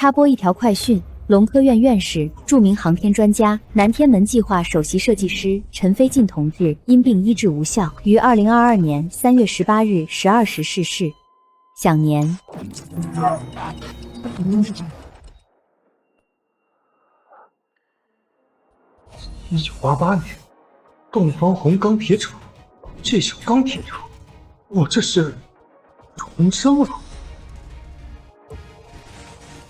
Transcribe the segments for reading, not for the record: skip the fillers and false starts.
插播一条快讯：龙科院院士、著名航天专家、南天门计划首席设计师陈飞进同志因病医治无效，于2022年3月18日12时逝世，享年。1988年，东方红钢铁厂，这小钢铁厂，我这是重生了。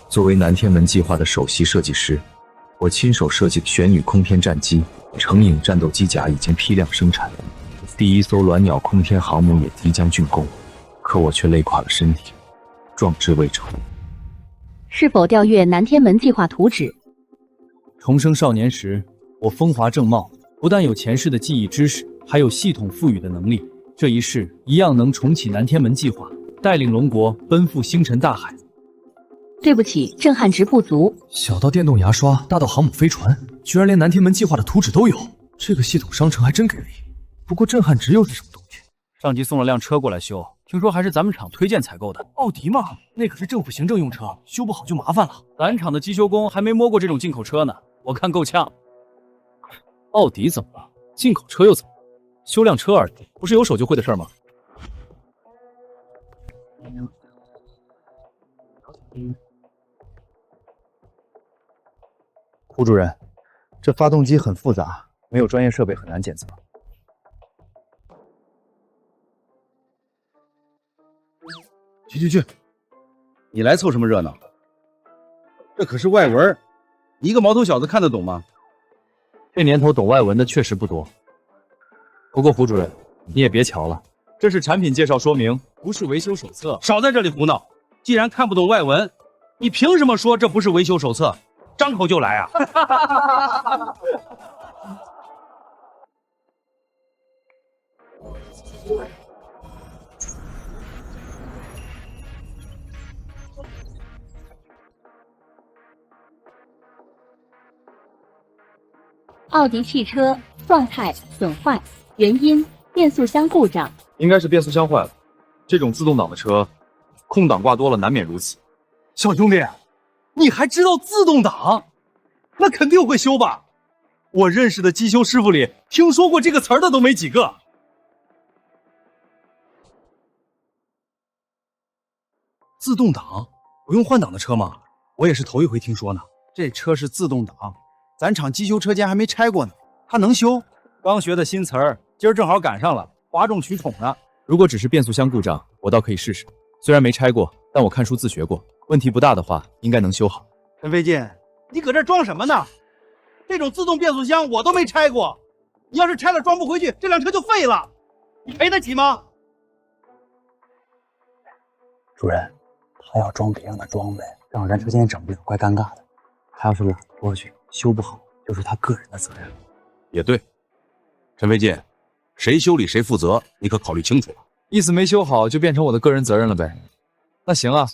作为南天门计划的首席设计师，我亲手设计的玄女空天战机、成影战斗机甲已经批量生产，第一艘鸾鸟空天航母也即将竣工，可我却累垮了身体，壮志未酬。是否调阅南天门计划图纸？重生少年时，我风华正茂，不但有前世的记忆知识，还有系统赋予的能力。这一世一样能重启南天门计划，带领龙国奔赴星辰大海。对不起，震撼值不足。小到电动牙刷，大到航母飞船，居然连南天门计划的图纸都有。这个系统商城还真给力。不过震撼值又是什么东西？上级送了辆车过来修，听说还是咱们厂推荐采购的。奥迪嘛，那可是政府行政用车，修不好就麻烦了。咱厂的机修工还没摸过这种进口车呢，我看够呛。奥迪怎么了？进口车又怎么了？修辆车而已，不是有手就会的事吗？胡主任，这发动机很复杂，没有专业设备很难检测。去，你来凑什么热闹？这可是外文，你一个毛头小子看得懂吗？这年头懂外文的确实不多。不过胡主任，你也别瞧了，这是产品介绍说明，不是维修手册。少在这里胡闹！既然看不懂外文，你凭什么说这不是维修手册？张口就来啊！奥迪汽车状态损坏，原因变速箱故障。应该是变速箱坏了。这种自动挡的车，空挡挂多了难免如此。小兄弟，你还知道自动挡？那肯定会修吧？我认识的机修师傅里，听说过这个词儿的都没几个。自动挡不用换挡的车吗？我也是头一回听说呢。这车是自动挡，咱厂机修车间还没拆过呢，它能修？刚学的新词儿，今儿正好赶上了，哗众取宠呢。如果只是变速箱故障，我倒可以试试。虽然没拆过，但我看书自学过，问题不大的话，应该能修好。陈飞进，你搁这装什么呢？这种自动变速箱我都没拆过，你要是拆了装不回去，这辆车就废了，你赔得起吗？主任，他要装别样的装呗，让咱车间整不了，怪尴尬的。他要是懒过去修不好，就是他个人的责任。也对，陈飞进，谁修理谁负责，你可考虑清楚了。意思没修好就变成我的个人责任了呗？那行啊，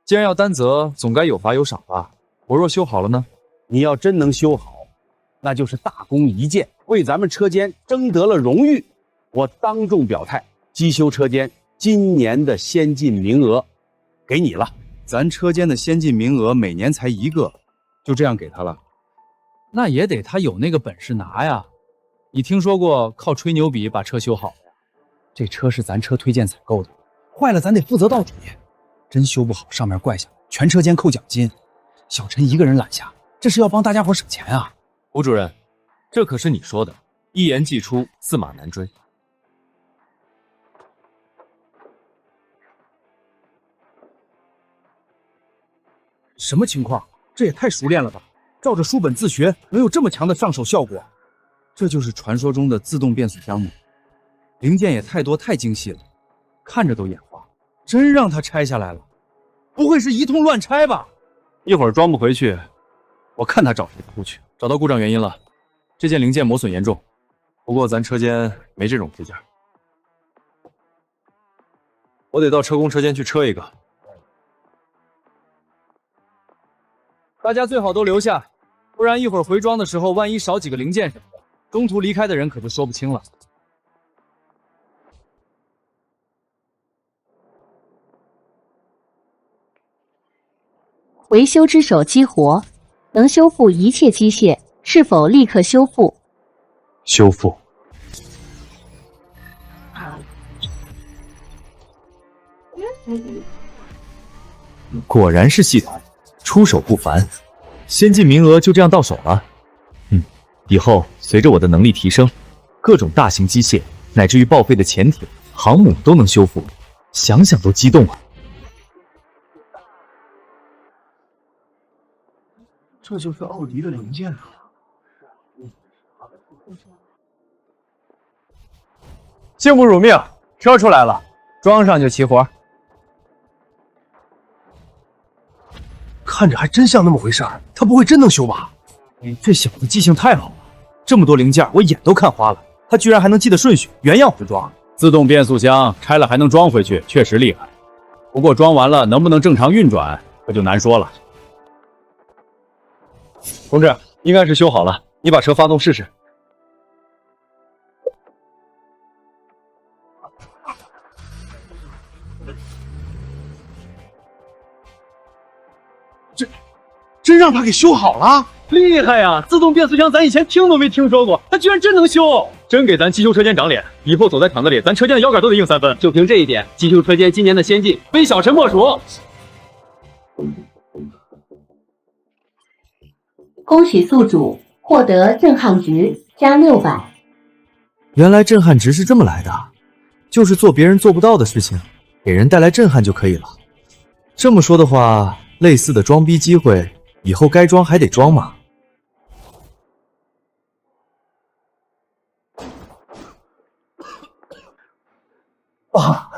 既然要担责，总该有罚有赏吧？我若修好了呢？你要真能修好，那就是大功一件，为咱们车间争得了荣誉。我当众表态，机修车间今年的先进名额给你了。咱车间的先进名额每年才一个，就这样给他了。那也得他有那个本事拿呀。你听说过靠吹牛逼把车修好的？这车是咱车推荐采购的，坏了咱得负责到底。真修不好，上面怪下来，全车间扣奖金。小陈一个人揽下，这是要帮大家伙省钱啊！胡主任，这可是你说的，一言既出，驷马难追。什么情况？这也太熟练了吧！照着书本自学，能有这么强的上手效果？这就是传说中的自动变速箱吗？零件也太多太精细了，看着都眼花。真让他拆下来了，不会是一通乱拆吧？一会儿装不回去，我看他找谁哭去。找到故障原因了，这件零件磨损严重，不过咱车间没这种配件，我得到车工车间去车一个。大家最好都留下，不然一会儿回装的时候，万一少几个零件什么的，中途离开的人可就说不清了。维修之手激活，能修复一切机械，是否立刻修复？修复。果然是系统，出手不凡，先进名额就这样到手了。以后随着我的能力提升，各种大型机械乃至于报废的潜艇、航母都能修复，想想都激动啊！这就是奥迪的零件啊！幸不辱命，车出来了，装上就齐活。看着还真像那么回事儿，他不会真能修吧？这小子记性太好了，这么多零件我眼都看花了，他居然还能记得顺序，原样实装。自动变速箱拆了还能装回去，确实厉害。不过装完了能不能正常运转，可就难说了。同志，应该是修好了，你把车发动试试。真让他给修好了！厉害呀！自动变速箱咱以前听都没听说过，他居然真能修，真给咱机修车间长脸。以后走在厂子里，咱车间的腰杆都得硬3分。就凭这一点，机修车间今年的先进，非小陈莫属。恭喜宿主获得震撼值加600。原来震撼值是这么来的，就是做别人做不到的事情，给人带来震撼就可以了。这么说的话，类似的装逼机会，以后该装还得装嘛。爸，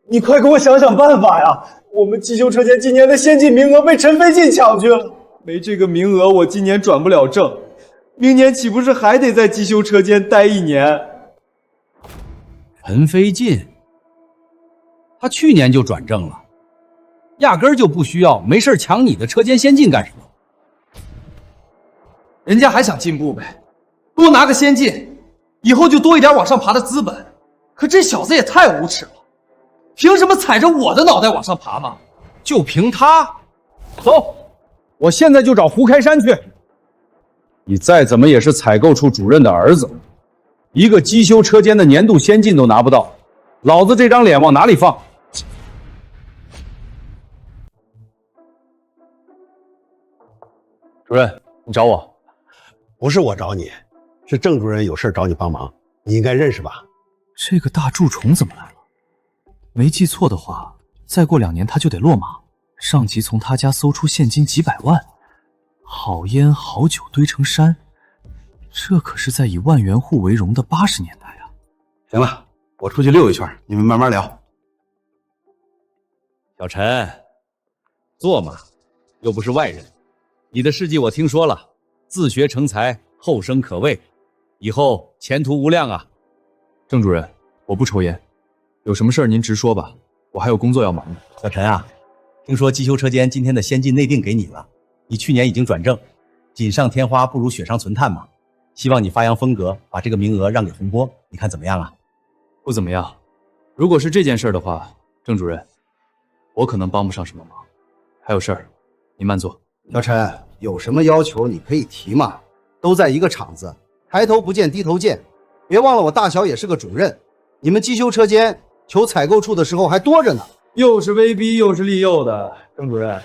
你快给我想想办法呀！我们机修车间今年的先进名额被陈飞进抢去了，没这个名额，我今年转不了正，明年岂不是还得在机修车间待1年？陈飞进，他去年就转正了，压根儿就不需要没事抢你的车间先进干什么？人家还想进步呗，多拿个先进，以后就多一点往上爬的资本。可这小子也太无耻了，凭什么踩着我的脑袋往上爬嘛？就凭他？走，我现在就找胡开山去。你再怎么也是采购处主任的儿子，一个机修车间的年度先进都拿不到，老子这张脸往哪里放？主任，你找我？不是我找你，是郑主任有事找你帮忙，你应该认识吧？这个大蛀虫怎么来了？没记错的话，再过2年他就得落马。上级从他家搜出现金几百万，好烟好酒堆成山，这可是在以万元户为荣的80年代啊！行了，我出去溜一圈，你们慢慢聊。小陈，坐嘛，又不是外人。你的事迹我听说了，自学成才，后生可畏，以后前途无量啊！郑主任，我不抽烟，有什么事儿您直说吧，我还有工作要忙呢。小陈啊，听说机修车间今天的先进内定给你了，你去年已经转正，锦上添花不如雪上存炭嘛。希望你发扬风格，把这个名额让给洪波，你看怎么样啊？不怎么样。如果是这件事的话，郑主任，我可能帮不上什么忙。还有事儿，您慢坐。小陈，有什么要求你可以提嘛，都在一个厂子，抬头不见低头见。别忘了我大小也是个主任，你们机修车间求采购处的时候还多着呢。又是威逼又是利诱的，郑主任，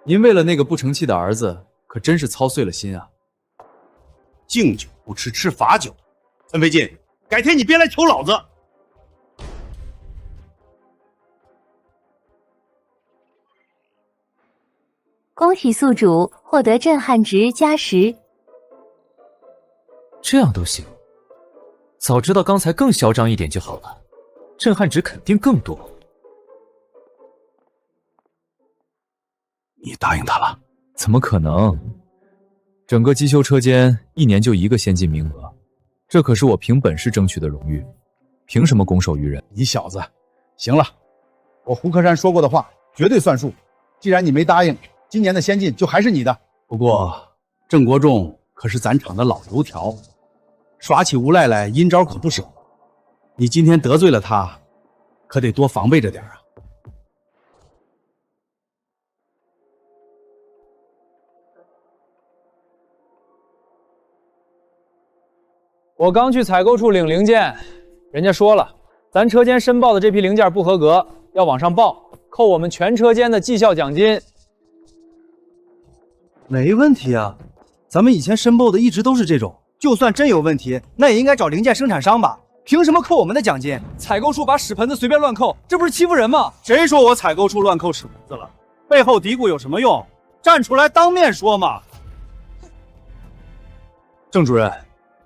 您为了那个不成器的儿子，可真是操碎了心啊！敬酒不吃吃罚酒，陈飞进，改天你别来求老子。恭喜宿主获得震撼值加10。这样都行，早知道刚才更嚣张一点就好了，震撼值肯定更多。你答应他了？怎么可能？整个机修车间1年就1个先进名额，这可是我凭本事争取的荣誉，凭什么拱手于人？你小子，行了，我胡克山说过的话绝对算数。既然你没答应，今年的先进就还是你的。不过郑国仲可是咱厂的老油条，耍起无赖来阴招可不少。你今天得罪了他，可得多防备着点啊。我刚去采购处领零件，人家说了，咱车间申报的这批零件不合格，要往上报，扣我们全车间的绩效奖金。没问题啊，咱们以前申报的一直都是这种，就算真有问题，那也应该找零件生产商吧？凭什么扣我们的奖金？采购处把屎盆子随便乱扣，这不是欺负人吗？谁说我采购处乱扣屎盆子了？背后嘀咕有什么用？站出来当面说嘛！郑主任，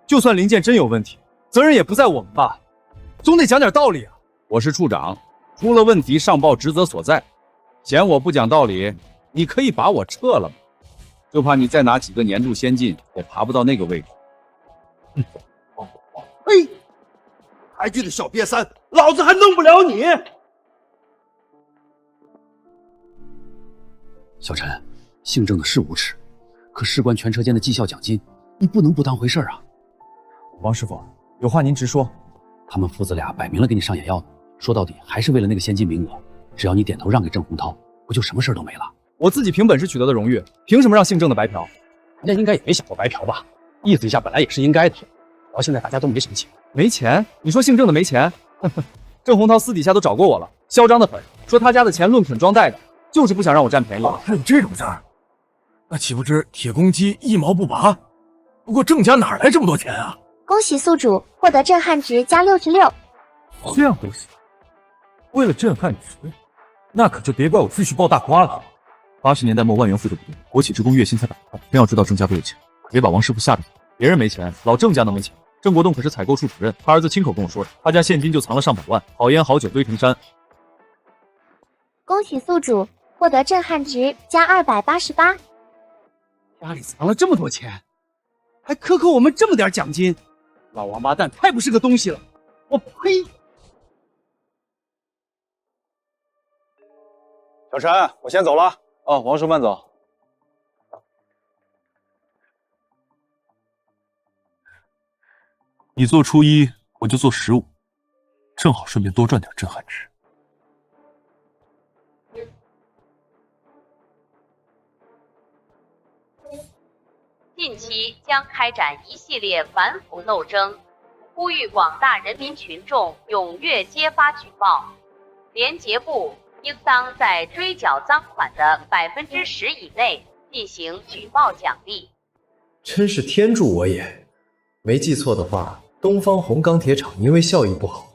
就算零件真有问题，责任也不在我们吧？总得讲点道理啊！我是处长，出了问题上报职责所在。嫌我不讲道理，你可以把我撤了嘛。就怕你再拿几个年度先进，也爬不到那个位置。嘿，抬举的小瘪三，老子还弄不了你！小陈，姓郑的是无耻，可事关全车间的绩效奖金，你不能不当回事啊！王师傅，有话您直说。他们父子俩摆明了给你上眼药呢，说到底还是为了那个先进名额。只要你点头让给郑洪涛，不就什么事都没了？我自己凭本事取得的荣誉，凭什么让姓郑的白嫖？人家应该也没想过白嫖吧？意思一下本来也是应该的。到现在大家都没什么钱，没钱？你说姓郑的没钱？郑洪涛私底下都找过我了，嚣张的很，说他家的钱论捆装贷的，就是不想让我占便宜。还有这种事儿？那岂不知铁公鸡一毛不拔？不过郑家哪来这么多钱啊？恭喜宿主获得震撼值加66。这样都行？为了震撼值，那可就别怪我继续抱大瓜了。80年代末万元户对不对？国企职工月薪才100块，真要知道郑家多有钱，别把王师傅吓着。别人没钱，老郑家能没钱？郑国栋可是采购处主任，他儿子亲口跟我说的，他家现金就藏了上百万，好烟好酒堆成山。恭喜宿主获得震撼值加288。家里藏了这么多钱，还克扣我们这么点奖金，老王八蛋太不是个东西了！我呸！小陈，我先走了。哦，王叔慢走。你做初一，我就做15，正好顺便多赚点震撼值。近期将开展一系列反腐斗争，呼吁广大人民群众踊跃揭发举报。廉洁部应当在追缴赃款的10%以内进行举报奖励。真是天助我也！没记错的话，东方红钢铁厂因为效益不好，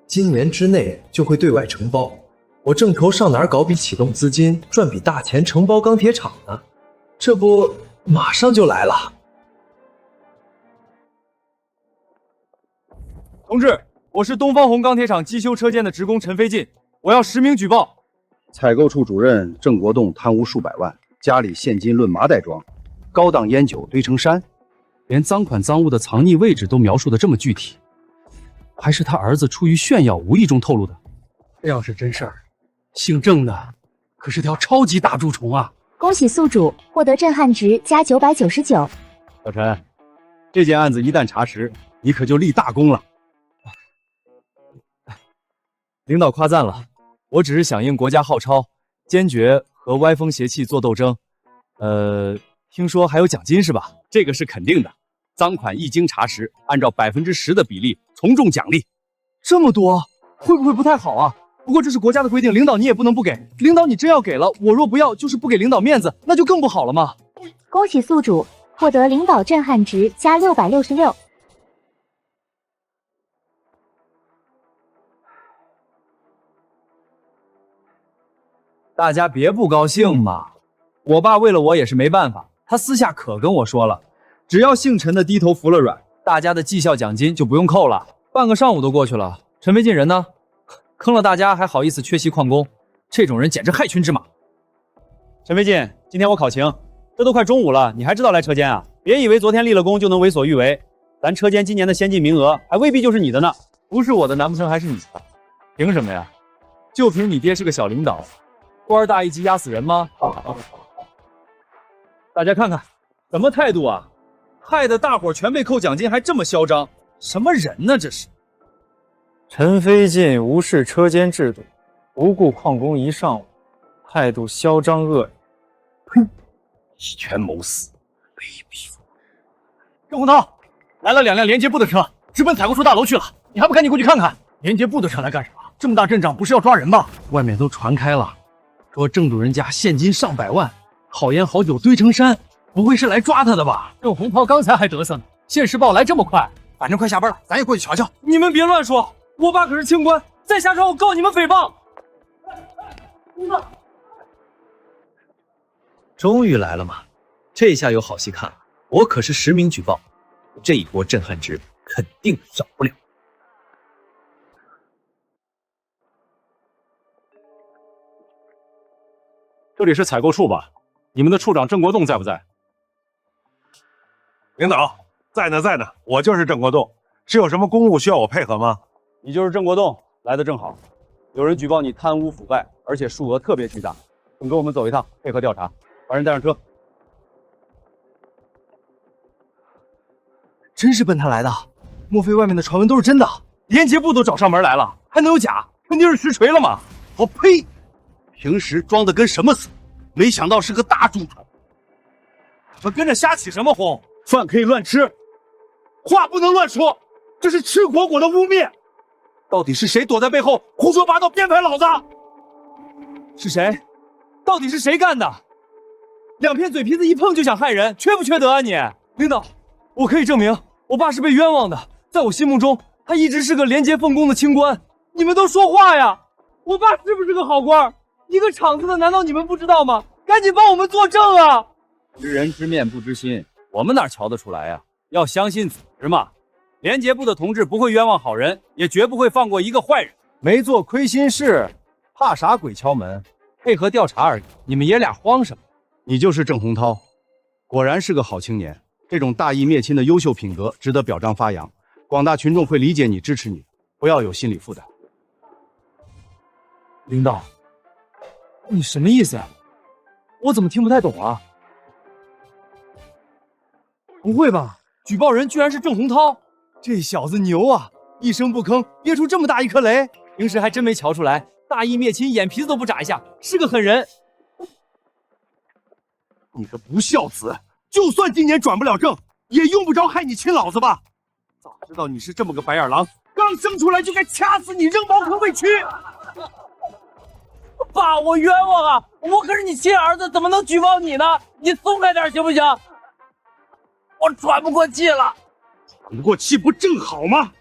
今年之内就会对外承包。我正愁上哪儿搞笔启动资金，赚笔大钱承包钢铁厂呢，这不马上就来了。同志，我是东方红钢铁厂机修车间的职工陈飞进，我要实名举报。采购处主任郑国栋贪污数百万，家里现金论麻袋装，高档烟酒堆成山，连赃款赃物的藏匿位置都描述的这么具体，还是他儿子出于炫耀无意中透露的。这要是真事儿，姓郑的可是条超级大蛀虫啊！恭喜宿主获得震撼值加999。小陈，这件案子一旦查实，你可就立大功了。领导夸赞了，我只是响应国家号召，坚决和歪风邪气做斗争。听说还有奖金是吧？这个是肯定的，赃款一经查实，按照10%的比例从重奖励。这么多，会不会不太好啊？不过这是国家的规定，领导你也不能不给。领导你真要给了，我若不要，就是不给领导面子，那就更不好了嘛。恭喜宿主获得领导震撼值加666。大家别不高兴嘛，我爸为了我也是没办法，他私下可跟我说了，只要姓陈的低头服了软，大家的绩效奖金就不用扣了。半个上午都过去了，陈飞进人呢？坑了大家还好意思缺席旷工，这种人简直害群之马。陈飞进，今天我考勤，这都快中午了，你还知道来车间啊？别以为昨天立了功就能为所欲为，咱车间今年的先进名额还未必就是你的呢。不是我的难不成还是你的？凭什么呀？就凭你爹是个小领导，官大一级压死人吗？大家看看，什么态度啊？害得大伙全被扣奖金，还这么嚣张，什么人呢？这是。陈飞进无视车间制度，不顾旷工一上午，态度嚣张恶劣。呸！以权谋私，卑鄙！郑洪涛，来了2辆连接部的车，直奔采购处大楼去了。你还不赶紧过去看看？连接部的车来干什么？这么大阵仗，不是要抓人吧？外面都传开了，说郑主任家现金上百万，好烟好酒堆成山，不会是来抓他的吧？郑洪涛刚才还得瑟呢，现世报来这么快？反正快下班了，咱也过去瞧瞧。你们别乱说，我爸可是清官，再瞎说我告你们诽谤。终于来了嘛，这下有好戏看了。我可是实名举报，这一波震撼值肯定少不了。这里是采购处吧？你们的处长郑国栋在不在？领导，在呢，在呢。我就是郑国栋，是有什么公务需要我配合吗？你就是郑国栋，来的正好。有人举报你贪污腐败，而且数额特别巨大，请跟我们走一趟，配合调查。把人带上车。真是奔他来的？莫非外面的传闻都是真的？连接部都找上门来了，还能有假？肯定是实锤了嘛！我呸！平时装的跟什么似的，没想到是个大蛀虫。我跟着瞎起什么哄？饭可以乱吃，话不能乱说，这是赤果果的污蔑。到底是谁躲在背后胡说八道编排老子？是谁？到底是谁干的？两片嘴皮子一碰就想害人，缺不缺德啊你？领导，我可以证明我爸是被冤枉的，在我心目中他一直是个廉洁奉公的清官。你们都说话呀！我爸是不是个好官？一个厂子的难道你们不知道吗？赶紧帮我们作证啊！知人知面不知心，我们哪瞧得出来呀？要相信组织嘛。廉洁部的同志不会冤枉好人，也绝不会放过一个坏人。没做亏心事，怕啥鬼敲门？配合调查而已，你们爷俩慌什么？你就是郑洪涛，果然是个好青年。这种大义灭亲的优秀品格值得表彰发扬，广大群众会理解你、支持你，不要有心理负担。领导，你什么意思啊？我怎么听不太懂啊？不会吧？举报人居然是郑洪涛，这小子牛啊！一声不吭憋出这么大一颗雷，平时还真没瞧出来，大义灭亲，眼皮子都不眨一下，是个狠人。你个不孝子，就算今年转不了正，也用不着害你亲老子吧？早知道你是这么个白眼狼，刚生出来就该掐死你，扔茅坑喂蛆。爸，我冤枉啊！我可是你亲儿子，怎么能举报你呢？你松开点行不行？我喘不过气了。喘不过气不正好吗？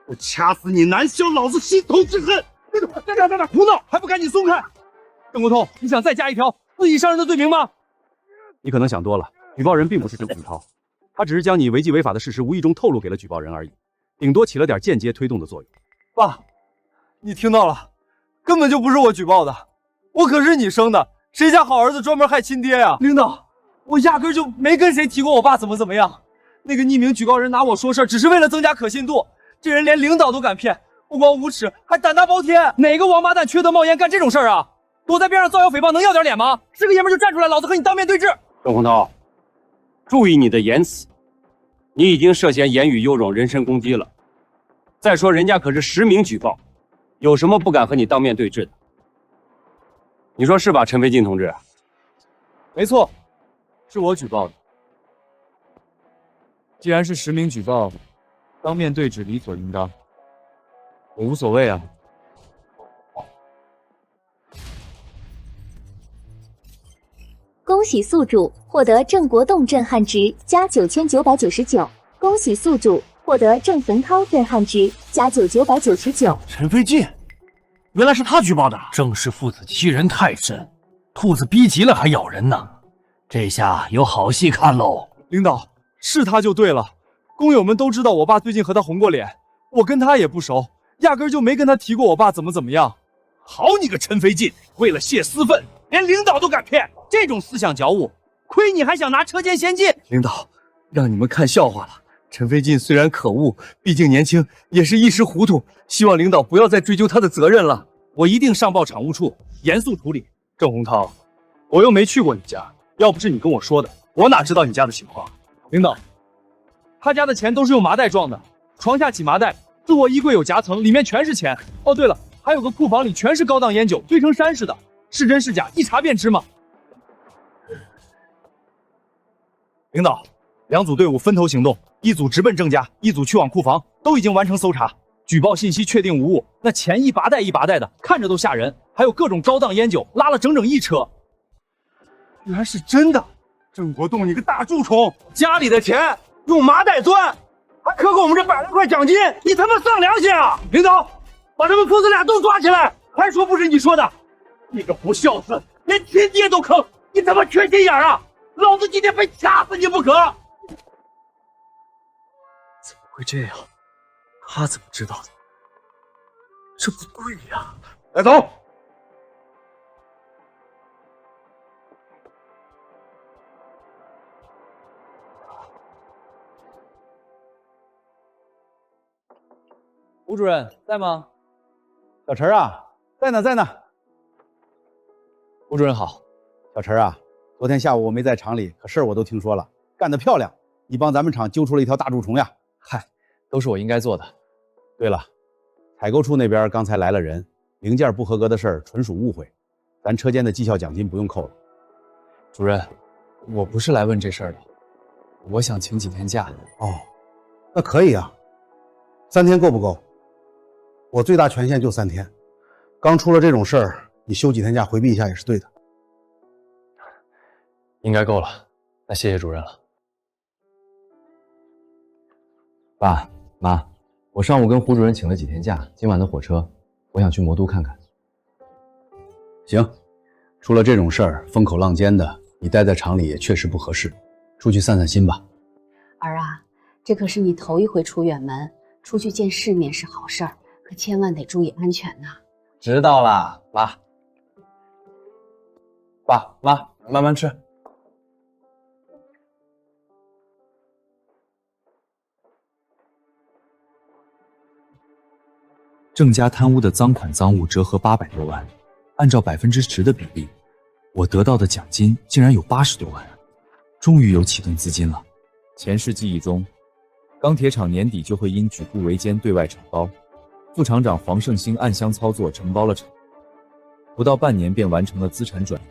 我掐死你，难消老子心头之恨！在胡闹，还不赶紧松开！郑国栋，你想再加一条肆意伤人的罪名吗？你可能想多了，举报人并不是郑洪涛，他只是将你违纪违法的事实无意中透露给了举报人而已，顶多起了点间接推动的作用。爸，你听到了，根本就不是我举报的，我可是你生的，谁家好儿子专门害亲爹呀？领导，我压根就没跟谁提过我爸怎么样。那个匿名举报人拿我说事儿，只是为了增加可信度。这人连领导都敢骗，不光无耻，还胆大包天。哪个王八蛋缺德冒烟干这种事儿啊？躲在边上造谣诽谤能要点脸吗？是个爷们就站出来，老子和你当面对质。郑洪涛，注意你的言辞，你已经涉嫌言语优冗、人身攻击了。再说人家可是实名举报，有什么不敢和你当面对质的？你说是吧，陈飞进同志？没错，是我举报的。既然是实名举报，当面对质理所应当，我无所谓啊。恭喜宿主获得郑国栋震撼值加9999，恭喜宿主获得郑洪涛震撼值加9999。陈飞进，原来是他举报的。郑氏父子欺人太甚，兔子逼急了还咬人呢，这下有好戏看喽。领导，是他就对了，工友们都知道我爸最近和他红过脸，我跟他也不熟，压根就没跟他提过我爸怎么样。好你个陈飞进，为了泄私愤，连领导都敢骗，这种思想觉悟，亏你还想拿车间先进。领导，让你们看笑话了。陈飞进虽然可恶，毕竟年轻，也是一时糊涂，希望领导不要再追究他的责任了。我一定上报厂务处，严肃处理。郑洪涛，我又没去过你家，要不是你跟我说的，我哪知道你家的情况？领导，他家的钱都是用麻袋装的，床下挤麻袋，自卧衣柜有夹层，里面全是钱。哦，对了，还有个库房里全是高档烟酒，堆成山似的，是真是假，一查便知嘛。领导， 2组队伍分头行动，一组直奔郑家，一组去往库房，都已经完成搜查。举报信息确定无误，那钱一拔袋一拔袋的，看着都吓人，还有各种高档烟酒，拉了整整1车。居然是真的！郑国栋，你个大蛀虫，家里的钱用麻袋钻，还克扣我们这100来块奖金，你他妈丧良心啊！领导，把他们父子俩都抓起来！还说不是你说的，你个不孝子，连亲爹都坑，你他妈缺心眼啊！老子今天非掐死你不可！怎么会这样？他怎么知道的？这不对呀！带走！吴主任在吗？小陈啊，在呢，在呢。吴主任好。小陈啊，昨天下午我没在厂里，可事儿我都听说了，干得漂亮！你帮咱们厂揪出了一条大蛀虫呀！嗨，都是我应该做的。对了，采购处那边刚才来了人，零件不合格的事儿纯属误会，咱车间的绩效奖金不用扣了。主任，我不是来问这事儿的，我想请几天假。哦，那可以啊，3天够不够？我最大权限就3天，刚出了这种事儿，你休几天假回避一下也是对的。应该够了，那谢谢主任了。爸妈，我上午跟胡主任请了几天假，今晚的火车，我想去魔都看看。行，出了这种事儿，风口浪尖的，你待在厂里也确实不合适，出去散散心吧。儿啊，这可是你头一回出远门，出去见世面是好事儿，可千万得注意安全呐。知道啦，妈。爸妈，慢慢吃。郑家贪污的赃款赃物折合800多万，按照10%的比例，我得到的奖金竟然有80多万，终于有启动资金了。前世记忆中，钢铁厂年底就会因举步维艰对外承包，副厂长黄胜兴暗箱操作承包了厂，不到半年便完成了资产转移。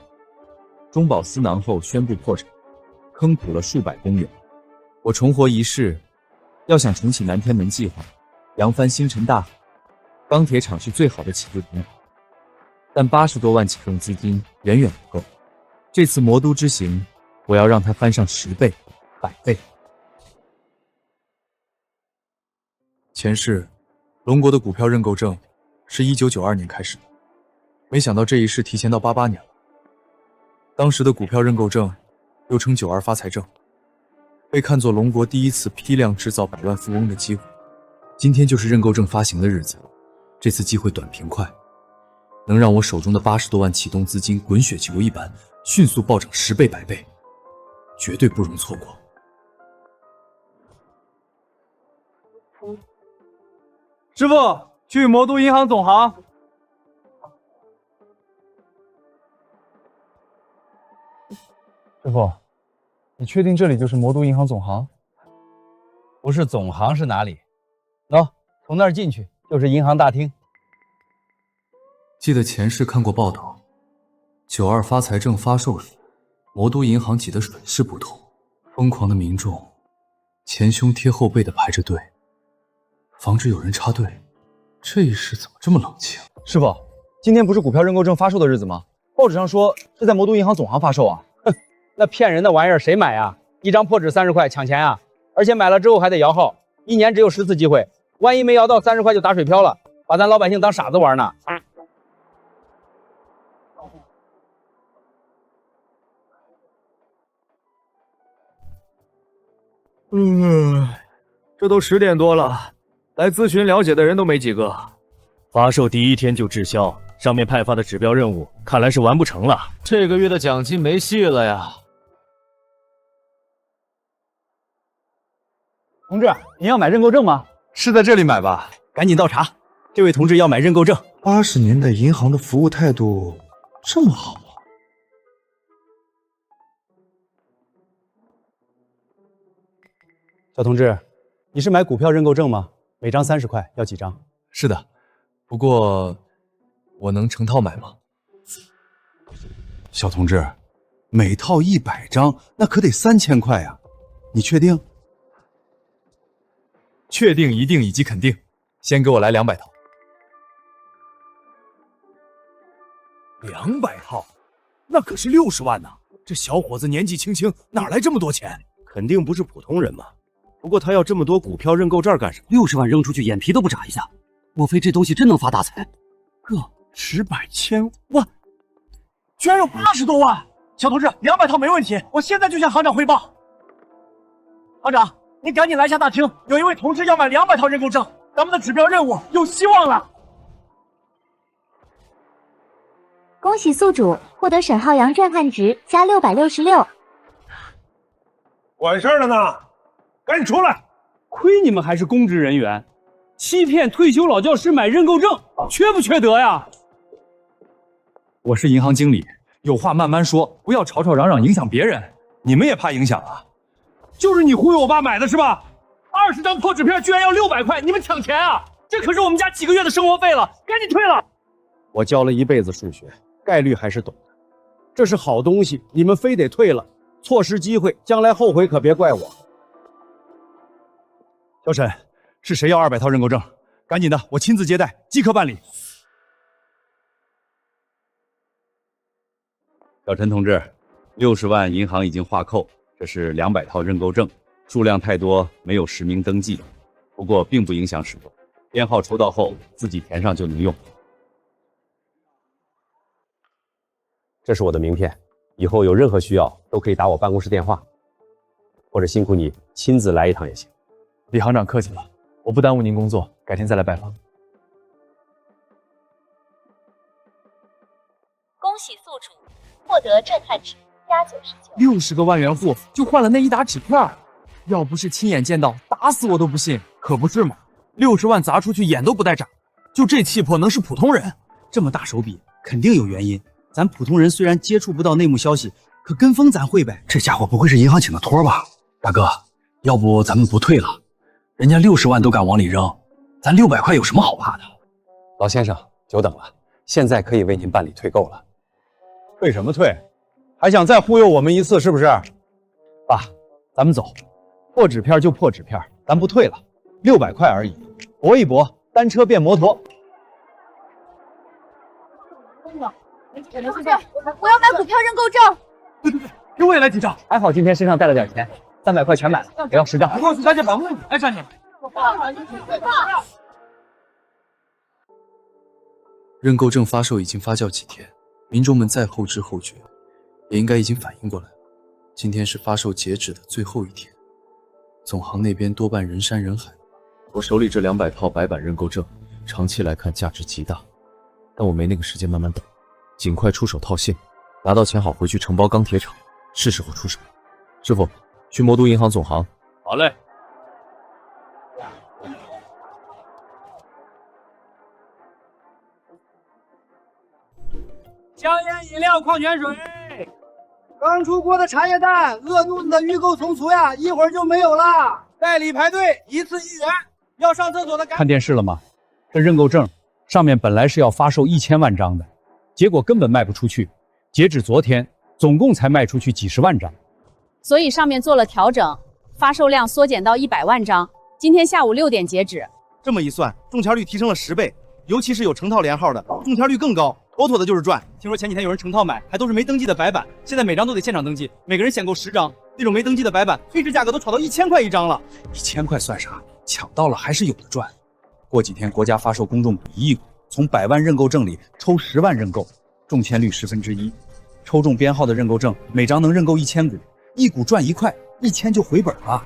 中饱私囊后宣布破产，坑苦了数百工友。我重活一世，要想重启南天门计划，扬帆星辰大海，钢铁厂是最好的起步点，但80多万启动资金远远不够。这次魔都之行，我要让它翻上10倍、100倍。前世，龙国的股票认购证是1992年开始的，没想到这一世提前到88年了。当时的股票认购证又称92发财证，被看作龙国第一次批量制造百万富翁的机会。今天就是认购证发行的日子，这次机会短平快，能让我手中的80多万启动资金滚雪球一般迅速暴涨10倍、100倍，绝对不容错过。师傅，去魔都银行总行。师傅，你确定这里就是魔都银行总行？不是总行是哪里？喏，从那儿进去就是银行大厅。记得前世看过报道，92发财证发售时，魔都银行挤得水势不通，疯狂的民众前胸贴后背的排着队，防止有人插队。这一世怎么这么冷清？师傅，今天不是股票认购证发售的日子吗？报纸上说是在魔都银行总行发售啊。哼，那骗人的玩意儿谁买啊？一张破纸30块，抢钱啊！而且买了之后还得摇号，1年只有10次机会，万一没摇到30块就打水漂了，把咱老百姓当傻子玩呢。这都10点多了，来咨询了解的人都没几个。发售第1天就滞销，上面派发的指标任务看来是完不成了。这个月的奖金没戏了呀！同志，您要买认购证吗？是在这里买吧？赶紧倒查，这位同志要买认购证。80年代银行的服务态度这么好吗？小同志，你是买股票认购证吗？每张30块，要几张？是的，不过我能成套买吗？小同志，每套100张，那可得3000块呀！你确定？确定、一定以及肯定。先给我来200套。200套，那可是60万呢！这小伙子年纪轻轻，哪来这么多钱？肯定不是普通人嘛。不过他要这么多股票认购证干什么？60万扔出去，眼皮都不眨一下。莫非这东西真能发大财？个十百千万，居然有80多万！小同志，200套没问题，我现在就向行长汇报。行长，您赶紧来下大厅，有一位同志要买200套认购证，咱们的指标任务有希望了。恭喜宿主获得沈浩洋震撼值加666。管事儿的呢，赶紧出来！亏你们还是公职人员，欺骗退休老教师买认购证，缺不缺德呀？我是银行经理，有话慢慢说，不要吵吵嚷嚷影响别人。你们也怕影响啊？就是你忽悠我爸买的是吧？20张破纸片居然要600块，你们抢钱啊？这可是我们家几个月的生活费了，赶紧退了！我教了一辈子数学，概率还是懂的。这是好东西，你们非得退了，错失机会，将来后悔可别怪我。小沈，是谁要200套认购证？赶紧的，我亲自接待，即刻办理。小陈同志，60万银行已经划扣，这是200套认购证，数量太多，没有实名登记，不过并不影响使用，编号抽到后自己填上就能用。这是我的名片，以后有任何需要都可以打我办公室电话，或者辛苦你亲自来一趟也行。李行长客气了，我不耽误您工作，改天再来拜访。恭喜宿主获得震撼值加99。 60个万元户就换了那一沓纸片，要不是亲眼见到，打死我都不信。可不是嘛，60万砸出去眼都不带眨，就这气魄能是普通人？这么大手笔，肯定有原因。咱普通人虽然接触不到内幕消息，可跟风咱会呗。这家伙不会是银行请的托吧？大哥，要不咱们不退了？人家60万都敢往里扔，咱600块有什么好怕的？老先生，久等了，现在可以为您办理退购了。退什么退？还想再忽悠我们一次是不是？爸，咱们走，破纸片就破纸片，咱不退了，600块而已，搏一搏，单车变摩托。我要买股票认购证。对，给我也来几张。还好今天身上带了点钱，300块全买了，我要10张。过去赶紧把问题，哎，站起来。认购证发售已经发酵几天，民众们再后知后觉，也应该已经反应过来了。今天是发售截止的最后一天，总行那边多半人山人海。我手里这200套白板认购证，长期来看价值极大，但我没那个时间慢慢等，尽快出手套现，拿到钱好回去承包钢铁厂，是时候出手。师傅，去魔都银行总行。好嘞。香烟、饮料、矿泉水。刚出锅的茶叶蛋，饿肚子的预购从厨呀，一会儿就没有了。代理排队，一次1元。要上厕所的看电视了吗？这认购证上面本来是要发售1000万张的，结果根本卖不出去。截止昨天，总共才卖出去几十万张。所以上面做了调整，发售量缩减到100万张。今天下午6点截止。这么一算，中签率提升了10倍，尤其是有成套连号的，中签率更高，妥妥的就是赚。听说前几天有人成套买，还都是没登记的白板，现在每张都得现场登记，每个人限购10张。那种没登记的白板，退市价格都炒到1000块一张了。1000块算啥？抢到了还是有的赚。过几天国家发售公众股1亿股，从100万认购证里抽10万认购，中签率1/10，抽中编号的认购证，每张能认购1000股，1股赚1块，1000就回本了。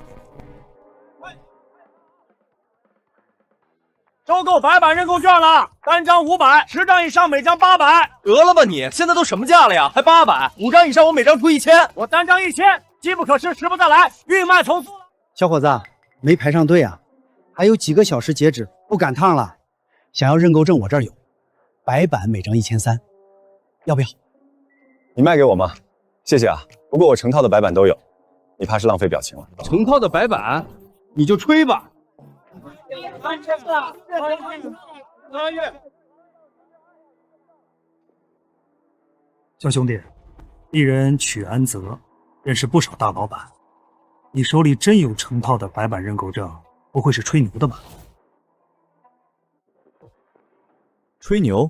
收购白板认购券了，单张500，10张以上每张800。得了吧你，现在都什么价了呀？还800，5张以上我每张出1000。我单张1000，机不可失，时不再来，运卖从速了。小伙子，没排上队啊？还有几个小时截止，不赶趟了。想要认购证，我这儿有，白板每张1300，要不要？你卖给我吗？谢谢啊，不过我成套的白板都有，你怕是浪费表情了。成套的白板，你就吹吧。小兄弟，一人曲安泽，认识不少大老板，你手里真有成套的白板认购证，不会是吹牛的吧？吹牛？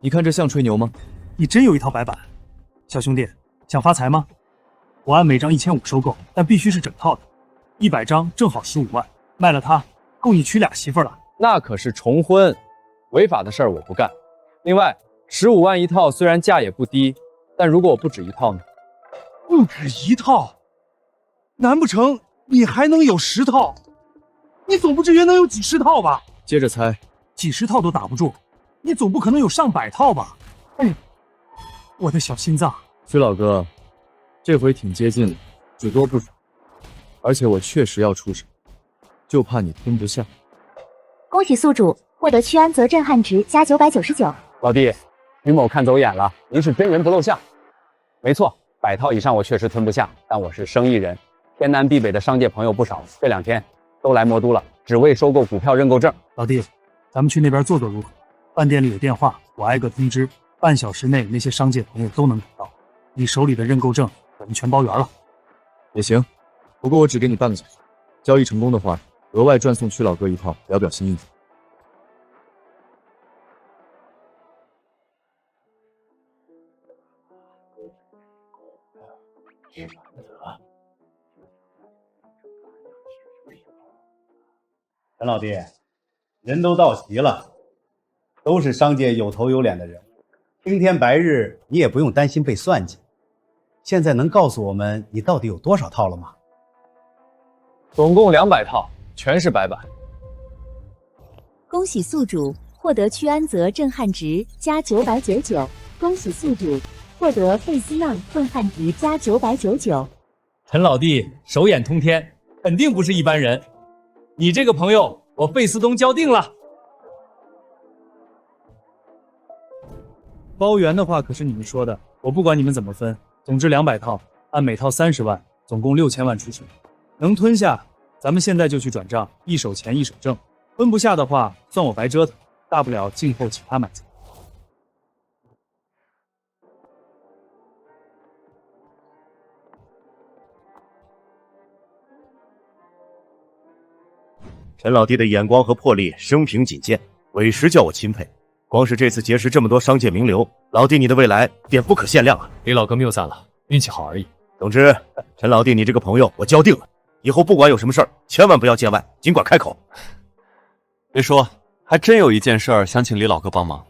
你看这像吹牛吗？你真有一套白板？小兄弟，想发财吗？我按每张1500收购，但必须是整套的，100张正好15万，卖了它够你娶俩媳妇了。那可是重婚，违法的事儿我不干。另外，15万一套虽然价也不低，但如果我不止一套呢？不止一套？难不成你还能有10套？你总不至于能有几十套吧？接着猜，几十套都打不住，你总不可能有上百套吧？哎，我的小心脏！崔老哥，这回挺接近了，只多不少。而且我确实要出手，就怕你吞不下。恭喜宿主获得屈安泽震撼值加999。老弟，于某看走眼了，您是真人不露相。没错，100套以上我确实吞不下，但我是生意人，天南地北的商界朋友不少，这2天都来魔都了，只为收购股票认购证。老弟，咱们去那边坐坐如何？饭店里有电话，我挨个通知，半小时内那些商界朋友都能赶到。你手里的认购证，我们全包圆了。也行，不过我只给你半个小时，交易成功的话，额外转送屈老哥一套，表表心意。陈老弟，人都到齐了，都是商界有头有脸的人，青天白日你也不用担心被算计。现在能告诉我们你到底有多少套了吗？总共200套，全是白板。恭喜宿主获得屈安泽震撼值加999。恭喜宿主获得费斯纳震撼值加999。陈老弟手眼通天，肯定不是一般人。你这个朋友，我费斯东交定了。包圆的话可是你们说的，我不管你们怎么分，总之200套，按每套30万，总共6000万出去。能吞下，咱们现在就去转账，一手钱一手证。吞不下的话，算我白折腾，大不了静候其他买菜。陈老弟的眼光和魄力生平仅见，委实叫我钦佩。光是这次结识这么多商界名流，老弟你的未来便不可限量啊！李老哥谬散了，运气好而已。总之，陈老弟你这个朋友我交定了，以后不管有什么事儿，千万不要见外，尽管开口。别说，还真有一件事儿想请李老哥帮忙。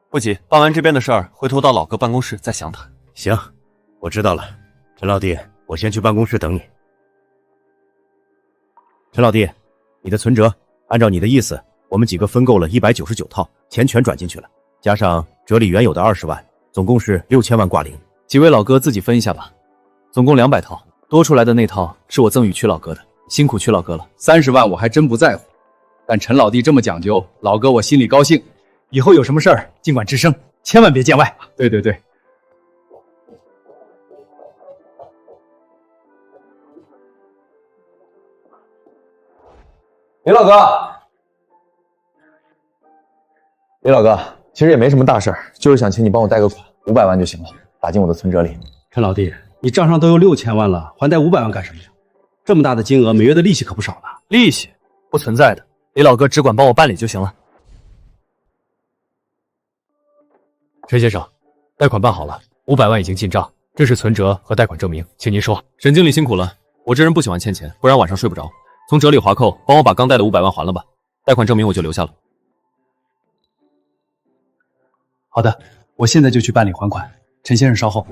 不急，办完这边的事儿，回头到老哥办公室再详谈。行，我知道了。陈老弟，我先去办公室等你。陈老弟，你的存折，按照你的意思，我们几个分购了199套，钱全转进去了，加上折里原有的20万，总共是6000万挂零。几位老哥自己分一下吧，总共200套，多出来的那套是我赠与屈老哥的，辛苦屈老哥了。30万我还真不在乎，但陈老弟这么讲究，老哥我心里高兴。以后有什么事儿尽管吱声，千万别见外。对对对。李老哥，李老哥，其实也没什么大事儿，就是想请你帮我贷个款，500万就行了，打进我的存折里。陈老弟，你账上都有6000万了，还贷500万干什么呀？这么大的金额，每月的利息可不少呢。利息不存在的，李老哥只管帮我办理就行了。陈先生，贷款办好了，500万已经进账，这是存折和贷款证明，请您说。沈经理辛苦了，我这人不喜欢欠钱，不然晚上睡不着。从折里划扣，帮我把刚贷的500万还了吧。贷款证明我就留下了。好的，我现在就去办理还款。陈先生稍后。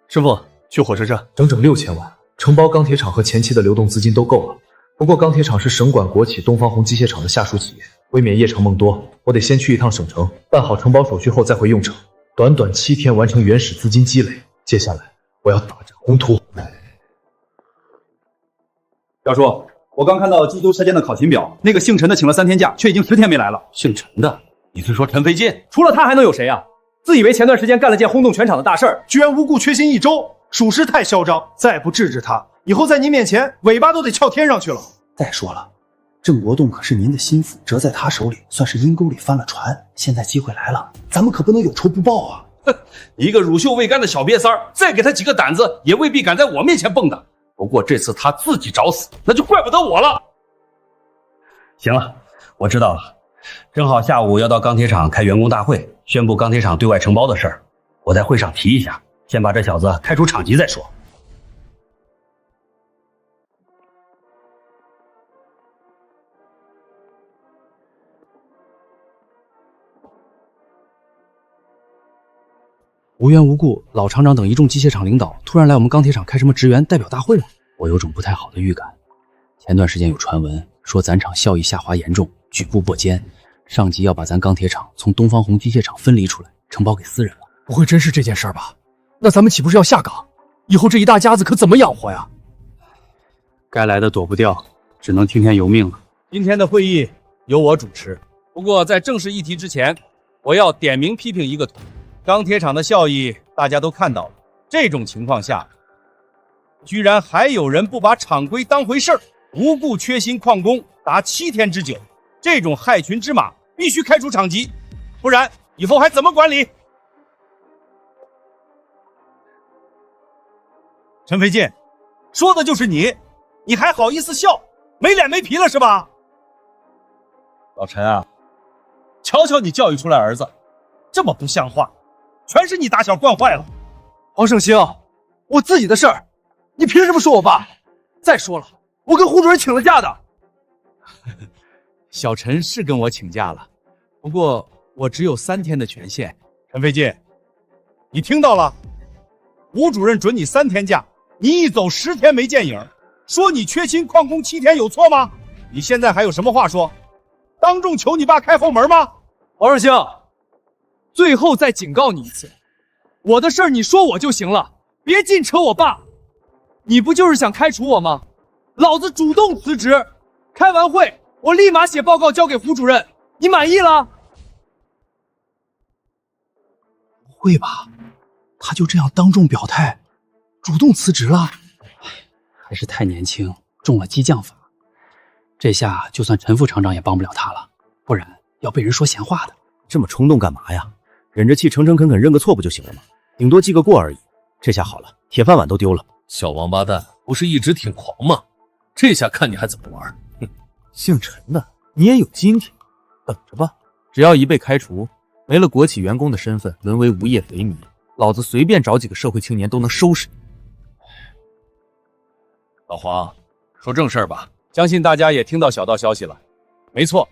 师傅，去火车站，整整6000万，承包钢铁厂和前期的流动资金都够了。不过钢铁厂是省管国企东方红机械厂的下属企业，未免夜长梦多，我得先去一趟省城，办好承包手续后再回用城。短短7天完成原始资金积累，接下来我要大展宏图。表叔，我刚看到冀州车间的考勤表，那个姓陈的请了3天假，却已经10天没来了。姓陈的，你是说陈飞进？除了他还能有谁啊？自以为前段时间干了件轰动全场的大事儿，居然无故缺薪1周，属实太嚣张！再不治治他，以后在你面前尾巴都得翘天上去了。再说了，郑国栋可是您的心腹，折在他手里，算是阴沟里翻了船。现在机会来了，咱们可不能有仇不报啊！一个乳臭未干的小瘪三儿，再给他几个胆子，也未必敢在我面前蹦跶。不过这次他自己找死，那就怪不得我了。行了，我知道了。正好下午要到钢铁厂开员工大会，宣布钢铁厂对外承包的事儿，我在会上提一下，先把这小子开除厂籍再说。无缘无故，老厂长等一众机械厂领导突然来我们钢铁厂开什么职员代表大会了，我有种不太好的预感。前段时间有传闻说咱厂效益下滑严重，举步维艰，上级要把咱钢铁厂从东方红机械厂分离出来，承包给私人了。不会真是这件事吧？那咱们岂不是要下岗？以后这一大家子可怎么养活呀？该来的躲不掉，只能听天由命了。今天的会议由我主持，不过在正式议题之前，我要点名批评一个钢铁厂的效益大家都看到了，这种情况下，居然还有人不把厂规当回事儿，无故缺薪旷工达7天之久，这种害群之马必须开除厂籍，不然以后还怎么管理？陈飞进，说的就是你，你还好意思笑？没脸没皮了是吧？老陈啊，瞧瞧你教育出来儿子，这么不像话，全是你打小惯坏了。黄胜兴，我自己的事儿，你凭什么说我爸？再说了，我跟胡主任请了假的。小陈是跟我请假了，不过我只有3天的权限。陈飞进，你听到了？吴主任准你3天假，你一走10天没见影，说你缺薪旷工7天有错吗？你现在还有什么话说？当众求你爸开后门吗？黄胜兴，最后再警告你一次，我的事儿你说我就行了，别净扯我爸。你不就是想开除我吗？老子主动辞职，开完会我立马写报告交给胡主任，你满意了？不会吧，他就这样当众表态，主动辞职了？还是太年轻，中了激将法。这下就算陈副厂长也帮不了他了，不然要被人说闲话的。这么冲动干嘛呀？忍着气诚诚恳恳认个错不就行了吗？顶多记个过而已。这下好了，铁饭碗都丢了。小王八蛋，不是一直挺狂吗？这下看你还怎么玩。哼，姓陈的，你也有今天，等着吧。只要一被开除，没了国企员工的身份，沦为无业肥民，老子随便找几个社会青年都能收拾你。老黄，说正事儿吧。相信大家也听到小道消息了。没错，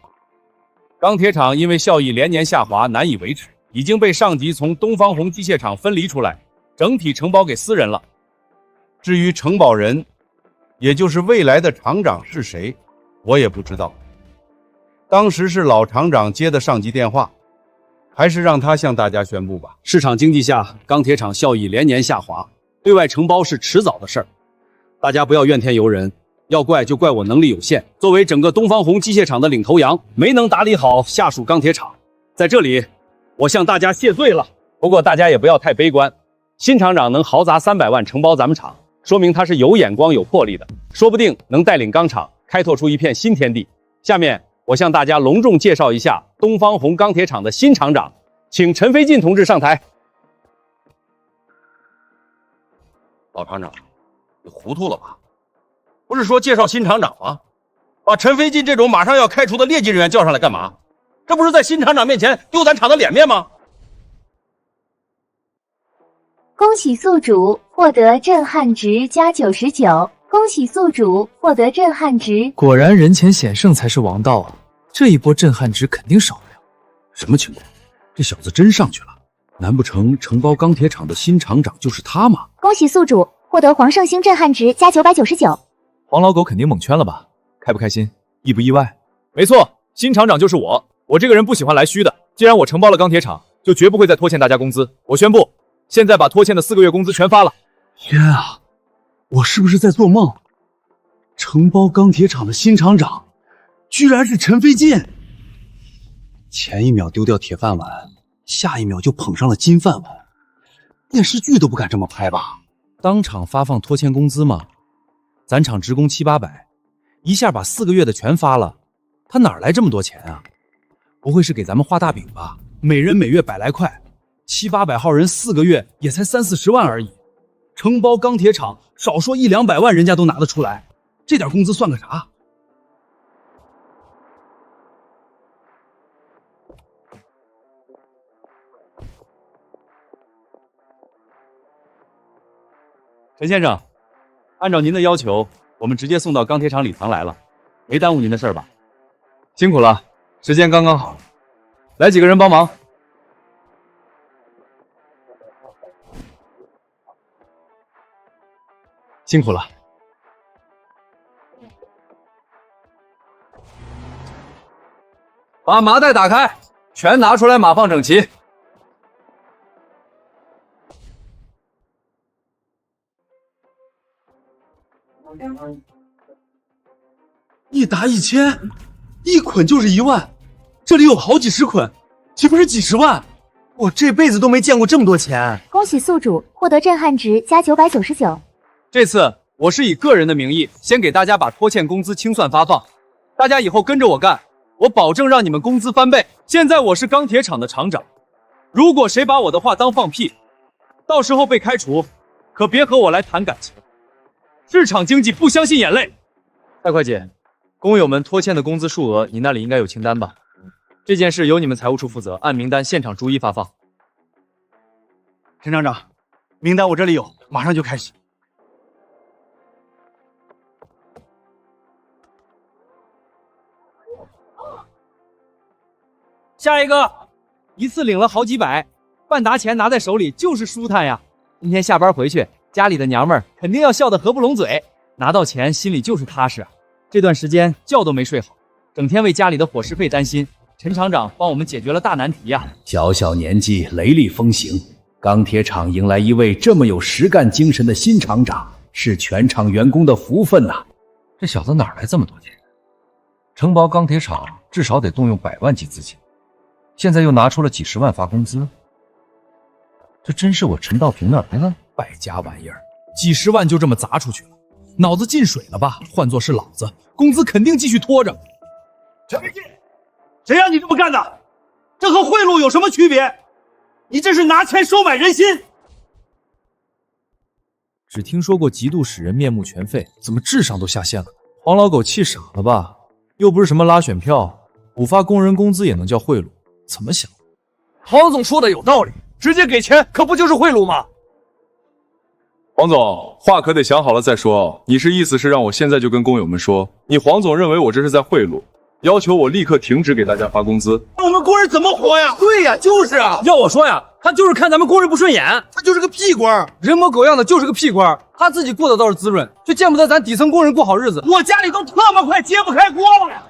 钢铁厂因为效益连年下滑，难以维持，已经被上级从东方红机械厂分离出来，整体承包给私人了。至于承包人，也就是未来的厂长是谁，我也不知道。当时是老厂长接的上级电话，还是让他向大家宣布吧。市场经济下，钢铁厂效益连年下滑，对外承包是迟早的事儿，大家不要怨天尤人。要怪就怪我能力有限，作为整个东方红机械厂的领头羊，没能打理好下属钢铁厂。在这里，我向大家谢罪了。不过大家也不要太悲观，新厂长能豪砸300万承包咱们厂，说明他是有眼光、有魄力的，说不定能带领钢厂开拓出一片新天地。下面我向大家隆重介绍一下东方红钢铁厂的新厂长，请陈飞进同志上台。老厂长，你糊涂了吧？不是说介绍新厂长吗？把陈飞进这种马上要开除的劣迹人员叫上来干嘛？这不是在新厂长面前丢咱厂的脸面吗？恭喜宿主获得震撼值加99，恭喜宿主获得震撼值。果然人前显圣才是王道啊！这一波震撼值肯定少不了。什么情况？这小子真上去了？难不成承包钢铁厂的新厂长就是他吗？恭喜宿主获得黄胜兴震撼值加999。黄老狗肯定蒙圈了吧？开不开心？意不意外？没错，新厂长就是我。我这个人不喜欢来虚的。既然我承包了钢铁厂，就绝不会再拖欠大家工资。我宣布，现在把拖欠的4个月工资全发了。天啊，我是不是在做梦？承包钢铁厂的新厂长，居然是陈飞进！前一秒丢掉铁饭碗，下一秒就捧上了金饭碗，电视剧都不敢这么拍吧？当场发放拖欠工资吗？咱厂职工700-800，一下把4个月的全发了，他哪来这么多钱啊？不会是给咱们画大饼吧？每人每月100来块，7、800号人4个月也才30、40万而已。承包钢铁厂，少说1、200万人家都拿得出来，这点工资算个啥？陈先生，按照您的要求，我们直接送到钢铁厂礼堂来了，没耽误您的事儿吧？辛苦了，时间刚刚好，来几个人帮忙。辛苦了。把麻袋打开，全拿出来，码放整齐。一打1000，一捆就是1万，这里有好几十捆，岂不是几十万？我这辈子都没见过这么多钱！恭喜宿主获得震撼值加999。这次我是以个人的名义，先给大家把拖欠工资清算发放，大家以后跟着我干，我保证让你们工资翻倍。现在我是钢铁厂的厂长，如果谁把我的话当放屁，到时候被开除，可别和我来谈感情。市场经济不相信眼泪。太会姐，工友们拖欠的工资数额，你那里应该有清单吧？这件事由你们财务处负责，按名单现场逐一发放。陈厂长，名单我这里有，马上就开始。下一个，一次领了好几百，半沓钱拿在手里就是舒坦呀。今天下班回去，家里的娘们儿肯定要笑得合不拢嘴，拿到钱心里就是踏实。这段时间觉都没睡好，整天为家里的伙食费担心。陈厂长帮我们解决了大难题呀。小小年纪雷厉风行，钢铁厂迎来一位这么有实干精神的新厂长，是全厂员工的福分呐。这小子哪来这么多钱？承包钢铁厂至少得动用100万级资金，现在又拿出了几十万发工资，这真是我陈道平哪来的败家玩意儿？几十万就这么砸出去了，脑子进水了吧？换作是老子，工资肯定继续拖着。陈飞进，谁让你这么干的？这和贿赂有什么区别？你这是拿钱收买人心。只听说过嫉妒使人面目全非，怎么智商都下线了？黄老狗气傻了吧？又不是什么拉选票，补发工人工资也能叫贿赂？怎么想？黄总说的有道理，直接给钱可不就是贿赂吗？黄总，话可得想好了再说哦。你是意思是让我现在就跟工友们说，你黄总认为我这是在贿赂，要求我立刻停止给大家发工资？那我们工人怎么活呀？对呀，就是啊。要我说呀，他就是看咱们工人不顺眼，他就是个屁官，人模狗样的就是个屁官。他自己过得倒是滋润，却见不得咱底层工人过好日子。我家里都特么快揭不开锅了呀！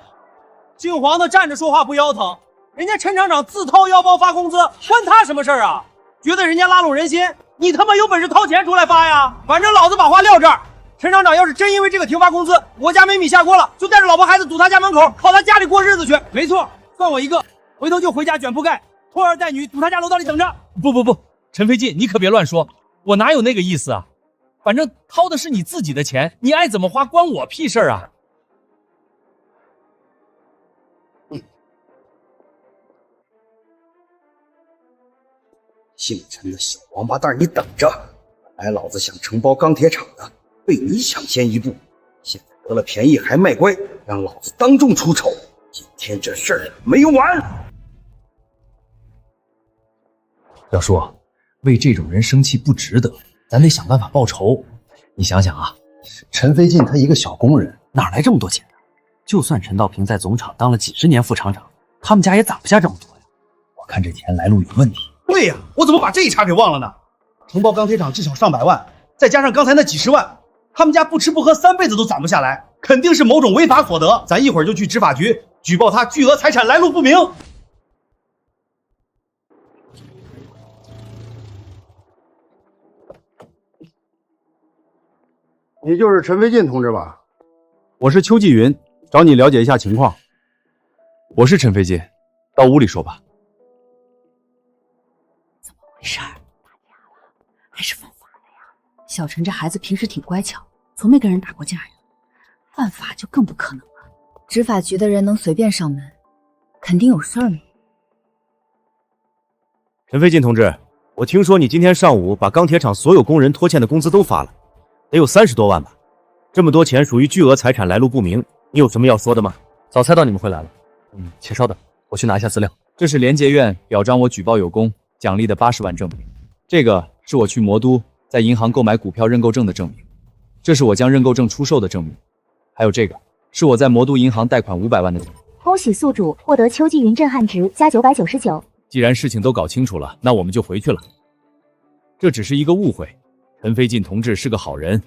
姓黄的站着说话不腰疼，人家陈厂长自掏腰包发工资，关他什么事儿啊？觉得人家拉拢人心，你他妈有本事掏钱出来发呀！反正老子把话撂这儿，陈厂长要是真因为这个停发工资，我家没米下锅了，就带着老婆孩子堵他家门口，跑他家里过日子去。没错，算我一个，回头就回家卷铺盖，拖儿带女堵他家楼道里等着。不，陈飞进，你可别乱说，我哪有那个意思啊？反正掏的是你自己的钱，你爱怎么花关我屁事儿啊！姓陈的小王八蛋，你等着！本来老子想承包钢铁厂的，被你抢先一步，现在得了便宜还卖乖，让老子当众出丑。今天这事儿没完！表叔，为这种人生气不值得，咱得想办法报仇。你想想啊，陈飞进他一个小工人，哪来这么多钱啊？就算陈道平在总厂当了几十年副厂长，他们家也攒不下这么多呀。我看这钱来路有问题。对呀，我怎么把这一茬给忘了呢？承包钢铁厂至少上百万，再加上刚才那几十万，他们家不吃不喝3辈子都攒不下来，肯定是某种违法所得。咱一会儿就去执法局举报他巨额财产来路不明。你就是陈飞进同志吧？我是邱继云，找你了解一下情况。我是陈飞进，到屋里说吧。怎么回事？打架了？还是犯法的呀？小陈这孩子平时挺乖巧，从没跟人打过架呀，犯法就更不可能了。执法局的人能随便上门，肯定有事儿呢。陈飞进同志，我听说你今天上午把钢铁厂所有工人拖欠的工资都发了，得有30多万吧？这么多钱属于巨额财产，来路不明，你有什么要说的吗？早猜到你们会来了。且稍等，我去拿一下资料。这是廉洁院表彰我举报有功奖励的80万证明，这个是我去魔都在银行购买股票认购证的证明，这是我将认购证出售的证明，还有这个是我在魔都银行贷款500万的证明。恭喜宿主获得秋季云震撼值加999。既然事情都搞清楚了，那我们就回去了。这只是一个误会，陈飞进同志是个好人，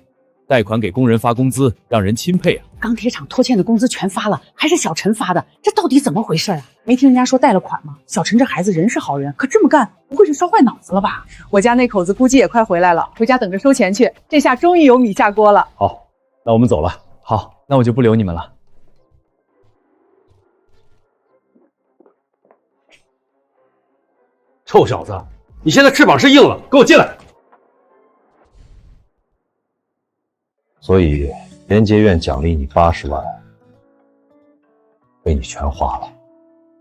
贷款给工人发工资，让人钦佩啊。钢铁厂拖欠的工资全发了，还是小陈发的，这到底怎么回事啊？没听人家说贷了款吗？小陈这孩子人是好人，可这么干不会是烧坏脑子了吧？我家那口子估计也快回来了，回家等着收钱去。这下终于有米下锅了。好，那我们走了。好，那我就不留你们了。臭小子，你现在翅膀是硬了，给我进来！所以廉洁院奖励你80万，被你全花了，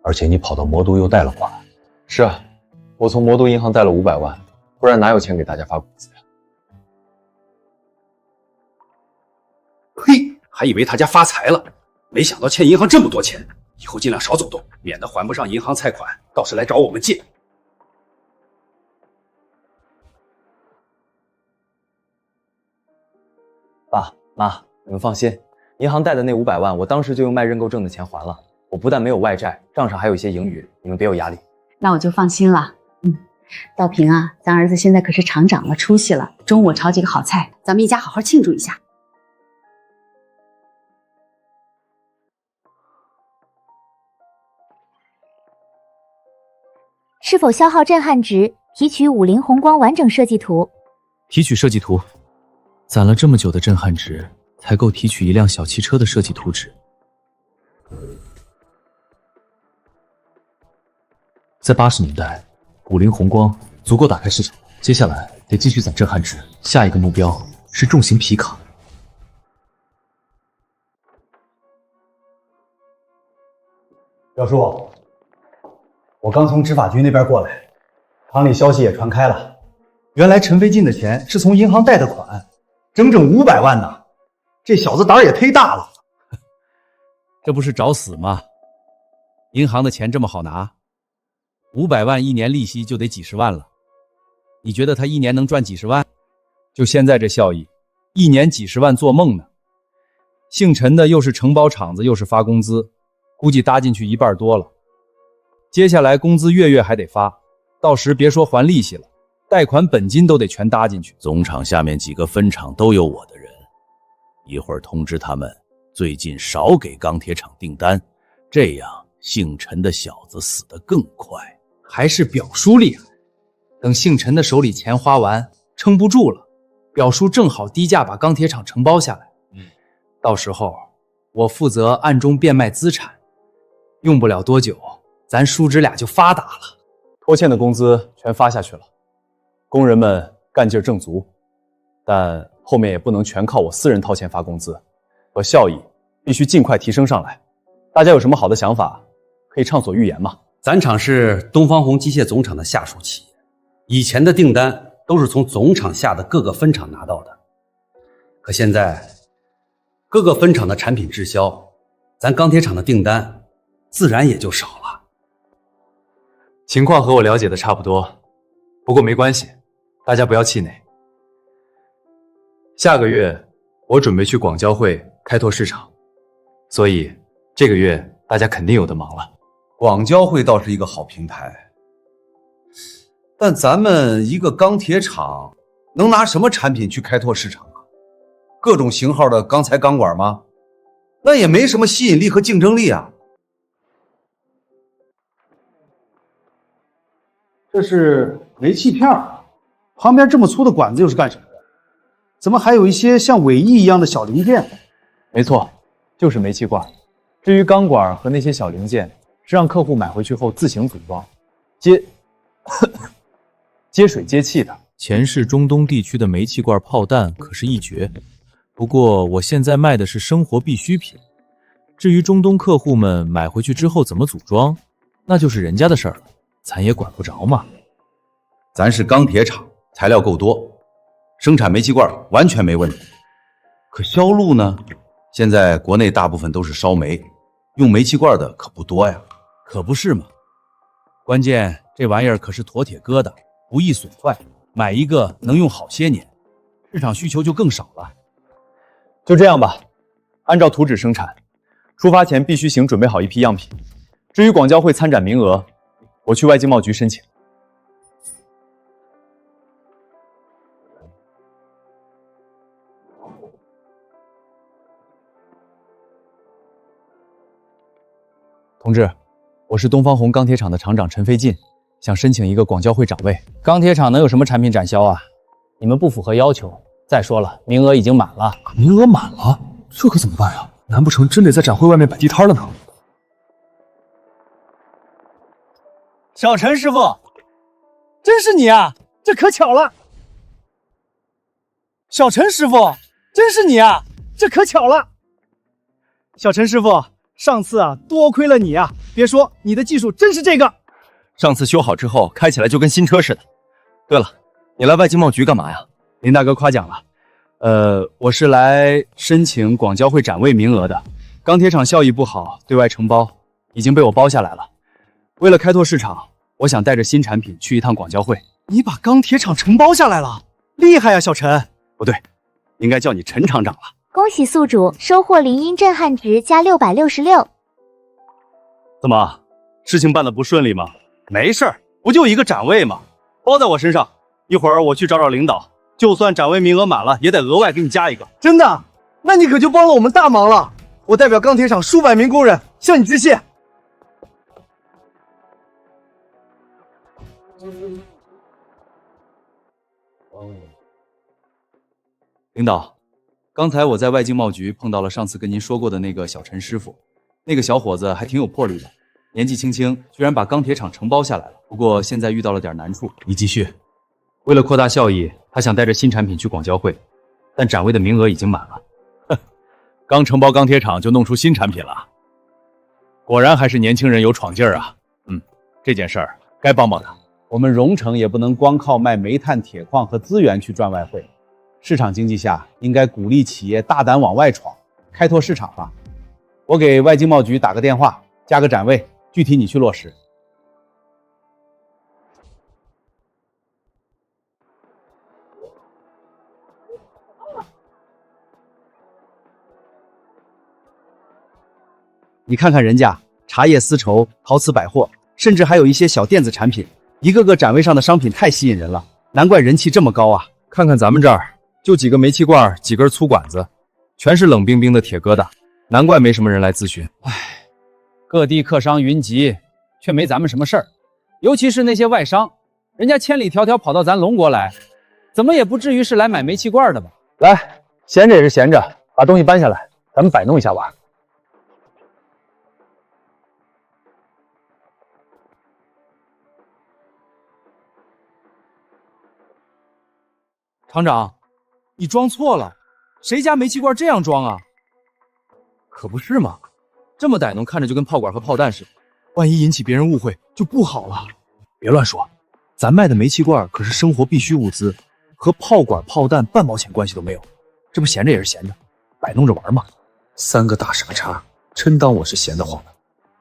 而且你跑到魔都又贷了款。是啊，我从魔都银行贷了500万，不然哪有钱给大家发工资呀？嘿，还以为他家发财了，没想到欠银行这么多钱，以后尽量少走动，免得还不上银行贷款，倒是来找我们借。爸妈，你们放心，银行贷的那500万，我当时就用卖认购证的钱还了。我不但没有外债，账上还有一些盈余，你们别有压力。那我就放心了。道平啊，咱儿子现在可是厂长了，出息了。中午我炒几个好菜，咱们一家好好庆祝一下。是否消耗震撼值？提取五菱宏光完整设计图。提取设计图。攒了这么久的震撼值，才够提取一辆小汽车的设计图纸。在80年代，五菱宏光足够打开市场，接下来得继续攒震撼值。下一个目标是重型皮卡。表叔，我刚从执法局那边过来，厂里消息也传开了，原来陈飞进的钱是从银行贷的款。整整500万呢，这小子胆儿也忒大了。这不是找死吗？银行的钱这么好拿，500万一年利息就得几十万了。你觉得他一年能赚几十万？就现在这效益，一年几十万做梦呢。姓陈的又是承包厂子，又是发工资，估计搭进去1半多了。接下来工资月月还得发，到时别说还利息了，贷款本金都得全搭进去。总厂下面几个分厂都有我的人，一会儿通知他们最近少给钢铁厂订单，这样姓陈的小子死得更快。还是表叔厉害，等姓陈的手里钱花完，撑不住了，表叔正好低价把钢铁厂承包下来。到时候我负责暗中变卖资产，用不了多久，咱叔侄俩就发达了。拖欠的工资全发下去了，工人们干劲正足，但后面也不能全靠我私人掏钱发工资，和效益必须尽快提升上来。大家有什么好的想法，可以畅所欲言嘛。咱厂是东方红机械总厂的下属企业，以前的订单都是从总厂下的各个分厂拿到的，可现在各个分厂的产品滞销，咱钢铁厂的订单自然也就少了。情况和我了解的差不多，不过没关系，大家不要气馁。下个月我准备去广交会开拓市场，所以这个月大家肯定有的忙了。广交会倒是一个好平台，但咱们一个钢铁厂能拿什么产品去开拓市场啊？各种型号的钢材钢管吗？那也没什么吸引力和竞争力啊。这是煤气片，旁边这么粗的管子又是干什么的？怎么还有一些像尾翼一样的小零件？没错，就是煤气罐。至于钢管和那些小零件，是让客户买回去后自行组装，接水接气的。前世中东地区的煤气罐炮弹可是一绝，不过我现在卖的是生活必需品，至于中东客户们买回去之后怎么组装，那就是人家的事儿了，咱也管不着嘛。咱是钢铁厂，材料够多，生产煤气罐完全没问题。可销路呢？现在国内大部分都是烧煤，用煤气罐的可不多呀。可不是嘛，关键这玩意儿可是坨铁疙瘩，不易损坏，买一个能用好些年，市场需求就更少了。就这样吧，按照图纸生产，出发前必须请准备好一批样品。至于广交会参展名额，我去外经贸局申请。同志，我是东方红钢铁厂的厂长陈飞进，想申请一个广交会长位。钢铁厂能有什么产品展销啊？你们不符合要求。再说了，名额已经满了。名额满了，这可怎么办呀？难不成真得在展会外面摆地摊了呢？小陈师傅，真是你啊！这可巧了。小陈师傅，真是你啊！这可巧了。小陈师傅，上次啊，多亏了你啊！别说，你的技术真是这个。上次修好之后，开起来就跟新车似的。对了，你来外经贸局干嘛呀？林大哥夸奖了。我是来申请广交会展位名额的。钢铁厂效益不好，对外承包已经被我包下来了。为了开拓市场，我想带着新产品去一趟广交会。你把钢铁厂承包下来了，厉害呀，小陈！不对，应该叫你陈厂长了。恭喜宿主收获林荫震撼值加666。怎么，事情办得不顺利吗？没事儿，不就一个展位吗？包在我身上。一会儿我去找找领导，就算展位名额满了，也得额外给你加一个。真的？那你可就帮了我们大忙了。我代表钢铁厂数百名工人向你致谢。领导，刚才我在外经贸局碰到了上次跟您说过的那个小陈师傅，那个小伙子还挺有魄力的，年纪轻轻居然把钢铁厂承包下来了。不过现在遇到了点难处。你继续。为了扩大效益，他想带着新产品去广交会，但展位的名额已经满了。哼，刚承包钢铁厂就弄出新产品了，果然还是年轻人有闯劲儿啊。这件事儿该帮帮他。我们荣成也不能光靠卖煤炭、铁矿和资源去赚外汇。市场经济下，应该鼓励企业大胆往外闯，开拓市场吧。我给外经贸局打个电话，加个展位，具体你去落实。你看看人家茶叶丝绸、陶瓷百货，甚至还有一些小电子产品，一个个展位上的商品太吸引人了，难怪人气这么高啊！看看咱们这儿，就几个煤气罐，几根粗管子，全是冷冰冰的铁疙瘩，难怪没什么人来咨询。各地客商云集，却没咱们什么事儿。尤其是那些外商，人家千里迢迢跑到咱龙国来，怎么也不至于是来买煤气罐的吧？来，闲着也是闲着，把东西搬下来，咱们摆弄一下玩。厂长，你装错了，谁家煤气罐这样装啊？可不是嘛，这么歹弄，看着就跟炮管和炮弹似的，万一引起别人误会就不好了。别乱说，咱卖的煤气罐可是生活必需物资，和炮管炮弹半毛钱关系都没有，这不闲着也是闲着，摆弄着玩嘛。3个大傻叉，真当我是闲得慌的？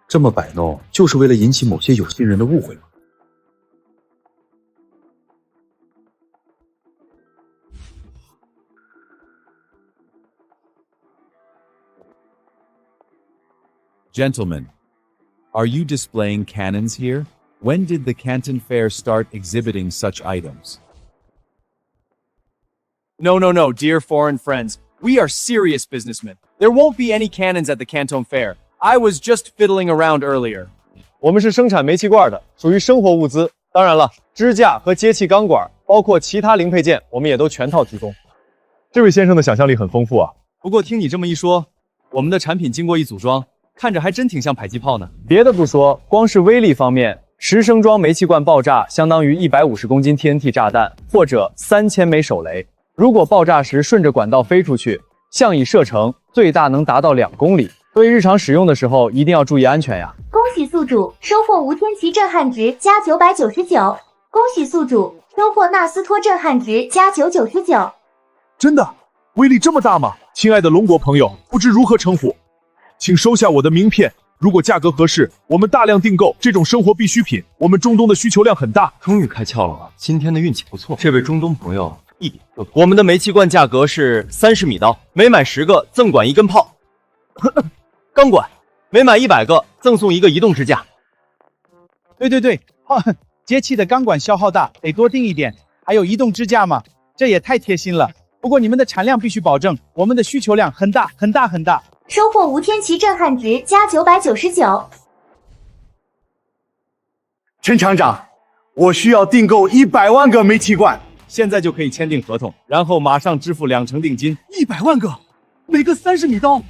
这么摆弄就是为了引起某些有心人的误会吗？Gentlemen, are you displaying cannons here? When did the Canton Fair start exhibiting such items? No, dear foreign friends. We are serious businessmen. There won't be any cannons at the Canton Fair. I was just fiddling around earlier. 我们是生产煤气罐的，属于生活物资。当然了，支架和接气钢管，包括其他零配件，我们也都全套提供。这位先生的想象力很丰富啊。不过听你这么一说，我们的产品经过一组装，看着还真挺像迫击炮呢。别的不说，光是威力方面，10升装煤气罐爆炸相当于150公斤 TNT 炸弹，或者3000枚手雷。如果爆炸时顺着管道飞出去，向以射程，最大能达到2公里，所以日常使用的时候一定要注意安全呀。恭喜宿主收获无天齐震撼值加999，恭喜宿主收获纳斯托震撼值加999。真的，威力这么大吗？亲爱的龙国朋友，不知如何称呼，请收下我的名片。如果价格合适，我们大量订购这种生活必需品。我们中东的需求量很大。终于开窍了吗？今天的运气不错。这位中东朋友一点就懂。我们的煤气罐价格是30米刀，每买10个赠管1根炮。钢管，每买100个赠送1个移动支架。对，节气的钢管消耗大，得多订一点。还有移动支架嘛，这也太贴心了。不过你们的产量必须保证，我们的需求量很大。收获无天齐震撼值加999。陈厂长，我需要订购100万个煤气罐，现在就可以签订合同，然后马上支付2成定金。100万个，每个30米刀，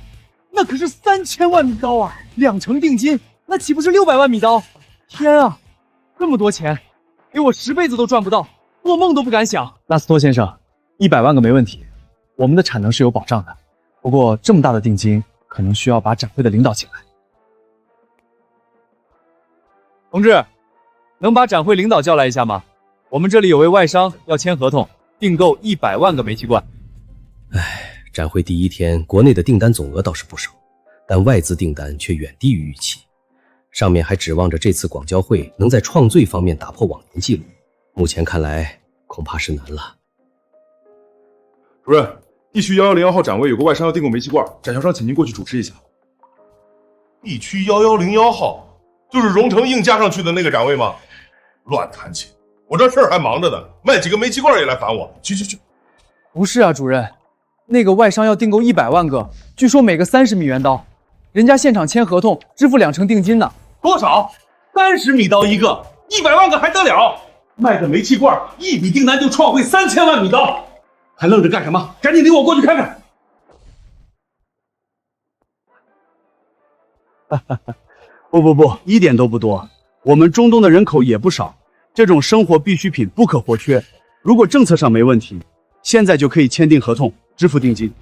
那可是3000万米刀啊！2成定金，那岂不是600万米刀？天啊，这么多钱，给我10辈子都赚不到，做梦都不敢想。纳斯托先生，100万个没问题，我们的产能是有保障的。不过这么大的定金，可能需要把展会的领导请来。同志，能把展会领导叫来一下吗？我们这里有位外商要签合同，订购100万个煤气罐。展会第一天，国内的订单总额倒是不少，但外资订单却远低于预期。上面还指望着这次广交会能在创醉方面打破往年记录，目前看来恐怕是难了。主任，地区1101号展位有个外商要订购煤气罐，展销商请您过去主持一下。地区1101号就是荣成硬加上去的那个展位吗？乱谈起，我这事儿还忙着呢，卖几个煤气罐也来烦我。去。不是啊，主任，那个外商要订购100万个，据说每个30米原刀，人家现场签合同，支付2成定金呢。多少？30米刀一个，100万个还得了？卖个煤气罐，一笔订单就创汇3000万米刀，还愣着干什么？赶紧领我过去看看。不，一点都不多。我们中东的人口也不少，这种生活必需品不可或缺。如果政策上没问题，现在就可以签订合同，支付定金。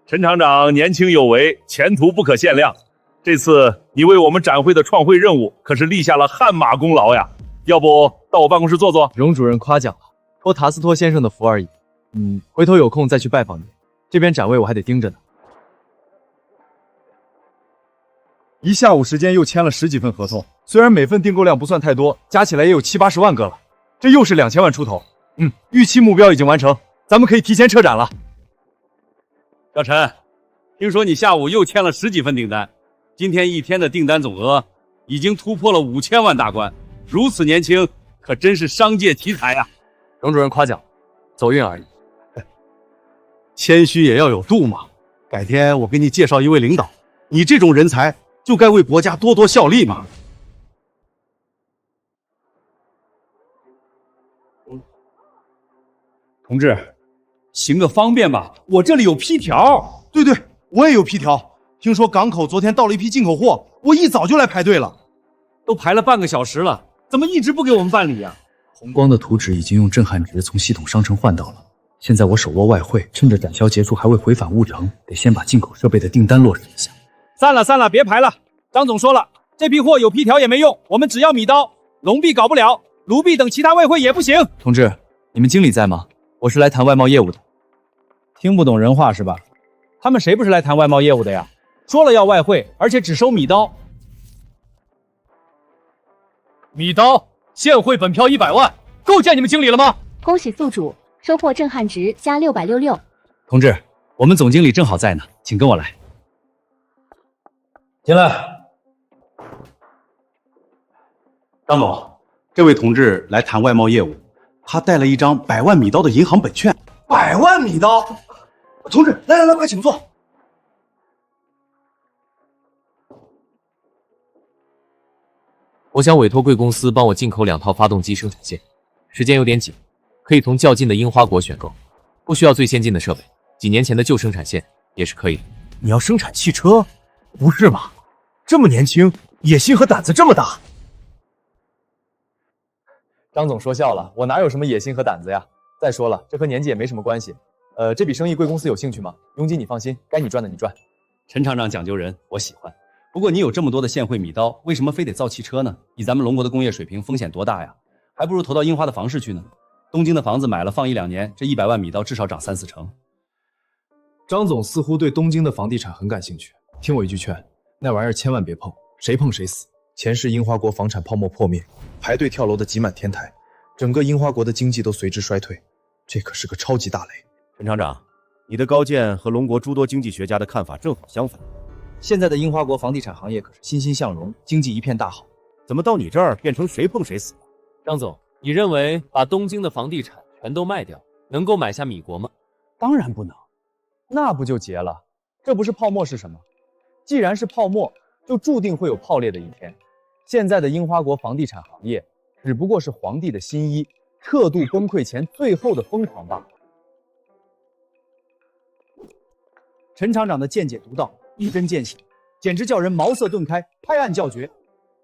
陈厂长年轻有为，前途不可限量。这次你为我们展会的创汇任务可是立下了汗马功劳呀！要不到我办公室坐坐？荣主任夸奖了，托塔斯托先生的福而已。回头有空再去拜访您。这边展位我还得盯着呢。一下午时间又签了10几份合同，虽然每份订购量不算太多，加起来也有70、80万个了，这又是2000万出头。预期目标已经完成，咱们可以提前撤展了。小陈，听说你下午又签了10几份订单，今天一天的订单总额已经突破了5000万大关，如此年轻，可真是商界奇才呀！荣主任夸奖，走运而已。谦虚也要有度嘛。改天我给你介绍一位领导，你这种人才就该为国家多多效力嘛。同志，行个方便吧，我这里有批条。对，我也有批条。听说港口昨天到了一批进口货，我一早就来排队了。都排了半个小时了，怎么一直不给我们办理呀？红光的图纸已经用震撼值从系统商城换到了。现在我手握外汇，趁着展销结束还未回返乌城，得先把进口设备的订单落实一下。散了，别排了。张总说了，这批货有批条也没用，我们只要米刀，龙币搞不了，卢币等其他外汇也不行。同志，你们经理在吗？我是来谈外贸业务的。听不懂人话是吧？他们谁不是来谈外贸业务的呀？说了要外汇，而且只收米刀。米刀现汇本票100万，够见你们经理了吗？恭喜宿主收获震撼值加666。同志，我们总经理正好在呢，请跟我来。进来。张总，这位同志来谈外贸业务，他带了一张100万米刀的银行本券。100万米刀，同志，来，快请坐。我想委托贵公司帮我进口2套发动机生产线，时间有点紧，可以从较近的樱花国选购，不需要最先进的设备，几年前的旧生产线也是可以的。你要生产汽车？不是吧？这么年轻，野心和胆子这么大。张总说笑了，我哪有什么野心和胆子呀？再说了，这和年纪也没什么关系。这笔生意贵公司有兴趣吗？佣金你放心，该你赚的你赚。陈厂长讲究人，我喜欢。不过你有这么多的现汇米刀，为什么非得造汽车呢？以咱们龙国的工业水平，风险多大呀？还不如投到樱花的房市去呢。东京的房子买了放1-2年，这100万米刀至少涨3-4成。张总似乎对东京的房地产很感兴趣。听我一句劝，那玩意儿千万别碰，谁碰谁死。前世樱花国房产泡沫破灭，排队跳楼的挤满天台，整个樱花国的经济都随之衰退，这可是个超级大雷。陈厂长，你的高见和龙国诸多经济学家的看法正好相反。现在的樱花国房地产行业可是欣欣向荣，经济一片大好。怎么到你这儿变成谁碰谁死了？张总，你认为把东京的房地产全都卖掉，能够买下米国吗？当然不能。那不就结了？这不是泡沫是什么？既然是泡沫，就注定会有泡裂的一天。现在的樱花国房地产行业只不过是皇帝的新衣，彻度崩溃前最后的疯狂罢了。陈厂长的见解独到，一针见血，简直叫人茅塞顿开，拍案叫绝。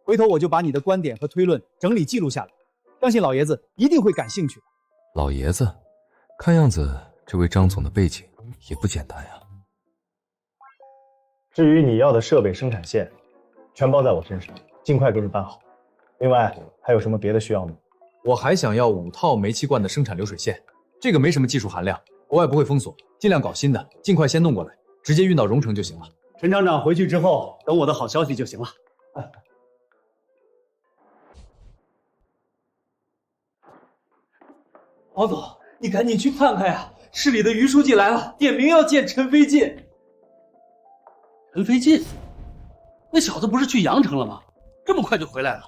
回头我就把你的观点和推论整理记录下来，相信老爷子一定会感兴趣的。老爷子，看样子这位张总的背景也不简单呀。至于你要的设备生产线，全包在我身上，尽快给你办好。另外还有什么别的需要吗？我还想要5套煤气罐的生产流水线，这个没什么技术含量，国外不会封锁，尽量搞新的，尽快先弄过来，直接运到荣城就行了。陈厂长回去之后，等我的好消息就行了。王总，你赶紧去看看呀！市里的于书记来了，点名要见陈飞进。陈飞进，那小子不是去阳城了吗？这么快就回来了，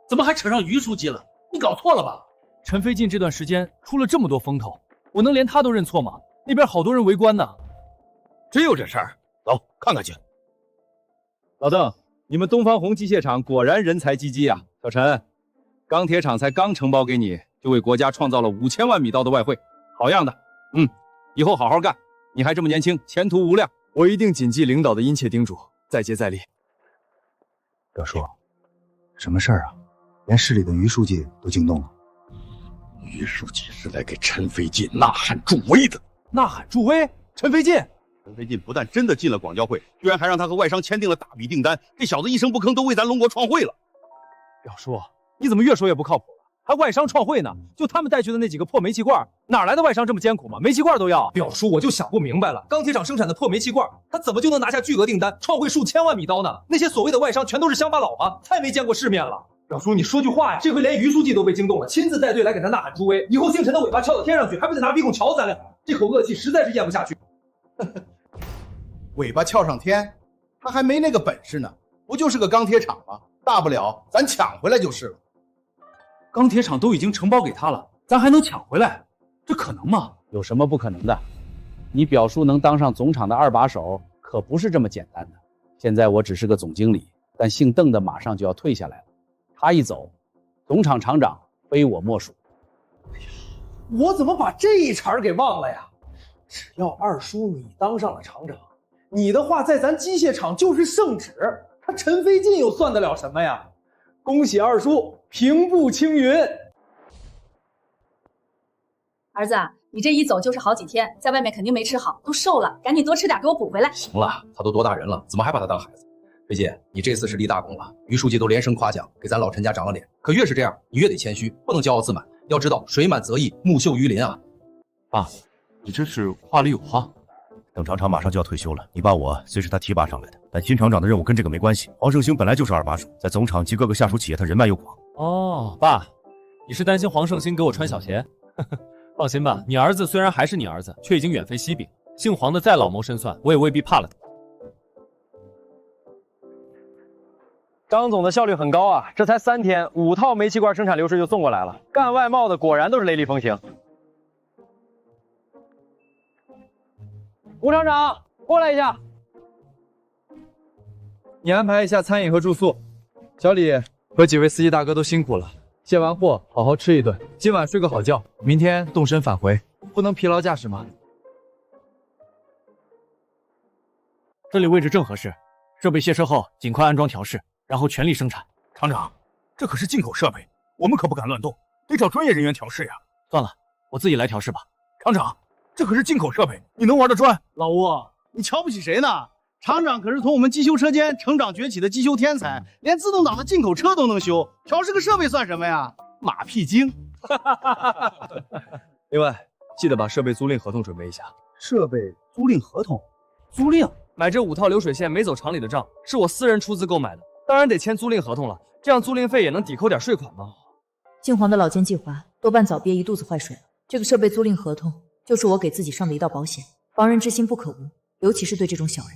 怎么还扯上于书记了？你搞错了吧？陈飞进这段时间出了这么多风头，我能连他都认错吗？那边好多人围观呢。真有这事儿？走，看看去。老邓，你们东方红机械厂果然人才济济啊！小陈，钢铁厂才刚承包给你，就为国家创造了5000万米刀的外汇，好样的！以后好好干，你还这么年轻，前途无量。我一定谨记领导的殷切叮嘱，再接再厉。表叔，什么事儿啊？连市里的于书记都惊动了。于书记是来给陈飞进呐喊助威的。呐喊助威？陈飞进？陈飞进不但真的进了广交会，居然还让他和外商签订了大笔订单。这小子一声不吭，都为咱龙国创汇了。表叔，你怎么越说越不靠谱了？还外商创汇呢？就他们带去的那几个破煤气罐，哪来的外商这么艰苦吗？煤气罐都要。表叔，我就想不明白了，钢铁厂生产的破煤气罐，他怎么就能拿下巨额订单，创汇数千万米刀呢？那些所谓的外商全都是乡巴佬吗？太没见过世面了。表叔，你说句话呀！这回连于书记都被惊动了，亲自带队来给他呐喊助威。以后姓陈的尾巴翘到天上去，还不得拿鼻孔瞧咱俩？这口恶气实在是咽不下去。尾巴翘上天，他还没那个本事呢。不就是个钢铁厂吗？大不了咱抢回来就是了。钢铁厂都已经承包给他了，咱还能抢回来？这可能吗？有什么不可能的？你表叔能当上总厂的2把手，可不是这么简单的。现在我只是个总经理，但姓邓的马上就要退下来了。他一走，总厂厂长非我莫属。我怎么把这一茬给忘了呀？只要二叔你当上了厂长，你的话在咱机械厂就是圣旨，他陈飞进又算得了什么呀？恭喜二叔平步青云。儿子，你这一走就是好几天，在外面肯定没吃好，都瘦了，赶紧多吃点给我补回来。行了，他都多大人了，怎么还把他当孩子？飞进，你这次是立大功了，于书记都连声夸奖，给咱老陈家长了脸。可越是这样，你越得谦虚，不能骄傲自满。要知道水满则溢，木秀于林啊！爸，你这是话里有话。邓厂长马上就要退休了，你爸我虽是他提拔上来的，但新厂长的任务跟这个没关系。黄胜兴本来就是2把手，在总厂及各个下属企业，他人脉又广。哦，爸，你是担心黄胜兴给我穿小鞋？放心吧，你儿子虽然还是你儿子，却已经远飞西饼。姓黄的再老谋深算，我也未必怕了他。张总的效率很高啊，这才3天，5套煤气罐生产流水就送过来了。干外贸的果然都是雷厉风行。吴厂长，过来一下。你安排一下餐饮和住宿。小李和几位司机大哥都辛苦了，卸完货好好吃一顿，今晚睡个好觉，明天动身返回，不能疲劳驾驶吗？这里位置正合适，设备卸车后尽快安装调试，然后全力生产。厂长，这可是进口设备，我们可不敢乱动。得找专业人员调试呀。算了，我自己来调试吧。厂长，这可是进口设备，你能玩得转？老吴，你瞧不起谁呢？厂长可是从我们机修车间成长崛起的机修天才，连自动挡的进口车都能修，调试个设备算什么呀？马屁精。另外，记得把设备租赁合同准备一下。设备租赁合同？租赁？买这5套流水线没走厂里的账，是我私人出资购买的，当然得签租赁合同了，这样租赁费也能抵扣点税款嘛。靖皇的老奸计划多半早憋一肚子坏水了。这个设备租赁合同就是我给自己上的一道保险，防人之心不可无，尤其是对这种小人。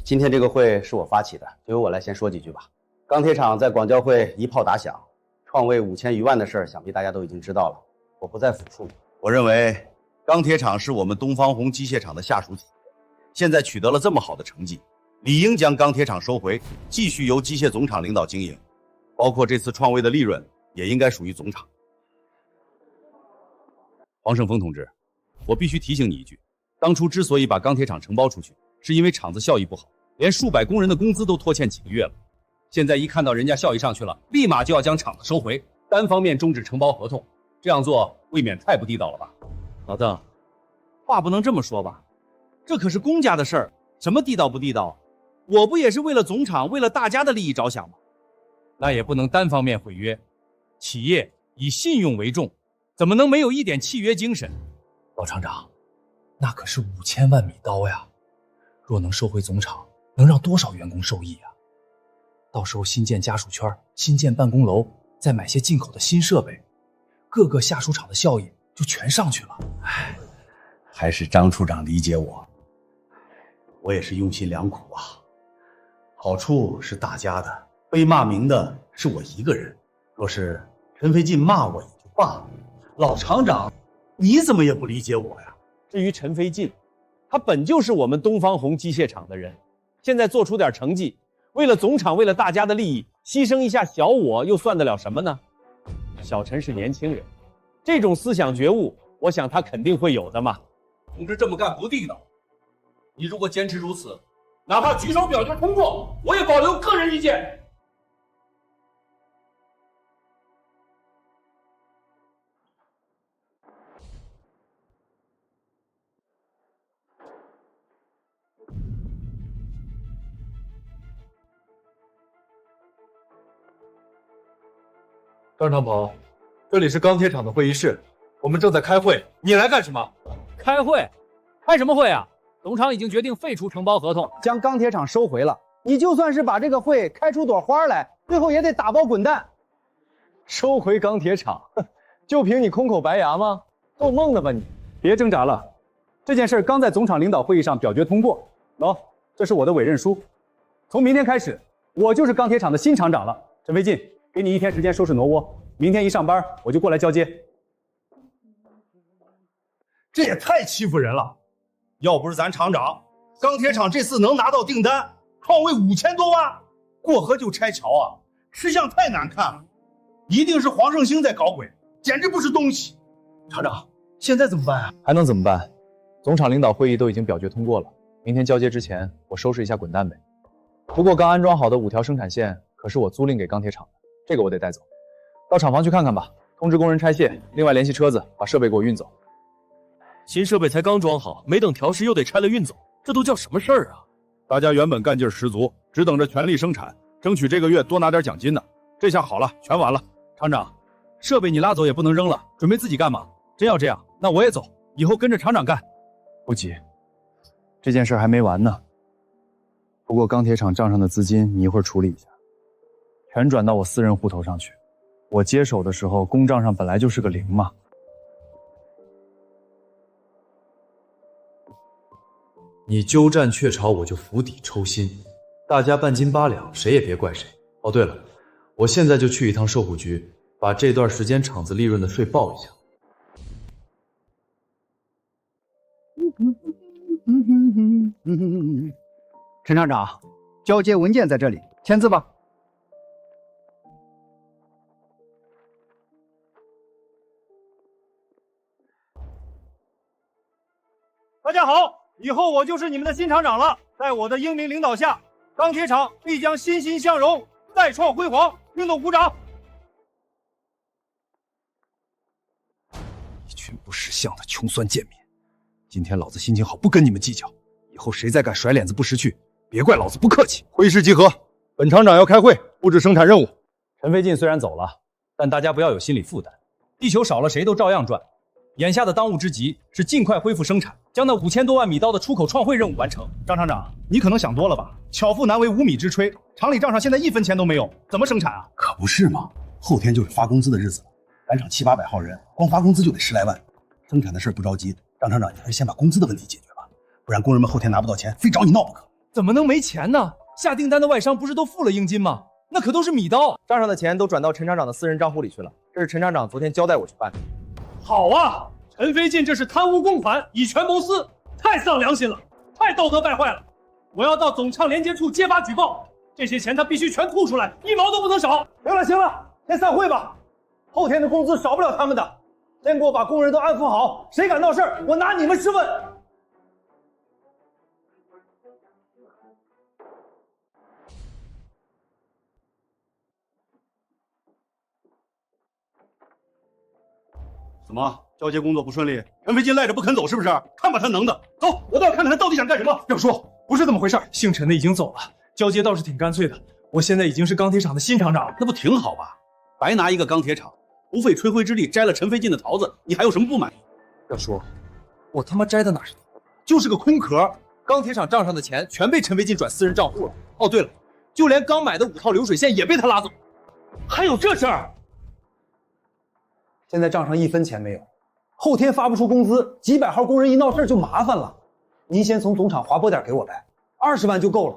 今天这个会是我发起的，就由我来先说几句吧。钢铁厂在广交会一炮打响，创卫5000余万的事儿，想必大家都已经知道了，我不再复述。我认为钢铁厂是我们东方红机械厂的下属企业，现在取得了这么好的成绩，理应将钢铁厂收回，继续由机械总厂领导经营，包括这次创卫的利润也应该属于总厂。黄胜峰同志，我必须提醒你一句，当初之所以把钢铁厂承包出去，是因为厂子效益不好，连数百工人的工资都拖欠几个月了。现在一看到人家效益上去了，立马就要将厂子收回，单方面终止承包合同，这样做未免太不地道了吧？老邓，话不能这么说吧？这可是公家的事儿，什么地道不地道？我不也是为了总厂，为了大家的利益着想吗？那也不能单方面毁约，企业以信用为重，怎么能没有一点契约精神？老厂长，那可是5000万米刀呀！若能收回总厂，能让多少员工受益啊？到时候新建家属圈，新建办公楼，再买些进口的新设备，各个下属厂的效益就全上去了。唉，还是张处长理解我，我也是用心良苦啊。好处是大家的，被骂名的是我一个人。若是陈飞进骂我也就罢了，老厂长，你怎么也不理解我呀？至于陈飞进，他本就是我们东方红机械厂的人，现在做出点成绩，为了总厂，为了大家的利益，牺牲一下小我，又算得了什么呢？小陈是年轻人，这种思想觉悟，我想他肯定会有的嘛。同志这么干不地道，你如果坚持如此，哪怕举手表决通过，我也保留个人意见。张长鹏，这里是钢铁厂的会议室，我们正在开会，你来干什么？开会？开什么会啊？总厂已经决定废除承包合同，将钢铁厂收回了。你就算是把这个会开出朵花来，最后也得打包滚蛋。收回钢铁厂，就凭你空口白牙吗？做梦呢吧你！别挣扎了，这件事刚在总厂领导会议上表决通过。喏，这是我的委任书，从明天开始，我就是钢铁厂的新厂长了。陈飞进，给你1天时间收拾挪窝，明天一上班我就过来交接。这也太欺负人了！要不是咱厂长，钢铁厂这次能拿到订单，创卫5000多万，过河就拆桥啊，吃相太难看了。一定是黄胜兴在搞鬼，简直不是东西。厂长，现在怎么办啊？还能怎么办？总厂领导会议都已经表决通过了，明天交接之前，我收拾一下滚蛋呗。不过刚安装好的5条生产线可是我租赁给钢铁厂的，这个我得带走。到厂房去看看吧，通知工人拆卸，另外联系车子把设备给我运走。新设备才刚装好，没等调试又得拆了运走，这都叫什么事儿啊？大家原本干劲十足，只等着全力生产，争取这个月多拿点奖金呢。这下好了，全完了。厂长，设备你拉走也不能扔了，准备自己干嘛？真要这样，那我也走，以后跟着厂长干。不急，这件事还没完呢。不过钢铁厂账上的资金你一会儿处理一下，全转到我私人户头上去。我接手的时候公账上本来就是个0嘛。你鸠占鹊巢，我就釜底抽薪，大家半斤八两，谁也别怪谁。哦，对了，我现在就去一趟售后局，把这段时间厂子利润的税报一下。陈厂长，交接文件在这里，签字吧。大家好，以后我就是你们的新厂长了，在我的英明领导下，钢铁厂必将欣欣向荣，再创辉煌。运动鼓掌！一群不识相的穷酸贱民！今天老子心情好，不跟你们计较。以后谁再敢甩脸子不识趣，别怪老子不客气。会议室集合，本厂长要开会，布置生产任务。陈飞进虽然走了，但大家不要有心理负担。地球少了谁都照样转。眼下的当务之急是尽快恢复生产，将那5000多万米刀的出口创汇任务完成。张厂长，你可能想多了吧？巧妇难为无米之炊，厂里账上现在1分钱都没有，怎么生产啊？可不是嘛，后天就是发工资的日子了，咱厂700、800号人，光发工资就得10来万，生产的事不着急。张厂长，你还是先把工资的问题解决吧，不然工人们后天拿不到钱，非找你闹不可。怎么能没钱呢？下订单的外商不是都付了应金吗？那可都是米刀，账上的钱都转到陈厂长的私人账户里去了，这是陈厂长昨天交代我去办的。好啊，陈飞进这是贪污公款，以权谋私，太丧良心了，太道德败坏了！我要到总厂廉洁处揭发举报，这些钱他必须全吐出来，1毛都不能少。行了，先散会吧，后天的工资少不了他们的，先给我把工人都安抚好，谁敢闹事儿，我拿你们试问。怎么交接工作不顺利？陈飞进赖着不肯走是不是？看把他能的！走，我倒要看看他到底想干什么。要说不是这么回事，姓陈的已经走了，交接倒是挺干脆的。我现在已经是钢铁厂的新厂长，那不挺好吧？白拿一个钢铁厂，不费吹灰之力摘了陈飞进的桃子，你还有什么不满意？要说，我他妈摘的哪是桃子，就是个空壳。钢铁厂账上的钱全被陈飞进转私人账户了。哦，对了，就连刚买的5套流水线也被他拉走，还有这事儿？现在账上1分钱没有，后天发不出工资，几百号工人一闹事就麻烦了。您先从总厂划拨点给我呗，20万就够了。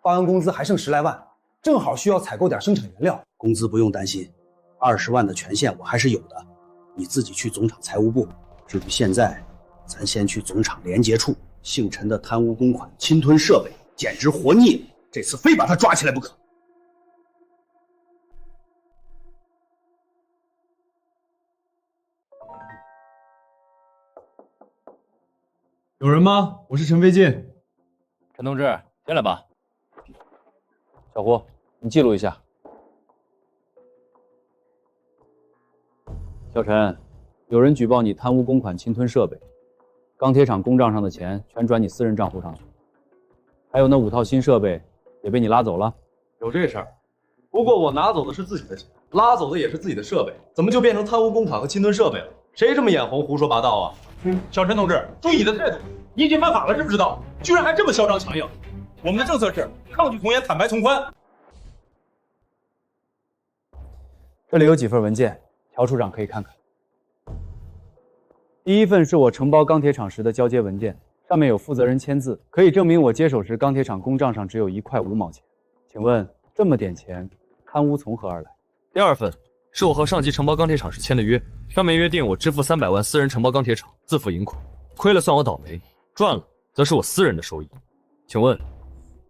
发完工资还剩10来万，正好需要采购点生产原料。工资不用担心，20万的权限我还是有的，你自己去总厂财务部。至于现在，咱先去总厂廉洁处。姓陈的贪污公款、侵吞设备，简直活腻了，这次非把他抓起来不可。有人吗？我是陈飞进。陈同志，进来吧。小胡，你记录一下。小陈，有人举报你贪污公款、侵吞设备，钢铁厂公账上的钱全转你私人账户上去，还有那5套新设备也被你拉走了。有这事儿？不过我拿走的是自己的钱，拉走的也是自己的设备，怎么就变成贪污公款和侵吞设备了？谁这么眼红胡说八道啊？小陈同志，注意你的态度，你已经犯法了，知不知道？居然还这么嚣张强硬！我们的政策是抗拒从严，坦白从宽。这里有几份文件，乔处长可以看看。第一份是我承包钢铁厂时的交接文件，上面有负责人签字，可以证明我接手时钢铁厂公账上只有1块5毛钱。请问这么点钱，贪污从何而来？第二份是我和上级承包钢铁厂时签的约，上面约定我支付300万私人承包钢铁厂，自负盈亏，亏了算我倒霉，赚了则是我私人的收益。请问，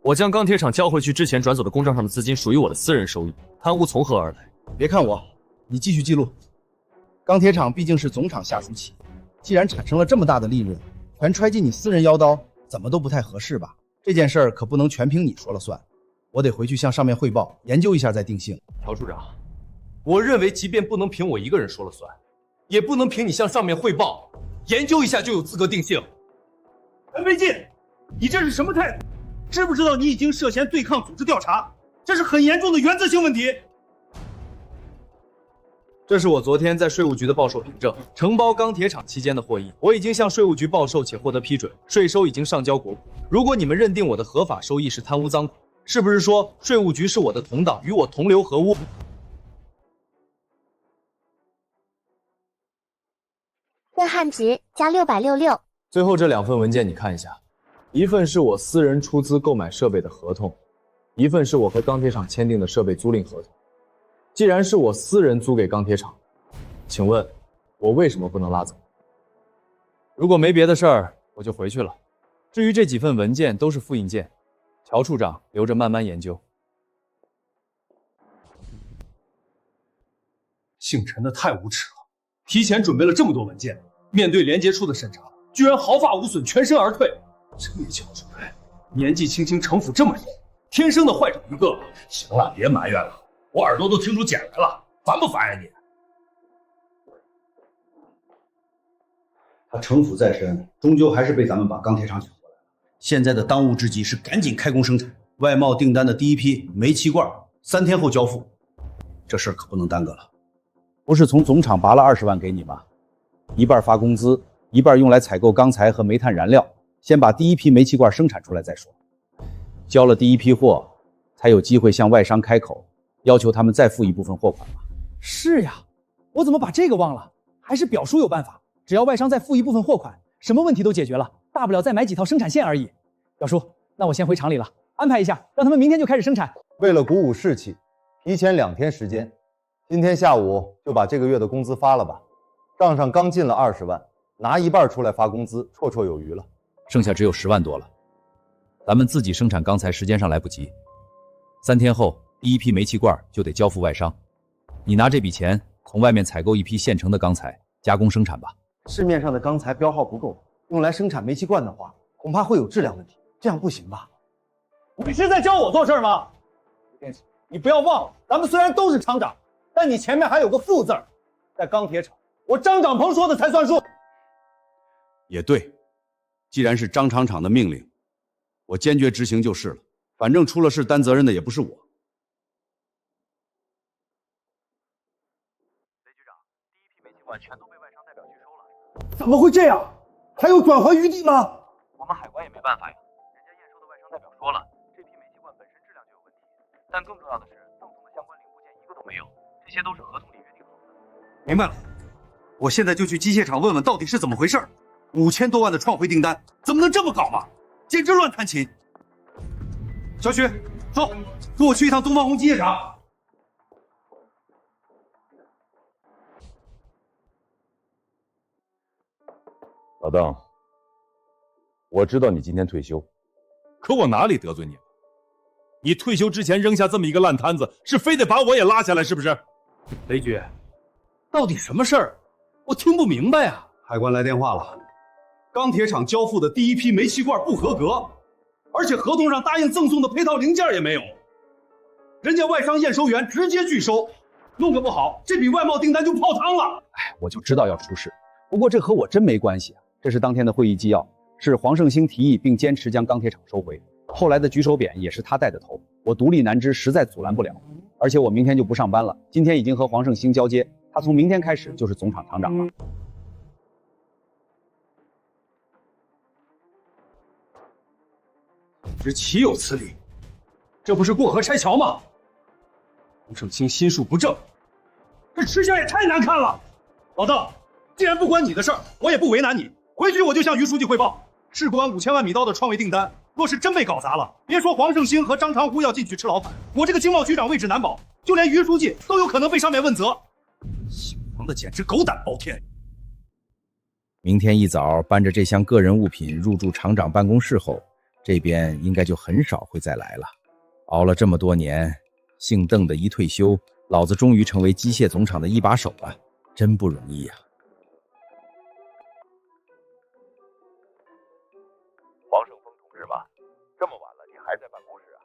我将钢铁厂交回去之前转走的公账上的资金属于我的私人收益，贪污从何而来？别看我，你继续记录。钢铁厂毕竟是总厂下属企业，既然产生了这么大的利润，全揣进你私人腰刀，怎么都不太合适吧？这件事儿可不能全凭你说了算，我得回去向上面汇报，研究一下再定性。乔处长，我认为即便不能凭我一个人说了算，也不能凭你向上面汇报，研究一下就有资格定性。陈飞进，你这是什么态度？知不知道你已经涉嫌对抗组织调查？这是很严重的原则性问题。这是我昨天在税务局的报售凭证，承包钢铁厂期间的获益，我已经向税务局报售且获得批准，税收已经上交国库。如果你们认定我的合法收益是贪污赃款，是不是说税务局是我的同党，与我同流合污？震撼值加666。最后这2份文件你看一下，一份是我私人出资购买设备的合同，一份是我和钢铁厂签订的设备租赁合同。既然是我私人租给钢铁厂，请问我为什么不能拉走？如果没别的事儿，我就回去了。至于这几份文件都是复印件，乔处长留着慢慢研究。姓陈的太无耻了，提前准备了这么多文件，面对廉洁处的审查，居然毫发无损，全身而退。这乔主任年纪轻轻，城府这么严，天生的坏种一个。行了，别埋怨了，我耳朵都听出茧来了，烦不烦呀你？他城府再深，终究还是被咱们把钢铁厂抢过来了。现在的当务之急是赶紧开工生产，外贸订单的第一批煤气罐3天后交付，这事儿可不能耽搁了。不是从总厂拔了20万给你吗？一半发工资，一半用来采购钢材和煤炭燃料，先把第一批煤气罐生产出来再说。交了第一批货，才有机会向外商开口，要求他们再付一部分货款嘛。是呀，我怎么把这个忘了？还是表叔有办法，只要外商再付一部分货款，什么问题都解决了，大不了再买几套生产线而已。表叔，那我先回厂里了，安排一下，让他们明天就开始生产。为了鼓舞士气，提前2天时间，今天下午就把这个月的工资发了吧。账上刚进了20万，拿一半出来发工资，绰绰有余了。剩下只有10万多了。咱们自己生产钢材时间上来不及，3天后第一批煤气罐就得交付外商。你拿这笔钱从外面采购一批现成的钢材，加工生产吧。市面上的钢材标号不够，用来生产煤气罐的话，恐怕会有质量问题，这样不行吧？你是在教我做事吗？你不要忘了，咱们虽然都是厂长，但你前面还有个副字儿，在钢铁厂，我张长鹏说的才算数。也对，既然是张厂长的命令，我坚决执行就是了。反正出了事担责任的也不是我。雷局长，第一批煤气罐全都被外商代表拒收了。怎么会这样？还有转圜余地吗？我们海关也没办法呀，人家验收的外商代表说了，这批煤气罐本身质量就有问题，但更重要的是赠送的相关零部件一个都没有，这些都是合同里约定好的。明白了，我现在就去机械厂问问到底是怎么回事。5000多万的创汇订单，怎么能这么搞嘛？简直乱弹琴！小许，走，跟我去一趟东方红机械厂。老邓，我知道你今天退休，可我哪里得罪你了？你退休之前扔下这么一个烂摊子，是非得把我也拉下来是不是？雷局，到底什么事儿？我听不明白啊！海关来电话了，钢铁厂交付的第一批煤气罐不合格，而且合同上答应赠送的配套零件也没有，人家外商验收员直接拒收，弄个不好，这笔外贸订单就泡汤了。哎，我就知道要出事，不过这和我真没关系啊。这是当天的会议纪要，是黄胜兴提议并坚持将钢铁厂收回，后来的举手扁也是他带的头，我独立难支，实在阻拦不了。而且我明天就不上班了，今天已经和黄胜兴交接，他从明天开始就是总厂厂长了。只岂有此理！这不是过河拆桥吗？黄胜兴心术不正，这吃相也太难看了。老邓，既然不关你的事儿，我也不为难你。回去我就向于书记汇报，事关5000万米刀的创维订单，若是真被搞砸了，别说黄胜兴和张长湖要进去吃牢饭，我这个经贸局长位置难保，就连于书记都有可能被上面问责。姓黄的简直狗胆包天！明天一早搬着这箱个人物品入住厂长办公室后，这边应该就很少会再来了。熬了这么多年，姓邓的一退休，老子终于成为机械总厂的一把手了，真不容易呀。黄胜峰同志吧，这么晚了你还在办公室啊？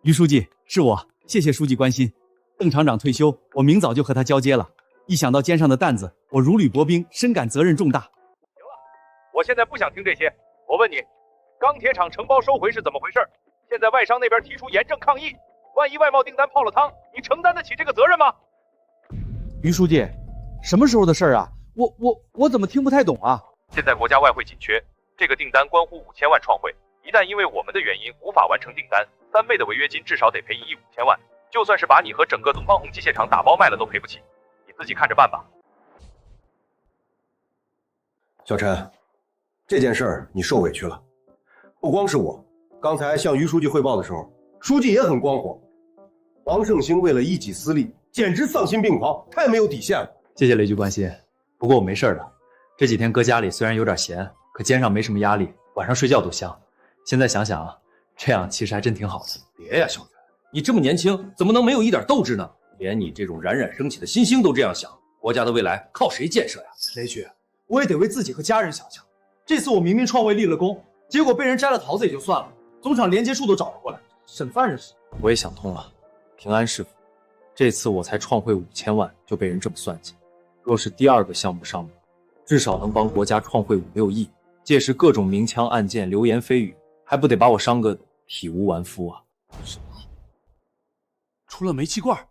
于书记，是我，谢谢书记关心。邓厂长退休，我明早就和他交接了。一想到肩上的担子，我如履薄冰，深感责任重大。行了，我现在不想听这些。我问你，钢铁厂承包收回是怎么回事？现在外商那边提出严正抗议，万一外贸订单泡了汤，你承担得起这个责任吗？于书记，什么时候的事儿啊？我怎么听不太懂啊？现在国家外汇紧缺，这个订单关乎5000万创汇，一旦因为我们的原因无法完成订单，3倍的违约金至少得赔1亿5千万，就算是把你和整个东方红机械厂打包卖了都赔不起，你自己看着办吧。小陈，这件事儿你受委屈了，不光是我，刚才向于书记汇报的时候，书记也很光火。黄胜兴为了一己私利，简直丧心病狂，太没有底线了。谢谢雷局关心，不过我没事的。这几天搁家里虽然有点闲，可肩上没什么压力，晚上睡觉都香。现在想想啊，这样其实还真挺好的。别呀，小陈，你这么年轻，怎么能没有一点斗志呢？连你这种冉冉升起的新星都这样想，国家的未来靠谁建设呀？雷局，我也得为自己和家人想想。这次我明明创维立了功，结果被人摘了桃子也就算了，总厂连接处都找不过来，审犯人是？我也想通了，平安师傅，这次我才创汇5000万就被人这么算计，若是第2个项目上马，至少能帮国家创汇5、6亿，届时各种明枪暗箭、流言蜚语，还不得把我伤个体无完肤啊！除了煤气罐，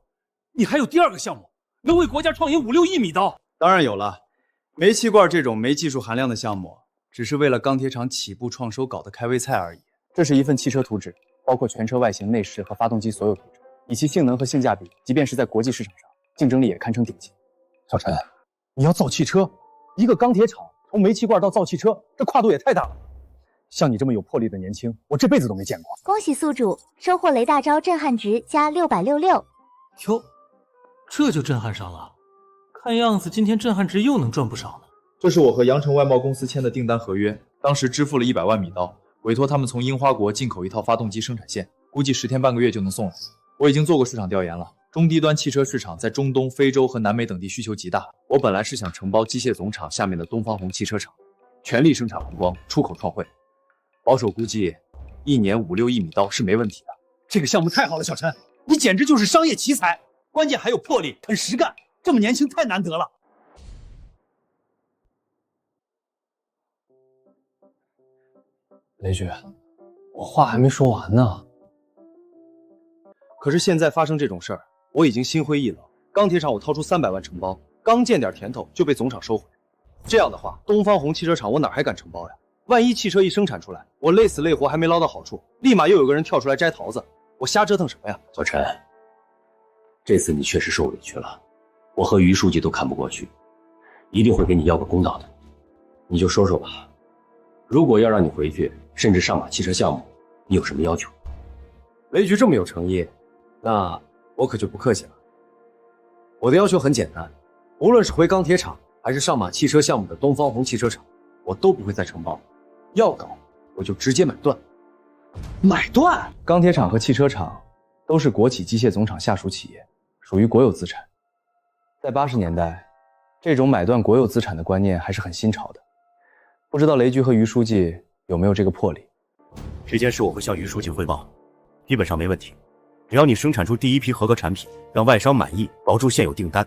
你还有第2个项目，能为国家创引5、6亿米刀？当然有了，煤气罐这种没技术含量的项目，只是为了钢铁厂起步创收搞的开胃菜而已。这是一份汽车图纸，包括全车外形、内饰和发动机所有图纸，以其性能和性价比，即便是在国际市场上，竞争力也堪称顶级。小陈，你要造汽车，一个钢铁厂从煤气罐到造汽车，这跨度也太大了。像你这么有魄力的年轻，我这辈子都没见过。恭喜宿主收获雷大招震撼值加666。哟，这就震撼上了。看样子今天震撼值又能赚不少呢。这是我和阳城外贸公司签的订单合约，当时支付了100万米刀，委托他们从樱花国进口一套发动机生产线，估计10天半个月就能送来。我已经做过市场调研了，中低端汽车市场在中东、非洲和南美等地需求极大。我本来是想承包机械总厂下面的东方红汽车厂，全力生产红光，出口创汇。保守估计，1年5、6亿米刀是没问题的。这个项目太好了，小陈，你简直就是商业奇才，关键还有魄力，肯实干，这么年轻太难得了。雷局，我话还没说完呢。可是现在发生这种事儿，我已经心灰意冷。钢铁厂我掏出300万承包，刚见点甜头就被总厂收回。这样的话，东方红汽车厂我哪还敢承包呀？万一汽车一生产出来，我累死累活还没捞到好处，立马又有个人跳出来摘桃子，我瞎折腾什么呀？小陈，这次你确实受委屈了，我和于书记都看不过去，一定会给你要个公道的。你就说说吧，如果要让你回去，甚至上马汽车项目，你有什么要求？雷局这么有诚意，那我可就不客气了。我的要求很简单，无论是回钢铁厂，还是上马汽车项目的东方红汽车厂，我都不会再承包。要搞，我就直接买断。买断？钢铁厂和汽车厂都是国企机械总厂下属企业，属于国有资产。在80年代，这种买断国有资产的观念还是很新潮的。不知道雷局和于书记有没有这个魄力？这件事我会向于书记汇报，基本上没问题。只要你生产出第一批合格产品，让外商满意，保住现有订单，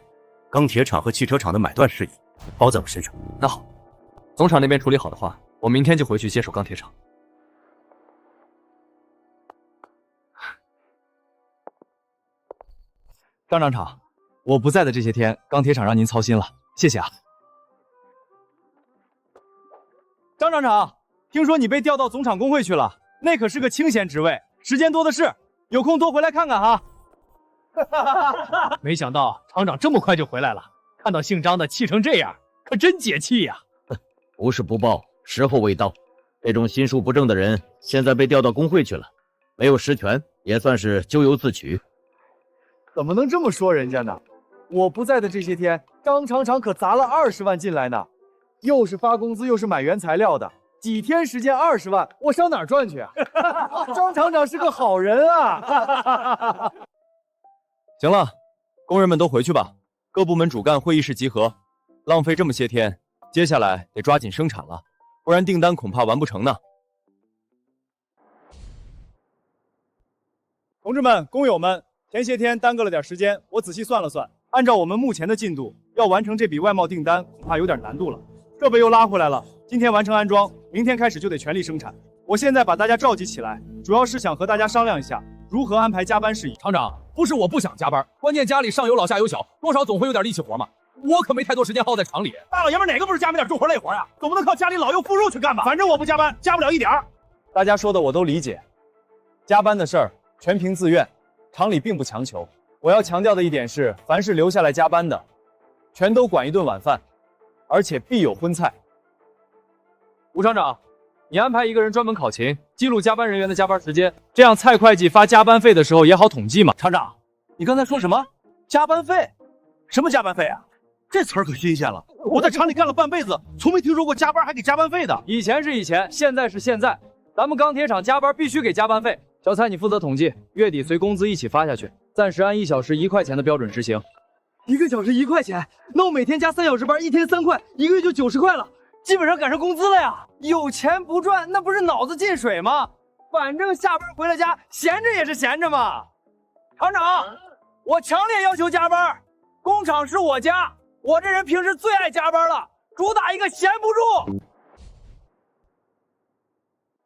钢铁厂和汽车厂的买断事宜包在我身上。那好，总厂那边处理好的话，我明天就回去接手钢铁厂。张厂长，我不在的这些天，钢铁厂让您操心了，谢谢啊。张厂长，听说你被调到总厂工会去了，那可是个清闲职位，时间多的是，有空多回来看看哈。没想到厂长这么快就回来了，看到姓张的气成这样，可真解气呀！不是不报，时候未到。这种心术不正的人，现在被调到工会去了，没有实权，也算是咎由自取。怎么能这么说人家呢？我不在的这些天，张厂长可砸了20万进来呢，又是发工资，又是买原材料的，几天时间20万，我上哪儿赚去啊？张厂长是个好人啊！行了，工人们都回去吧，各部门主干会议室集合。浪费这么些天，接下来得抓紧生产了，不然订单恐怕完不成呢。同志们、工友们，前些天耽搁了点时间，我仔细算了算，按照我们目前的进度，要完成这笔外贸订单恐怕有点难度了。设备又拉回来了，今天完成安装，明天开始就得全力生产。我现在把大家召集起来，主要是想和大家商量一下如何安排加班事宜。厂长，不是我不想加班，关键家里上有老下有小，多少总会有点力气活嘛。我可没太多时间耗在厂里。大老爷们哪个不是家没点重活累活呀？总不能靠家里老幼妇孺去干吧？反正我不加班，加不了一点儿。大家说的我都理解，加班的事儿全凭自愿，厂里并不强求。我要强调的一点是，凡是留下来加班的，全都管一顿晚饭，而且必有荤菜。吴厂长，你安排一个人专门考勤，记录加班人员的加班时间，这样蔡会计发加班费的时候也好统计嘛。厂长，你刚才说什么？加班费？什么加班费啊？这词儿可新鲜了，我在厂里干了半辈子，从没听说过加班还给加班费的。以前是以前，现在是现在，咱们钢铁厂加班必须给加班费。小蔡，你负责统计，月底随工资一起发下去，暂时按1小时1块钱的标准执行。1个小时1块钱，那我每天加3小时班，1天3块，1个月就90块了，基本上赶上工资了呀！有钱不赚，那不是脑子进水吗？反正下班回了家，闲着也是闲着嘛。厂长，我强烈要求加班，工厂是我家，我这人平时最爱加班了，主打一个闲不住。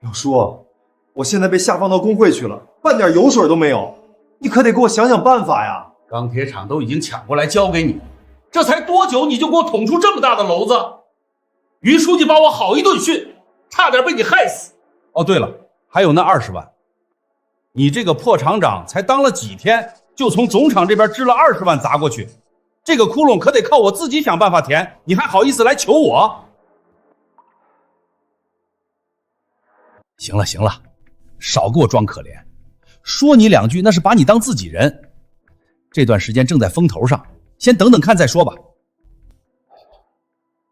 老叔，我现在被下放到工会去了，半点油水都没有，你可得给我想想办法呀！钢铁厂都已经抢过来交给你，这才多久你就给我捅出这么大的篓子？于书记把我好一顿训，差点被你害死。哦，对了，还有那20万，你这个破厂长才当了几天，就从总厂这边支了20万砸过去，这个窟窿可得靠我自己想办法填，你还好意思来求我？行了行了，少给我装可怜，说你2句那是把你当自己人。这段时间正在风头上，先等等看再说吧。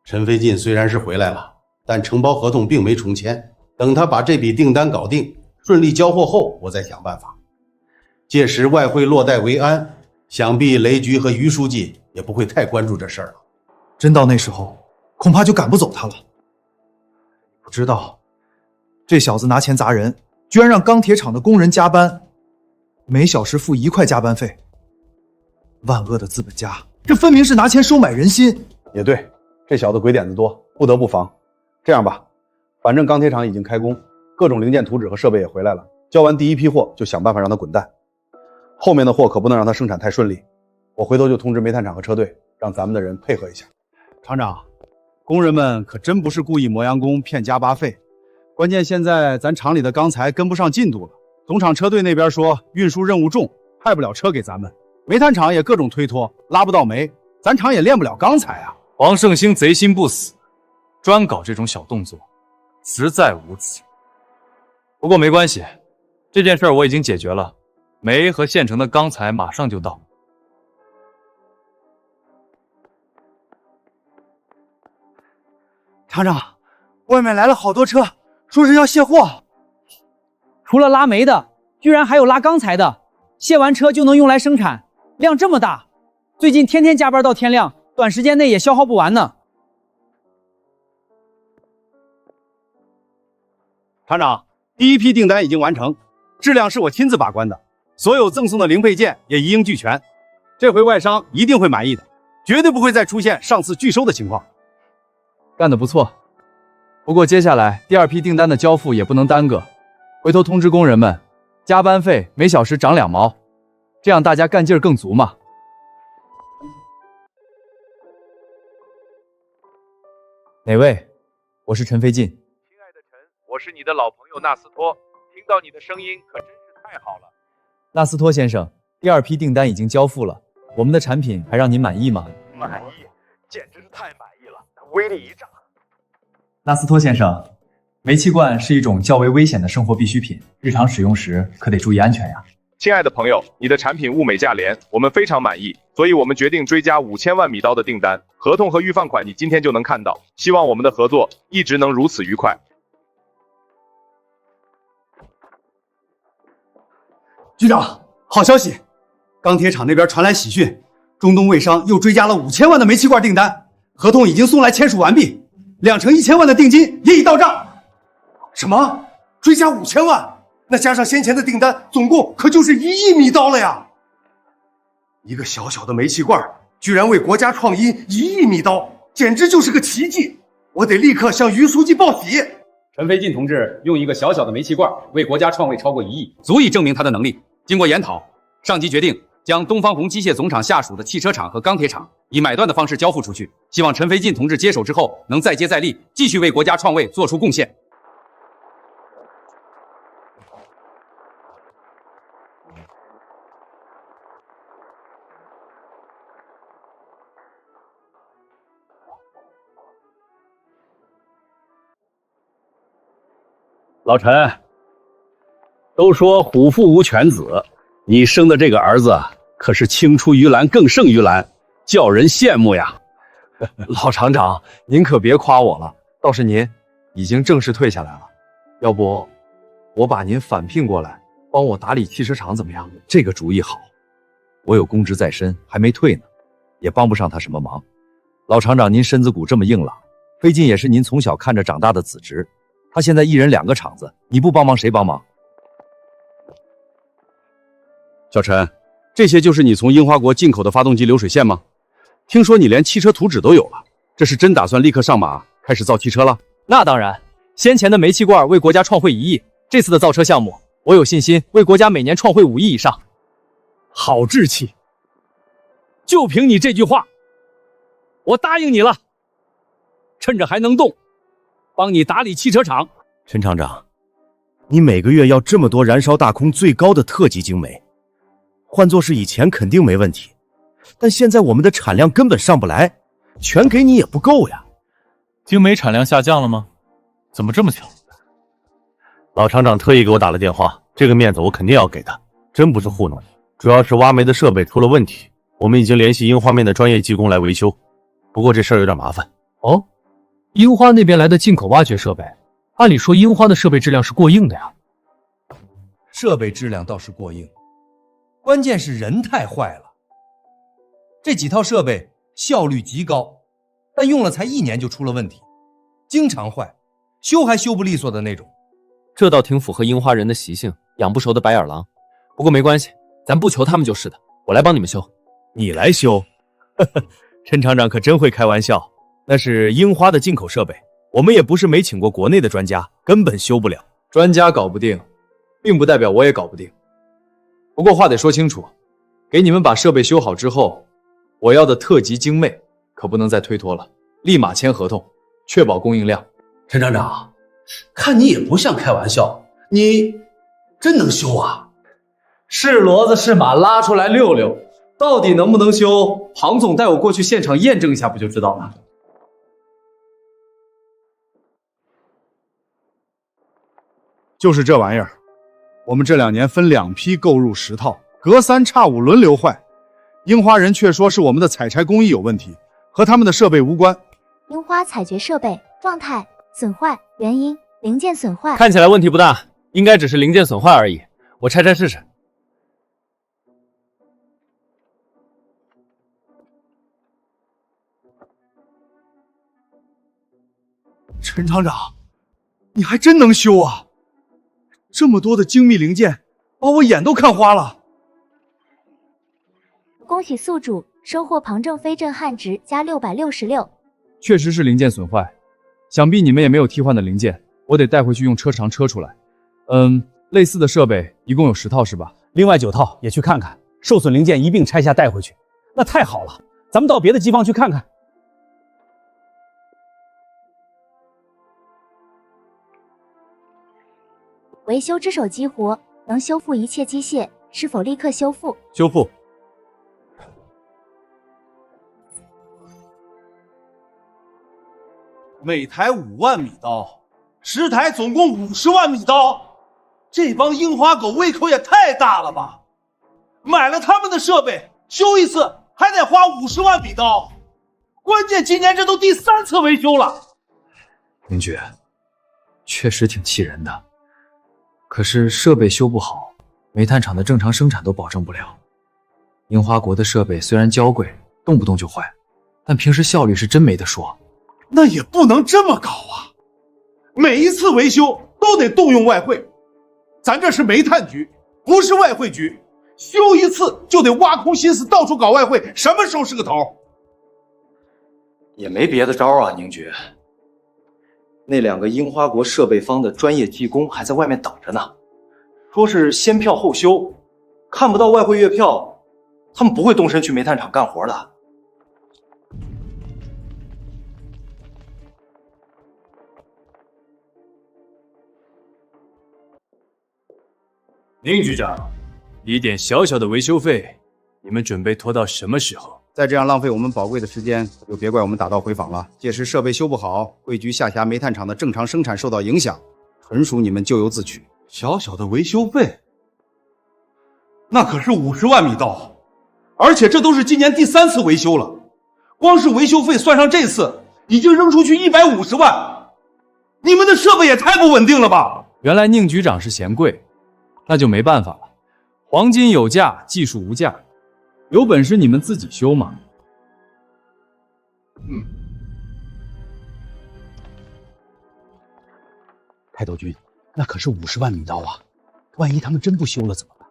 陈飞进虽然是回来了，但承包合同并没重签，等他把这笔订单搞定，顺利交货后，我再想办法。届时外汇落袋为安，想必雷局和于书记也不会太关注这事儿了。真到那时候，恐怕就赶不走他了。不知道，这小子拿钱砸人，居然让钢铁厂的工人加班，每小时付1块加班费。万恶的资本家，这分明是拿钱收买人心。也对，这小子鬼点子多，不得不防。这样吧，反正钢铁厂已经开工，各种零件图纸和设备也回来了，交完第一批货就想办法让他滚蛋。后面的货可不能让他生产太顺利，我回头就通知煤炭厂和车队，让咱们的人配合一下。厂长，工人们可真不是故意磨洋工骗加班费，关键现在咱厂里的钢材跟不上进度了，总厂车队那边说运输任务重，派不了车给咱们，煤炭厂也各种推脱，拉不到煤，咱厂也炼不了钢材啊。王胜兴贼心不死，专搞这种小动作，实在无耻。不过没关系，这件事我已经解决了，煤和现成的钢材马上就到。厂长，外面来了好多车，说是要卸货。除了拉煤的，居然还有拉钢材的，卸完车就能用来生产，量这么大，最近天天加班到天亮，短时间内也消耗不完呢。厂长，第一批订单已经完成，质量是我亲自把关的，所有赠送的零配件也一应俱全，这回外商一定会满意的，绝对不会再出现上次拒收的情况。干得不错，不过接下来第2批订单的交付也不能耽搁，回头通知工人们，加班费每小时涨2毛，这样大家干劲儿更足嘛。哪位？我是陈飞进。亲爱的陈，我是你的老朋友纳斯托，听到你的声音可真是太好了。纳斯托先生，第2批订单已经交付了，我们的产品还让您满意吗？满意，简直是太满意了，威力一炸。纳斯托先生，煤气罐是一种较为危险的生活必需品，日常使用时可得注意安全呀。亲爱的朋友，你的产品物美价廉，我们非常满意，所以我们决定追加5000万米刀的订单，合同和预放款你今天就能看到，希望我们的合作一直能如此愉快。局长，好消息，钢铁厂那边传来喜讯，中东卫商又追加了5000万的煤气罐订单，合同已经送来签署完毕，两成1000万的定金也已到账。什么？追加5000万？那加上先前的订单，总共可就是1亿米刀了呀！一个小小的煤气罐，居然为国家创音1亿米刀，简直就是个奇迹！我得立刻向于书记报喜。陈飞进同志用一个小小的煤气罐为国家创卫超过1亿，足以证明他的能力。经过研讨，上级决定将东方红机械总厂下属的汽车厂和钢铁厂以买断的方式交付出去，希望陈飞进同志接手之后能再接再厉，继续为国家创卫做出贡献。老陈，都说虎父无犬子，你生的这个儿子可是青出于蓝更胜于蓝，叫人羡慕呀。老厂长，您可别夸我了，倒是您已经正式退下来了，要不我把您返聘过来，帮我打理汽车厂怎么样？这个主意好，我有公职在身，还没退呢，也帮不上他什么忙。老厂长，您身子骨这么硬朗，飞进也是您从小看着长大的子侄，他现在一人2个厂子，你不帮忙谁帮忙？小陈，这些就是你从樱花国进口的发动机流水线吗？听说你连汽车图纸都有了，这是真打算立刻上马开始造汽车了？那当然，先前的煤气罐为国家创汇1亿，这次的造车项目，我有信心为国家每年创汇5亿以上。好志气！就凭你这句话，我答应你了。趁着还能动，帮你打理汽车厂。陈厂长，你每个月要这么多燃烧大空最高的特级精煤，换作是以前肯定没问题，但现在我们的产量根本上不来，全给你也不够呀。精煤产量下降了吗？怎么这么巧？老厂长特意给我打了电话，这个面子我肯定要给他，真不是糊弄你。主要是挖煤的设备出了问题，我们已经联系樱花面的专业技工来维修，不过这事儿有点麻烦。哦，樱花那边来的进口挖掘设备，按理说樱花的设备质量是过硬的呀。设备质量倒是过硬，关键是人太坏了。这几套设备效率极高，但用了才1年就出了问题，经常坏，修还修不利索的那种。这倒挺符合樱花人的习性，养不熟的白眼狼。不过没关系，咱不求他们就是的，我来帮你们修。你来修？呵呵，陈厂长可真会开玩笑，那是樱花的进口设备，我们也不是没请过国内的专家，根本修不了。专家搞不定，并不代表我也搞不定。不过话得说清楚，给你们把设备修好之后，我要的特级精煤可不能再推脱了，立马签合同，确保供应量。陈厂长，看你也不像开玩笑，你真能修啊？是骡子是马，拉出来溜溜，到底能不能修？庞总带我过去现场验证一下，不就知道了？就是这玩意儿，我们这2年分2批购入10套，隔3差5轮流坏。樱花人却说是我们的采柴工艺有问题，和他们的设备无关。樱花采掘设备状态损坏原因零件损坏，看起来问题不大，应该只是零件损坏而已。我拆拆试试。陈厂长，你还真能修啊！这么多的精密零件，把我眼都看花了。恭喜宿主收获庞正非震撼值加666。确实是零件损坏，想必你们也没有替换的零件，我得带回去用车长车出来。类似的设备一共有10套是吧？另外9套也去看看，受损零件一并拆下带回去。那太好了，咱们到别的机房去看看。维修之手激活，能修复一切机械，是否立刻修复？修复。每台5万米刀，10台总共50万米刀，这帮樱花狗胃口也太大了吧！买了他们的设备，修一次还得花50万米刀，关键今年这都第3次维修了。明爵，确实挺气人的。可是设备修不好，煤炭厂的正常生产都保证不了。樱花国的设备虽然娇贵，动不动就坏，但平时效率是真没得说。那也不能这么搞啊！每一次维修都得动用外汇，咱这是煤炭局，不是外汇局，修一次就得挖空心思到处搞外汇，什么时候是个头？也没别的招啊，宁爵。那2个樱花国设备方的专业技工还在外面等着呢，说是先票后修，看不到外汇月票，他们不会动身去煤炭厂干活的。宁局长，一点小小的维修费，你们准备拖到什么时候？再这样浪费我们宝贵的时间，就别怪我们打道回坊了。届时设备修不好，贵局下辖煤炭厂的正常生产受到影响，纯属你们咎由自取。小小的维修费，那可是50万米刀，而且这都是今年第3次维修了，光是维修费算上这次，已经扔出去150万。你们的设备也太不稳定了吧！原来宁局长是嫌贵，那就没办法了。黄金有价，技术无价，有本事你们自己修嘛。开头君，那可是50万米刀啊！万一他们真不修了怎么办？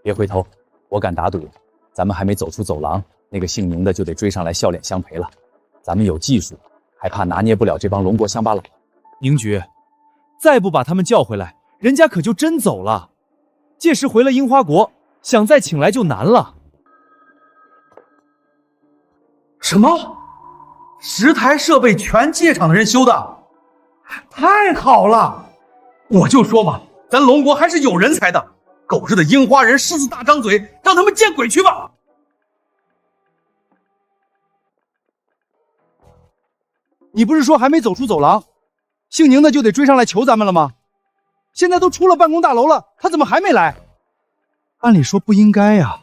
别回头，我敢打赌，咱们还没走出走廊，那个姓宁的就得追上来笑脸相陪了。咱们有技术，还怕拿捏不了这帮龙国乡巴佬？宁局，再不把他们叫回来，人家可就真走了。届时回了樱花国，想再请来就难了。什么？10台设备全机械厂的人修的？太好了！我就说嘛，咱龙国还是有人才的。狗日的樱花人狮子大张嘴，让他们见鬼去吧！你不是说还没走出走廊，姓宁的就得追上来求咱们了吗？现在都出了办公大楼了，他怎么还没来？按理说不应该呀。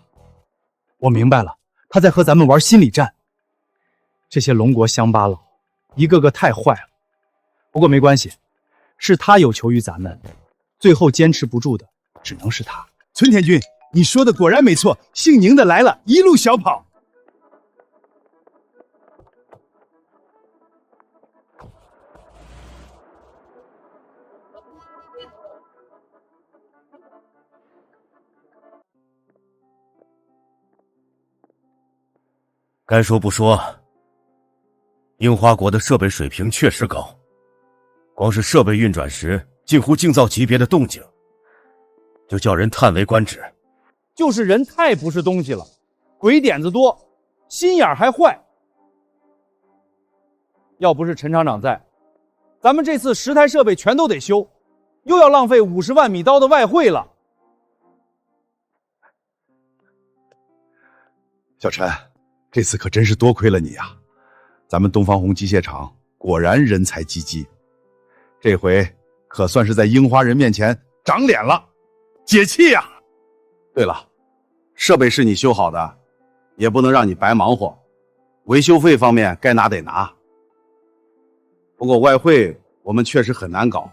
我明白了，他在和咱们玩心理战。这些龙国乡巴佬，一个个太坏了。不过没关系，是他有求于咱们，最后坚持不住的只能是他。村田君，你说的果然没错，姓宁的来了，一路小跑。该说不说，樱花国的设备水平确实高，光是设备运转时近乎静噪级别的动静，就叫人叹为观止。就是人太不是东西了，鬼点子多，心眼还坏。要不是陈厂长在，咱们这次10台设备全都得修，又要浪费50万米刀的外汇了。小陈，这次可真是多亏了你呀！咱们东方红机械厂果然人才济济，这回可算是在樱花人面前长脸了，解气呀！对了，设备是你修好的，也不能让你白忙活，维修费方面该拿得拿。不过外汇我们确实很难搞，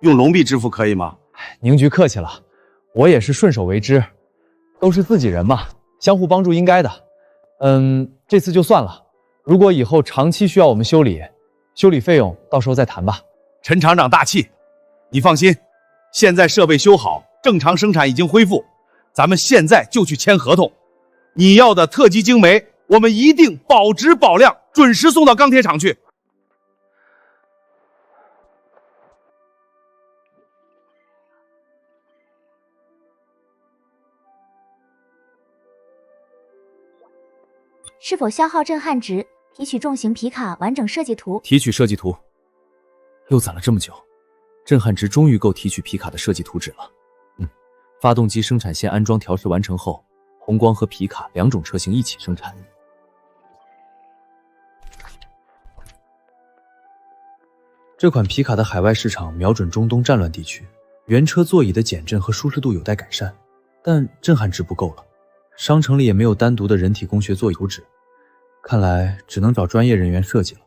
用龙币支付可以吗？宁局客气了，我也是顺手为之，都是自己人嘛，相互帮助应该的。这次就算了，如果以后长期需要我们修理，修理费用到时候再谈吧。陈厂长大气，你放心，现在设备修好，正常生产已经恢复，咱们现在就去签合同。你要的特级精煤，我们一定保质保量，准时送到钢铁厂去。是否消耗震撼值？提取重型皮卡完整设计图。提取设计图。又攒了这么久，震撼值终于够提取皮卡的设计图纸了。发动机生产线安装调试完成后，红光和皮卡2种车型一起生产。这款皮卡的海外市场瞄准中东战乱地区，原车座椅的减震和舒适度有待改善，但震撼值不够了。商城里也没有单独的人体工学座椅图纸，看来只能找专业人员设计了。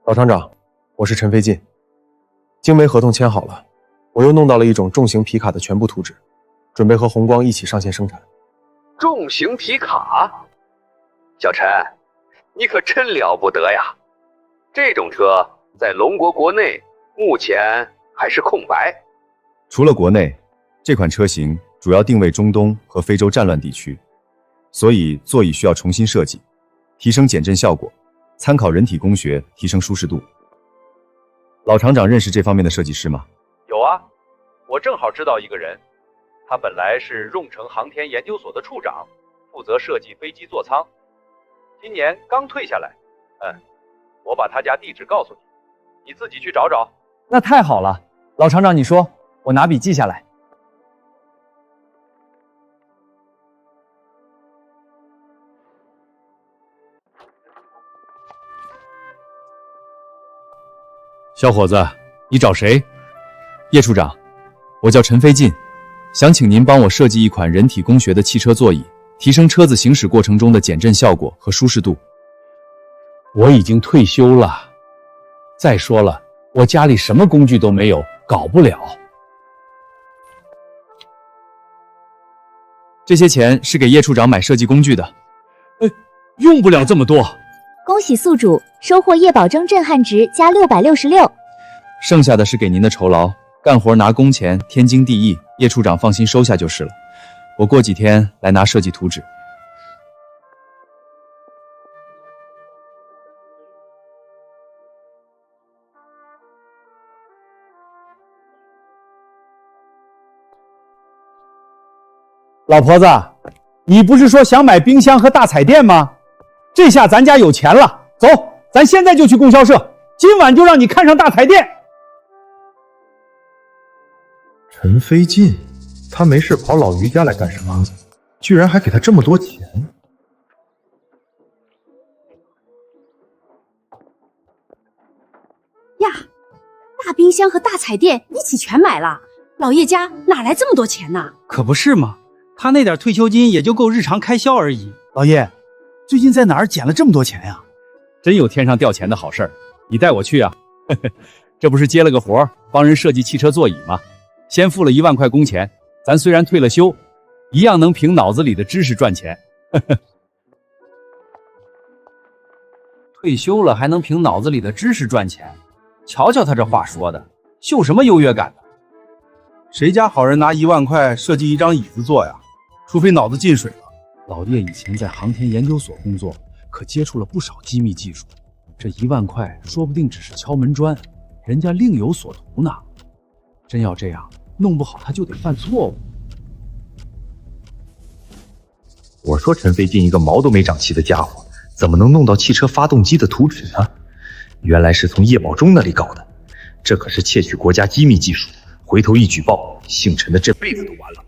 老厂长，我是陈飞进，精煤合同签好了，我又弄到了一种重型皮卡的全部图纸，准备和红光一起上线生产。重型皮卡，小陈，你可真了不得呀！这种车在龙国国内目前还是空白。除了国内，这款车型主要定位中东和非洲战乱地区，所以座椅需要重新设计，提升减震效果，参考人体工学提升舒适度。老厂长认识这方面的设计师吗？有啊，我正好知道一个人，他本来是润城航天研究所的处长，负责设计飞机座舱，今年刚退下来。我把他家地址告诉你，你自己去找找。那太好了，老厂长你说，我拿笔记下来。小伙子，你找谁？叶处长，我叫陈飞进，想请您帮我设计一款人体工学的汽车座椅，提升车子行驶过程中的减震效果和舒适度。我已经退休了，再说了，我家里什么工具都没有，搞不了。这些钱是给叶处长买设计工具的。用不了这么多。恭喜宿主收获夜保证震撼值加666。剩下的是给您的酬劳，干活拿工钱，天经地义。叶处长放心收下就是了。我过几天来拿设计图纸。老婆子，你不是说想买冰箱和大彩电吗？这下咱家有钱了，走，咱现在就去供销社，今晚就让你看上大彩电。陈飞进，他没事跑老于家来干什么？居然还给他这么多钱！呀，大冰箱和大彩电一起全买了，老叶家哪来这么多钱呢？可不是嘛，他那点退休金也就够日常开销而已。老叶，最近在哪儿捡了这么多钱呀？真有天上掉钱的好事儿，你带我去啊！这不是接了个活儿，帮人设计汽车座椅吗？先付了1万块工钱，咱虽然退了休，一样能凭脑子里的知识赚钱。退休了还能凭脑子里的知识赚钱？瞧瞧他这话说的，秀什么优越感呢？谁家好人拿1万块设计一张椅子坐呀？除非脑子进水了。老叶以前在航天研究所工作，可接触了不少机密技术。这1万块说不定只是敲门砖，人家另有所图呢。真要这样，弄不好他就得犯错误。我说陈飞进一个毛都没长齐的家伙，怎么能弄到汽车发动机的图纸呢？原来是从叶宝忠那里搞的，这可是窃取国家机密技术，回头一举报，姓陈的这辈子都完了。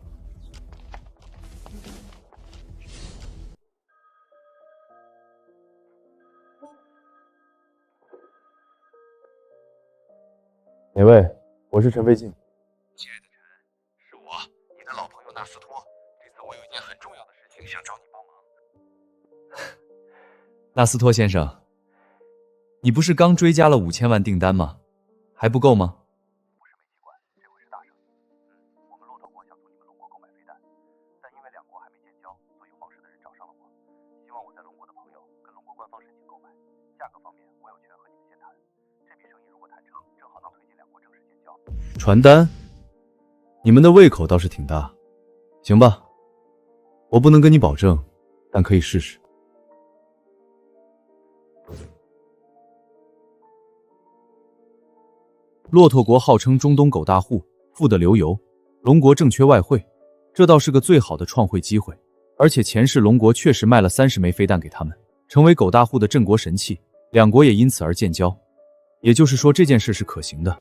哪位？我是陈飞进。亲爱的陈，是我，你的老朋友纳斯托。这次我有一件很重要的事情想找你帮忙。纳斯托先生，你不是刚追加了5000万订单吗？还不够吗？不是煤气管，这回是大生意。我们骆驼国想从你们龙国购买飞弹，但因为两国还没建交，所以皇室的人找上了我，希望我在龙国的朋友跟龙国官方申请购买，价格方面我有权和你们先谈。这笔生意如果谈成，正好能推进两国正式建交。传单，你们的胃口倒是挺大。行吧，我不能跟你保证，但可以试试。骆驼国号称中东狗大户，富得流油，龙国正缺外汇，这倒是个最好的创汇机会。而且前世龙国确实卖了30枚飞弹给他们，成为狗大户的镇国神器，两国也因此而建交。也就是说，这件事是可行的。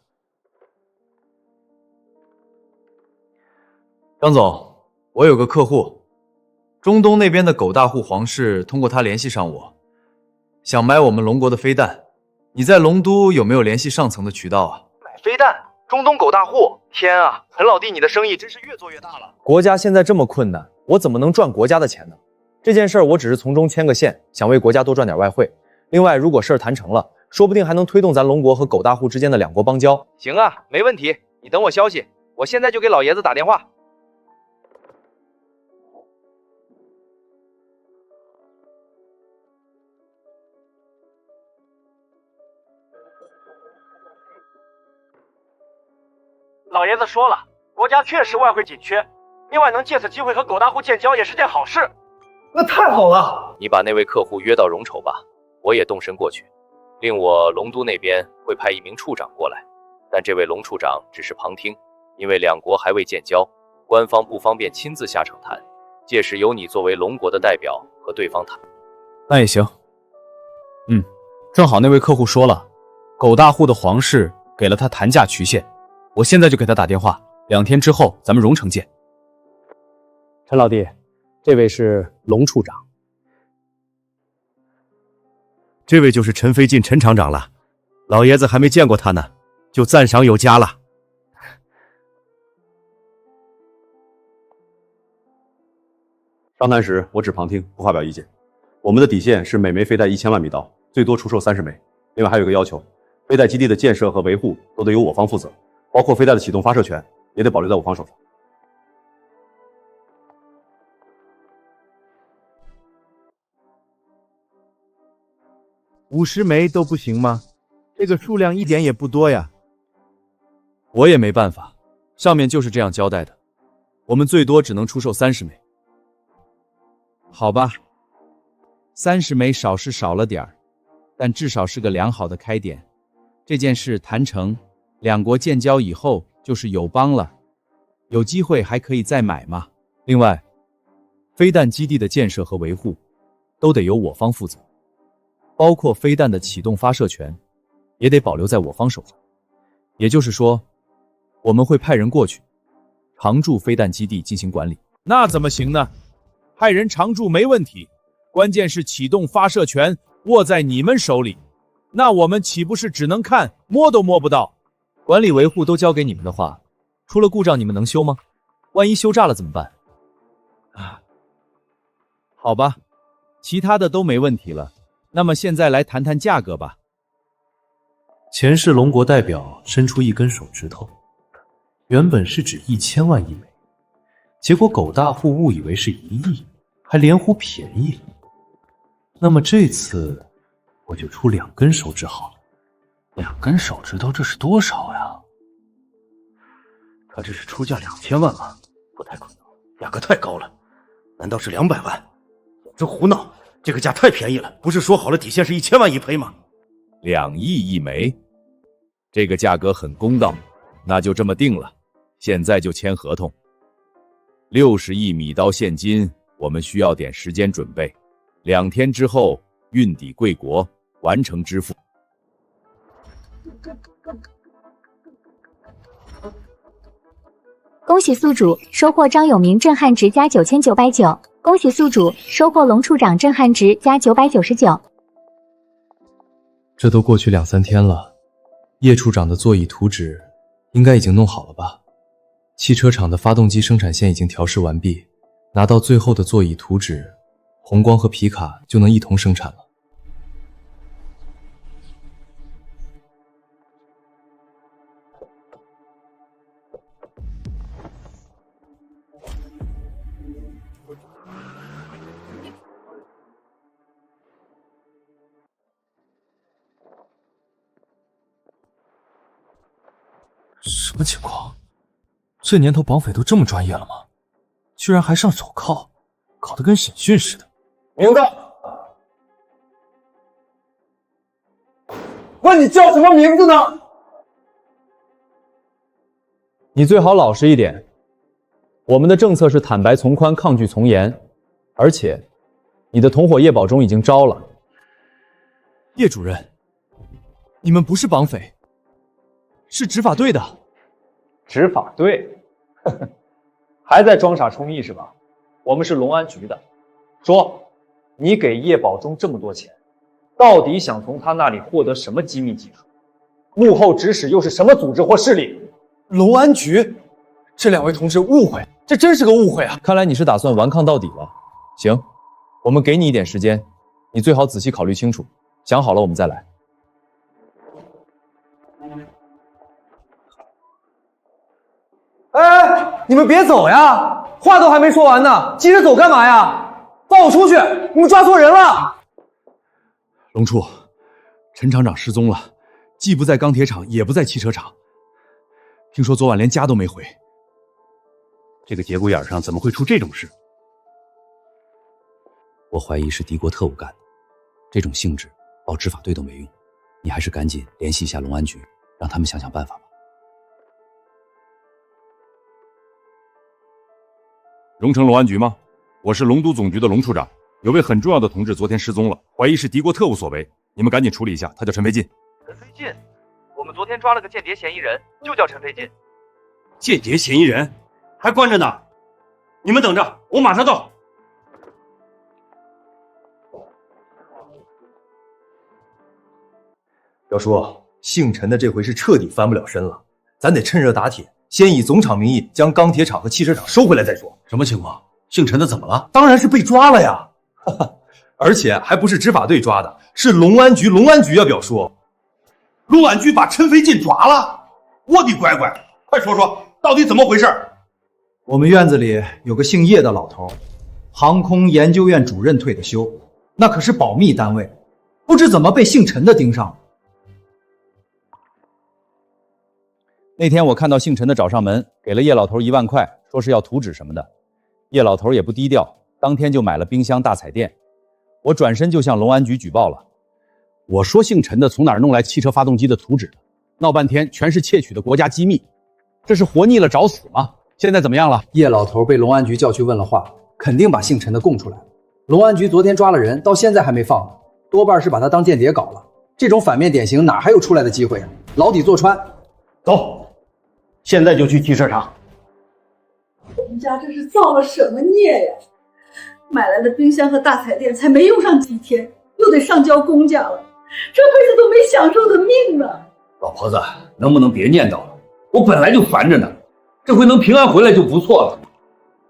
张总，我有个客户，中东那边的狗大户皇室通过他联系上我，想买我们龙国的飞弹。你在龙都有没有联系上层的渠道啊？买飞弹，中东狗大户，天啊，陈老弟，你的生意真是越做越大了。国家现在这么困难，我怎么能赚国家的钱呢？这件事儿我只是从中牵个线，想为国家多赚点外汇。另外，如果事儿谈成了，说不定还能推动咱龙国和狗大户之间的两国邦交。行啊，没问题，你等我消息，我现在就给老爷子打电话。老爷子说了，国家确实外汇紧缺，另外能借此机会和狗大户建交也是件好事。那太好了！你把那位客户约到荣丑吧，我也动身过去。另我龙都那边会派一名处长过来，但这位龙处长只是旁听，因为两国还未建交，官方不方便亲自下场谈。届时由你作为龙国的代表和对方谈。那也行。正好那位客户说了，狗大户的皇室给了他谈价曲线。我现在就给他打电话，2天之后咱们荣城见。陈老弟，这位是龙处长。这位就是陈飞进陈厂长了，老爷子还没见过他呢，就赞赏有加了。商谈时我只旁听，不发表意见。我们的底线是每枚飞弹1000万米刀，最多出售30枚。另外还有一个要求，飞弹基地的建设和维护都得由我方负责。包括飞弹的启动发射权也得保留在我方手上。50枚都不行吗？这个数量一点也不多呀。我也没办法，上面就是这样交代的，我们最多只能出售30枚。好吧，30枚少是少了点儿，但至少是个良好的开点。这件事谈成，两国建交以后就是友邦了，有机会还可以再买嘛。另外，飞弹基地的建设和维护都得由我方负责，包括飞弹的启动发射权也得保留在我方手上。也就是说，我们会派人过去常驻飞弹基地进行管理。那怎么行呢？派人常驻没问题，关键是启动发射权握在你们手里，那我们岂不是只能看，摸都摸不到？管理维护都交给你们的话，出了故障你们能修吗？万一修炸了怎么办？好吧，其他的都没问题了。那么现在来谈谈价格吧。前世龙国代表伸出一根手指头，原本是指1000万一枚，结果狗大户误以为是1亿，还连呼便宜。那么这次我就出2根手指好了。2根手指头，这是多少呀？他这是出价2000万吗？不太可能，价格太高了。难道是200万？这胡闹！这个价太便宜了，不是说好了底线是1000万一胚吗？2亿一枚，这个价格很公道，那就这么定了。现在就签合同。60亿米刀现金，我们需要点时间准备，2天之后运抵贵国，完成支付。恭喜宿主收获张永明震撼值加9990，恭喜宿主收获龙处长震撼值加999。这都过去2、3天了，叶处长的座椅图纸应该已经弄好了吧？汽车厂的发动机生产线已经调试完毕，拿到最后的座椅图纸，红光和皮卡就能一同生产了。什么情况？这年头绑匪都这么专业了吗？居然还上手铐，搞得跟审讯似的。名字？问你叫什么名字呢？你最好老实一点。我们的政策是坦白从宽，抗拒从严，而且你的同伙叶保中已经招了。叶主任，你们不是绑匪，是执法队的。执法队？还在装傻充毅是吧？我们是龙安局的。说，你给叶保中这么多钱，到底想从他那里获得什么机密技术？幕后指使又是什么组织或势力？龙安局？这2位同志误会，这真是个误会啊！看来你是打算顽抗到底了。行，我们给你一点时间，你最好仔细考虑清楚，想好了我们再来。哎，你们别走呀！话都还没说完呢，急着走干嘛呀？放我出去！你们抓错人了！龙处，陈厂长失踪了，既不在钢铁厂，也不在汽车厂。听说昨晚连家都没回。这个节骨眼上怎么会出这种事？我怀疑是敌国特务干的，这种性质报执法队都没用，你还是赶紧联系一下龙安局，让他们想想办法吧。荣城龙安局吗？我是龙都总局的龙处长，有位很重要的同志昨天失踪了，怀疑是敌国特务所为，你们赶紧处理一下，他叫陈飞进。陈飞进？我们昨天抓了个间谍嫌疑人，就叫陈飞进。间谍嫌疑人还关着呢，你们等着，我马上到。表叔，姓陈的这回是彻底翻不了身了，咱得趁热打铁，先以总厂名义将钢铁厂和汽车厂收回来再说。什么情况？姓陈的怎么了？当然是被抓了呀！而且还不是执法队抓的，是龙安局。龙安局啊，表叔，龙安局把陈飞进抓了！我的乖乖，快说说到底怎么回事？我们院子里有个姓叶的老头，航空研究院主任退的休，那可是保密单位，不知怎么被姓陈的盯上了。那天我看到姓陈的找上门，给了叶老头1万块，说是要图纸什么的。叶老头也不低调，当天就买了冰箱、大彩电。我转身就向龙安局举报了。我说姓陈的从哪儿弄来汽车发动机的图纸的？闹半天全是窃取的国家机密，这是活腻了找死吗？现在怎么样了？叶老头被龙安局叫去问了话，肯定把姓陈的供出来了。龙安局昨天抓了人，到现在还没放呢，多半是把他当间谍搞了。这种反面典型哪还有出来的机会啊？牢底坐穿。走，现在就去汽车厂。我们家这是造了什么孽呀？买来的冰箱和大彩电才没用上几天，又得上交公家了，这辈子都没享受的命呢。老婆子，能不能别念叨了？我本来就烦着呢，这回能平安回来就不错了。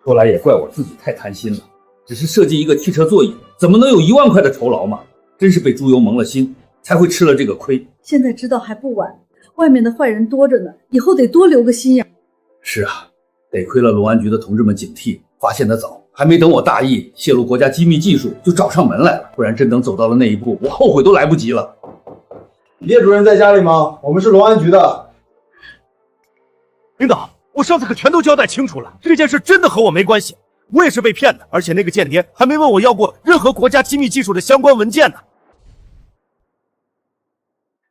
说来也怪我自己太贪心了，只是设计一个汽车座椅，怎么能有1万块的酬劳嘛？真是被猪油蒙了心，才会吃了这个亏。现在知道还不晚，外面的坏人多着呢，以后得多留个心眼。是啊，得亏了龙安局的同志们警惕，发现得早，还没等我大意泄露国家机密技术就找上门来了，不然真等走到了那一步，我后悔都来不及了。叶主任在家里吗？我们是龙安局的。领导，我上次可全都交代清楚了，这件事真的和我没关系，我也是被骗的，而且那个间谍还没问我要过任何国家机密技术的相关文件呢。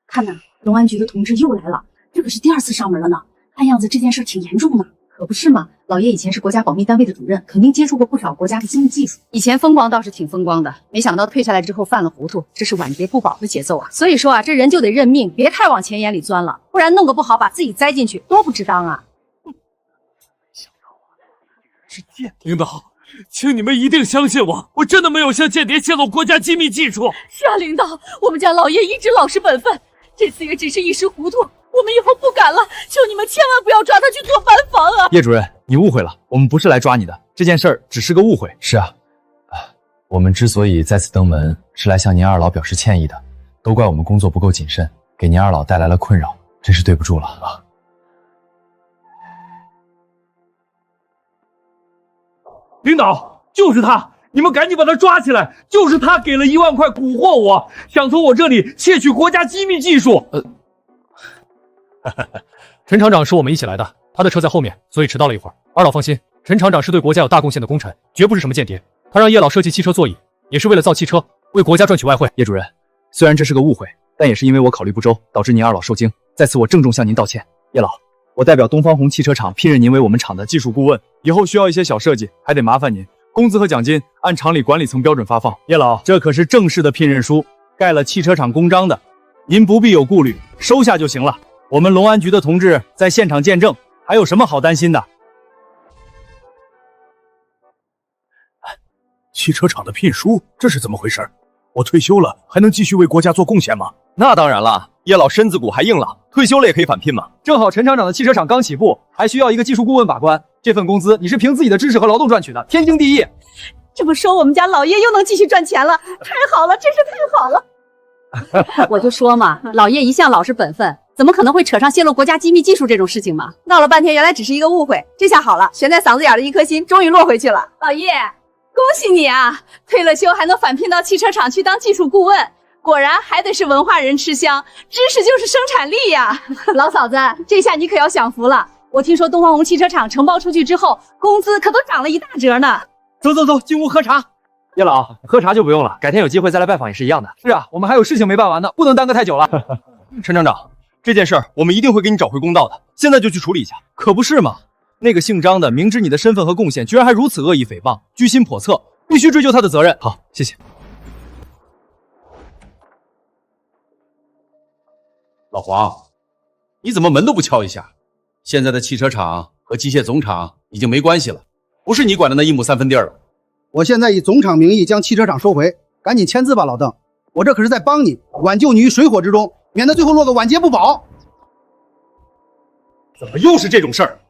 看呐，龙安局的同志又来了，这可是第2次上门了呢。看样子这件事挺严重的。可不是嘛，老爷以前是国家保密单位的主任，肯定接触过不少国家的机密技术。以前风光倒是挺风光的，没想到退下来之后犯了糊涂，这是晚节不保的节奏啊！所以说啊，这人就得认命，别太往钱眼里钻了，不然弄个不好把自己栽进去，多不值当啊！是间谍！领导，请你们一定相信我，我真的没有向间谍泄露国家机密技术。是啊，领导，我们家老爷一直老实本分，这次也只是一时糊涂。我们以后不敢了，求你们千万不要抓他去做班房啊！叶主任，你误会了，我们不是来抓你的，这件事儿只是个误会。是啊，我们之所以再次登门，是来向您二老表示歉意的，都怪我们工作不够谨慎，给您二老带来了困扰，真是对不住了啊！领导，就是他，你们赶紧把他抓起来！就是他给了1万块蛊惑我，想从我这里窃取国家机密技术。陈厂长是我们一起来的，他的车在后面，所以迟到了一会儿。二老放心，陈厂长是对国家有大贡献的功臣，绝不是什么间谍。他让叶老设计汽车座椅，也是为了造汽车，为国家赚取外汇。叶主任，虽然这是个误会，但也是因为我考虑不周，导致您二老受惊，在此我郑重向您道歉。叶老，我代表东方红汽车厂聘任您为我们厂的技术顾问，以后需要一些小设计，还得麻烦您。工资和奖金按厂里管理层标准发放。叶老，这可是正式的聘任书，盖了汽车厂公章的，您不必有顾虑，收下就行了。我们龙安局的同志在现场见证，还有什么好担心的？汽车厂的聘书，这是怎么回事？我退休了还能继续为国家做贡献吗？那当然了，叶老身子骨还硬朗，退休了也可以返聘嘛。正好陈厂长的汽车厂刚起步，还需要一个技术顾问把关，这份工资你是凭自己的知识和劳动赚取的，天经地义。这么说，我们家老爷又能继续赚钱了，太好了，真是太好了！我就说嘛，老爷一向老实本分，怎么可能会扯上泄露国家机密技术这种事情嘛？闹了半天，原来只是一个误会，这下好了，悬在嗓子眼的一颗心终于落回去了。老爷，恭喜你啊！退了休还能返聘到汽车厂去当技术顾问，果然还得是文化人吃香，知识就是生产力呀！老嫂子，这下你可要享福了。我听说东方红汽车厂承包出去之后，工资可都涨了1大折呢。走走走，进屋喝茶。叶老，喝茶就不用了，改天有机会再来拜访也是一样的。是啊，我们还有事情没办完呢，不能耽搁太久了。陈厂长，这件事儿我们一定会给你找回公道的，现在就去处理一下。可不是嘛，那个姓张的明知你的身份和贡献，居然还如此恶意诽谤，居心叵测，必须追究他的责任。好，谢谢。老黄，你怎么门都不敲一下？现在的汽车厂和机械总厂已经没关系了，不是你管的那1亩3分地了。我现在以总厂名义将汽车厂收回，赶紧签字吧，老邓，我这可是在帮你，挽救你于水火之中，免得最后落个晚节不保。怎么又是这种事儿？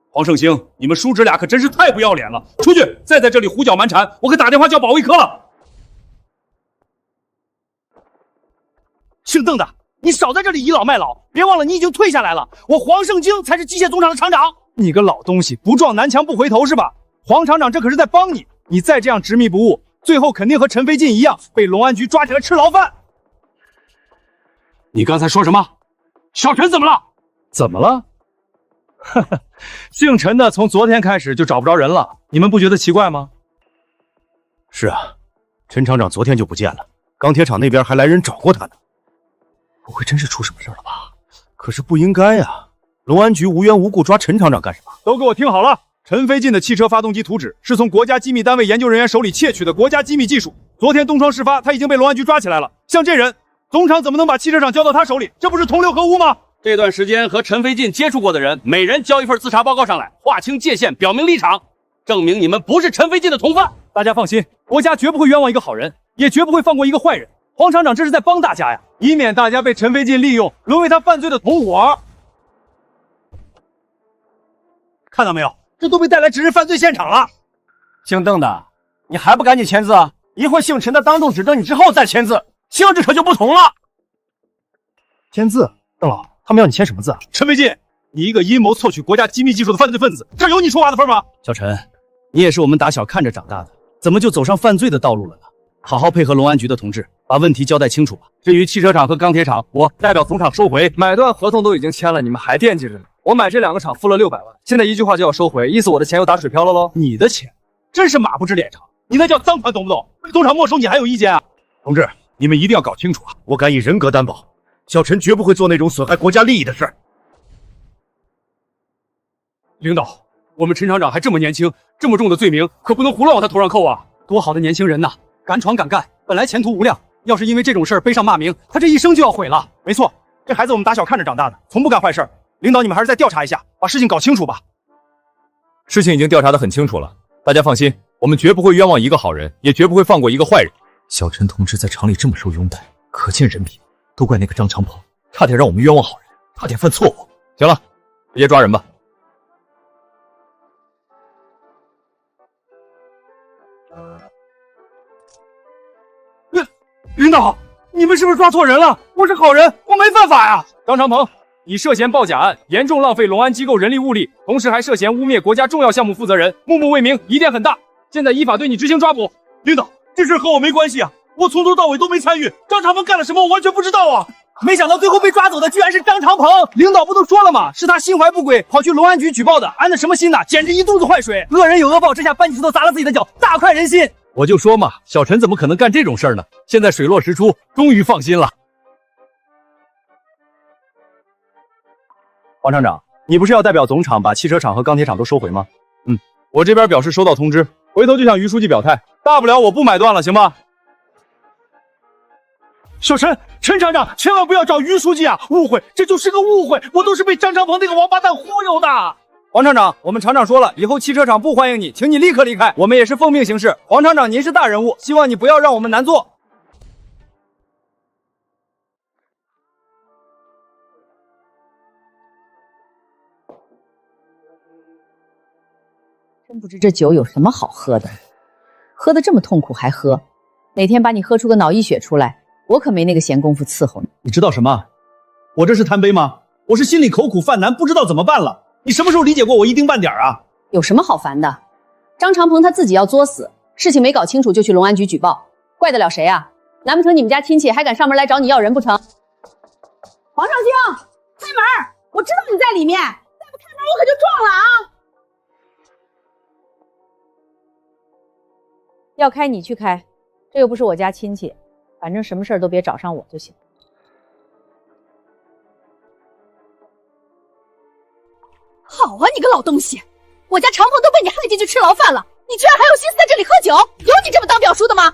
黄胜兴，你们叔侄俩可真是太不要脸了！出去，再在这里胡搅蛮缠，我可打电话叫保卫科了。姓邓的，你少在这里倚老卖老，别忘了你已经退下来了，我黄胜兴才是机械总厂的厂长。你个老东西，不撞南墙不回头是吧？黄厂长这可是在帮你，你再这样执迷不悟，最后肯定和陈飞进一样被龙安局抓起来吃牢饭。你刚才说什么？小陈怎么了？怎么了？姓陈的从昨天开始就找不着人了，你们不觉得奇怪吗？是啊，陈厂长昨天就不见了，钢铁厂那边还来人找过他呢。不会真是出什么事了吧？可是不应该啊，龙安局无缘无故抓陈厂长干什么？都给我听好了，陈飞进的汽车发动机图纸是从国家机密单位研究人员手里窃取的国家机密技术。昨天东窗事发，他已经被龙安局抓起来了。像这人，总厂怎么能把汽车厂交到他手里？这不是同流合污吗？这段时间和陈飞进接触过的人，每人交一份自查报告上来，划清界限，表明立场，证明你们不是陈飞进的同犯。大家放心，国家绝不会冤枉一个好人，也绝不会放过一个坏人。黄厂长这是在帮大家呀，以免大家被陈飞进利用，沦为他犯罪的同伙。看到没有，这都被带来指认犯罪现场了。姓邓的，你还不赶紧签字？一会姓陈的当众指证你之后再签字，性质可就不同了。签字？邓老，他们要你签什么字啊？陈飞进，你一个阴谋错取国家机密技术的犯罪分子，这有你说话的份吗？小陈，你也是我们打小看着长大的，怎么就走上犯罪的道路了呢？好好配合龙安局的同志，把问题交代清楚吧。至于汽车厂和钢铁厂，我代表总厂收回。买断合同都已经签了，你们还惦记着呢？我买这2个厂付了600万，现在一句话就要收回，意思我的钱又打水漂了喽？你的钱真是马不知脸长，你那叫赃款懂不懂？被总厂没收你还有意见啊？同志，你们一定要搞清楚啊！我敢以人格担保，小陈绝不会做那种损害国家利益的事儿。领导，我们陈厂长还这么年轻，这么重的罪名可不能胡乱往他头上扣啊！多好的年轻人呐，敢闯敢干，本来前途无量，要是因为这种事儿背上骂名，他这一生就要毁了。没错，这孩子我们打小看着长大的，从不干坏事儿。领导，你们还是再调查一下，把事情搞清楚吧。事情已经调查得很清楚了，大家放心，我们绝不会冤枉一个好人，也绝不会放过一个坏人。小陈同志在厂里这么受拥戴，可见人品，都怪那个张长鹏，差点让我们冤枉好人，差点犯错误。行了，直接抓人吧。领导，你们是不是抓错人了？我是好人，我没犯法呀。张长鹏，你涉嫌报假案，严重浪费龙安机构人力物力，同时还涉嫌污蔑国家重要项目负责人，目目未明，疑点很大。现在依法对你执行抓捕。领导，这事和我没关系啊，我从头到尾都没参与。张长鹏干了什么，我完全不知道啊！没想到最后被抓走的居然是张长鹏。领导不都说了吗？是他心怀不轨，跑去龙安局举报的，安的什么心呐？简直一肚子坏水！恶人有恶报，这下搬起石头砸了自己的脚，大快人心。我就说嘛，小陈怎么可能干这种事儿呢？现在水落石出，终于放心了。黄厂长，你不是要代表总厂把汽车厂和钢铁厂都收回吗？我这边表示收到通知，回头就向于书记表态，大不了我不买断了，行吧？小陈，陈厂长，千万不要找于书记啊！误会，这就是个误会，我都是被张长鹏那个王八蛋忽悠的。黄厂长，我们厂长说了，以后汽车厂不欢迎你，请你立刻离开。我们也是奉命行事。黄厂长，您是大人物，希望你不要让我们难做。真不知这酒有什么好喝的，喝得这么痛苦还喝，哪天把你喝出个脑溢血出来，我可没那个闲工夫伺候你。你知道什么？我这是贪杯吗？我是心里口苦犯难，不知道怎么办了。你什么时候理解过我一丁半点啊？有什么好烦的？张长鹏他自己要作死，事情没搞清楚就去龙安局举报，怪得了谁啊？难不成你们家亲戚还敢上门来找你要人不成？皇上兄，开门！我知道你在里面，再不开门我可就撞了啊！要开你去开，这又不是我家亲戚，反正什么事儿都别找上我就行。好啊，你个老东西！我家长鹏都被你害进去吃牢饭了，你居然还有心思在这里喝酒？有你这么当表叔的吗？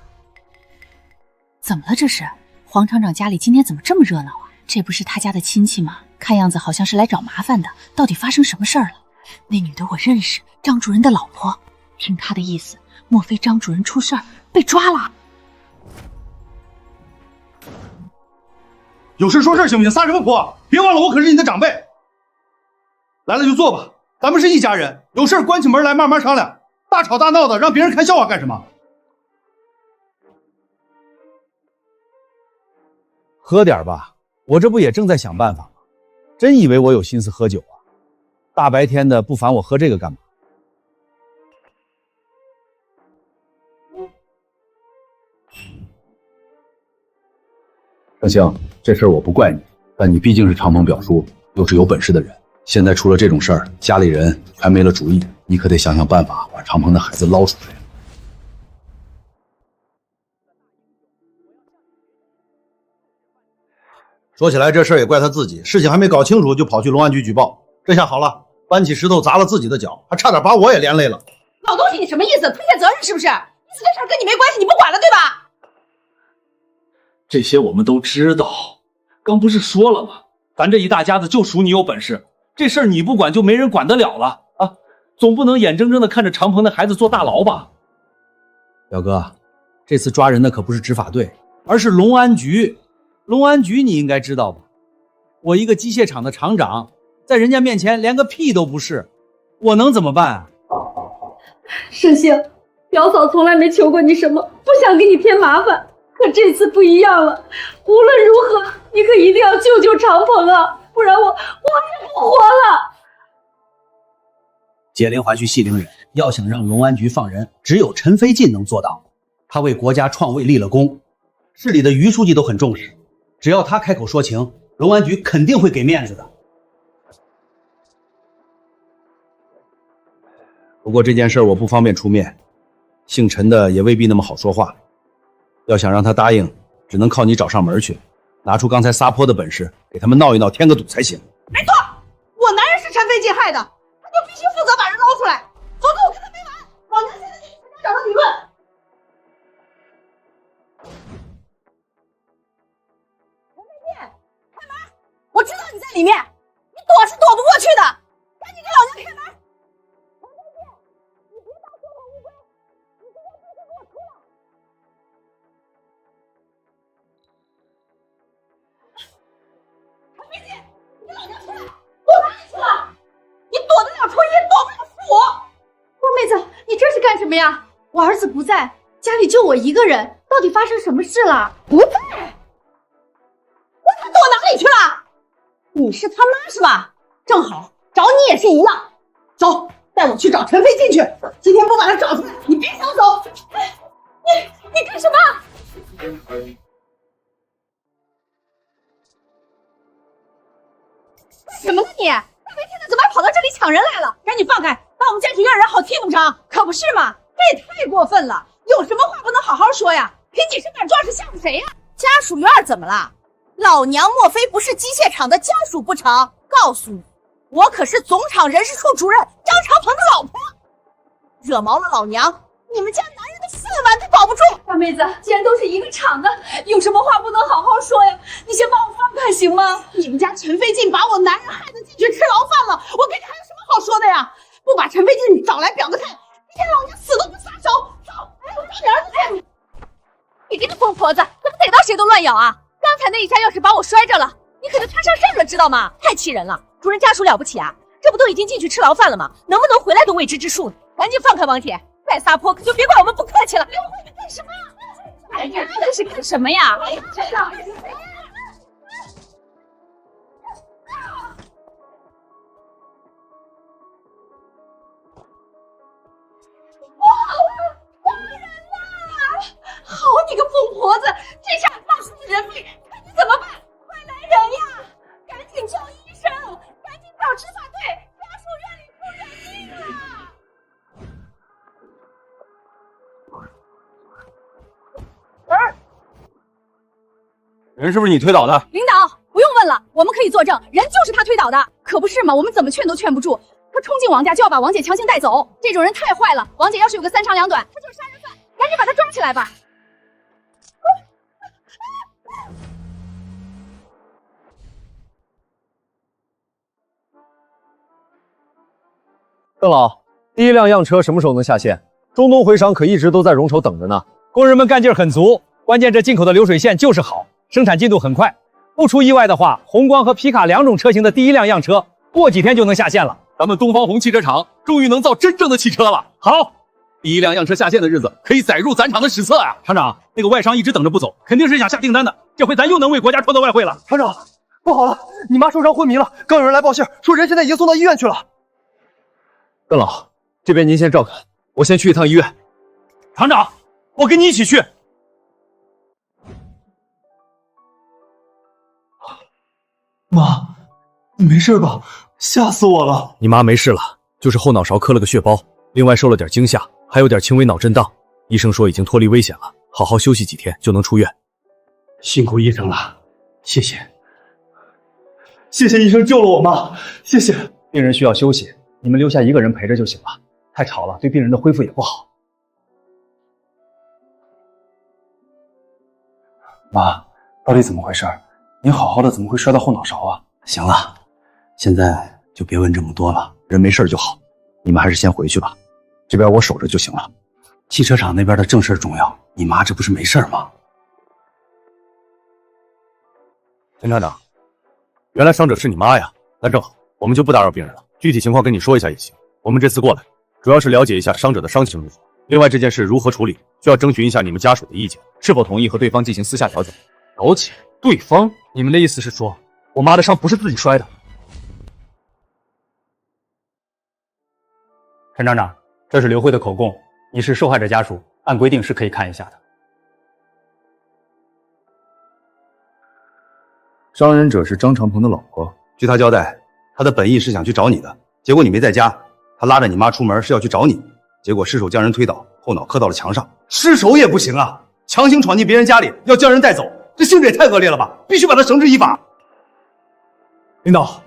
怎么了这是？黄厂长家里今天怎么这么热闹啊？这不是他家的亲戚吗？看样子好像是来找麻烦的，到底发生什么事儿了？那女的我认识，张主任的老婆。听他的意思，莫非张主任出事儿被抓了？有事说事行不行？撒什么泼？别忘了我可是你的长辈。来了就坐吧，咱们是一家人，有事关起门来慢慢商量，大吵大闹的让别人看笑话干什么？喝点吧，我这不也正在想办法吗？真以为我有心思喝酒啊？大白天的不烦我喝这个干嘛？盛兴，这事儿我不怪你，但你毕竟是长鹏表叔，又是有本事的人，现在出了这种事儿，家里人全没了主意，你可得想想办法把长鹏的孩子捞出来。说起来，这事儿也怪他自己，事情还没搞清楚就跑去公安局举报，这下好了，搬起石头砸了自己的脚，还差点把我也连累了。老东西，你什么意思？推卸责任是不是？你死的事儿跟你没关系，你不管了对吧？这些我们都知道，刚不是说了吗？咱这一大家子就属你有本事，这事儿你不管就没人管得了了啊！总不能眼睁睁的看着长鹏的孩子坐大牢吧？表哥，这次抓人的可不是执法队，而是龙安局。龙安局你应该知道吧？我一个机械厂的厂长，在人家面前连个屁都不是，我能怎么办啊？盛兴，表嫂从来没求过你什么，不想给你添麻烦，可这次不一样了。无论如何，你可一定要救救长鹏啊，不然我也不活了。解铃还须系铃人，要想让龙安局放人，只有陈飞进能做到。他为国家创卫立了功，市里的于书记都很重视。只要他开口说情，龙安局肯定会给面子的。不过这件事我不方便出面，姓陈的也未必那么好说话。要想让他答应，只能靠你找上门去，拿出刚才撒泼的本事，给他们闹一闹，添个堵才行。没错，我男人是陈飞进害的，他就必须负责把人捞出来，否则我跟他没完。老娘现在就去找他理论。我知道你在里面，你躲是躲不过去的，赶紧给老娘开门！陈飞进，你别当血本无归，你现在必须给我出来！陈飞进，你给老娘出来！躲哪里去了？你躲得了春阴，躲不了父母。郭妹子，你这是干什么呀？我儿子不在，家里就我一个人，到底发生什么事了？不在？那他躲哪里去了？你是他妈是吧？正好找你也是一样。走，带我去找陈飞进去。今天不把他找出来，你别想走。你干什么？干什么呢你？大白天的怎么还跑到这里抢人来了？赶紧放开，把我们家庭院人好听不成？可不是嘛，这也太过分了。有什么话不能好好说呀？凭你身板撞是吓唬谁呀？家属院怎么了？老娘莫非不是机械厂的家属不成？告诉你，我可是总厂人事处主任张长鹏的老婆，惹毛了老娘，你们家男人的饭碗都保不住。大妹子，既然都是一个厂的，有什么话不能好好说呀？你先把我放开行吗？你们家陈飞进把我男人害得进去吃牢饭了，我跟你还有什么好说的呀？不把陈飞进找来表个态，今天老娘死都不撒手。走，我找你儿子去。你这个疯婆子，怎么逮到谁都乱咬啊？刚才那一下要是把我摔着了，你可就摊上事了，知道吗？太气人了！主任家属了不起啊？这不都已经进去吃牢饭了吗？能不能回来都未知之数呢。赶紧放开王铁，再撒泼可就别怪我们不客气了。刘慧，你干什么？哎呀，这是干什么呀？哎呀，这是好你个疯婆子！这下大叔的人命，看你怎么办！快来人呀！赶紧叫医生，赶紧找执法队，家属院里出人命了！人是不是你推倒的？领导，不用问了，我们可以作证，人就是他推倒的。可不是嘛，我们怎么劝都劝不住，他冲进王家就要把王姐强行带走，这种人太坏了。王姐要是有个3长2短，他就是杀人犯，赶紧把他抓起来吧。邓老，第一辆样车什么时候能下线？中东回厂可一直都在荣筹等着呢。工人们干劲很足，关键这进口的流水线就是好，生产进度很快。不出意外的话，宏光和皮卡2种车型的第一辆样车，过几天就能下线了。咱们东方红汽车厂终于能造真正的汽车了。好，第一辆样车下线的日子可以载入咱厂的史册呀！厂长，那个外商一直等着不走，肯定是想下订单的。这回咱又能为国家创造外汇了。厂长，不好了，你妈受伤昏迷了，刚有人来报信，说人现在已经送到医院去了。邓老，这边您先照看，我先去一趟医院。厂长，我跟你一起去。妈，你没事吧？吓死我了！你妈没事了，就是后脑勺磕了个血包，另外受了点惊吓，还有点轻微脑震荡。医生说已经脱离危险了，好好休息几天就能出院。辛苦医生了，谢谢。谢谢医生救了我妈，谢谢。病人需要休息，你们留下一个人陪着就行了。太吵了，对病人的恢复也不好。妈，到底怎么回事？您好好的怎么会摔到后脑勺啊？行了，现在就别问这么多了，人没事就好。你们还是先回去吧，这边我守着就行了。汽车厂那边的正事重要，你妈这不是没事吗？陈厂长，原来伤者是你妈呀，那正好，我们就不打扰病人了，具体情况跟你说一下也行。我们这次过来，主要是了解一下伤者的伤情如何，另外这件事如何处理，需要征询一下你们家属的意见，是否同意和对方进行私下调解。调解？对方？你们的意思是说，我妈的伤不是自己摔的？陈厂长，这是刘慧的口供，你是受害者家属，按规定是可以看一下的。伤人者是张长鹏的老婆，据他交代，他的本意是想去找你的，结果你没在家，他拉着你妈出门是要去找你，结果失手将人推倒，后脑磕到了墙上。失手也不行啊，强行闯进别人家里要将人带走，这性质也太恶劣了吧，必须把他绳之以法。领导，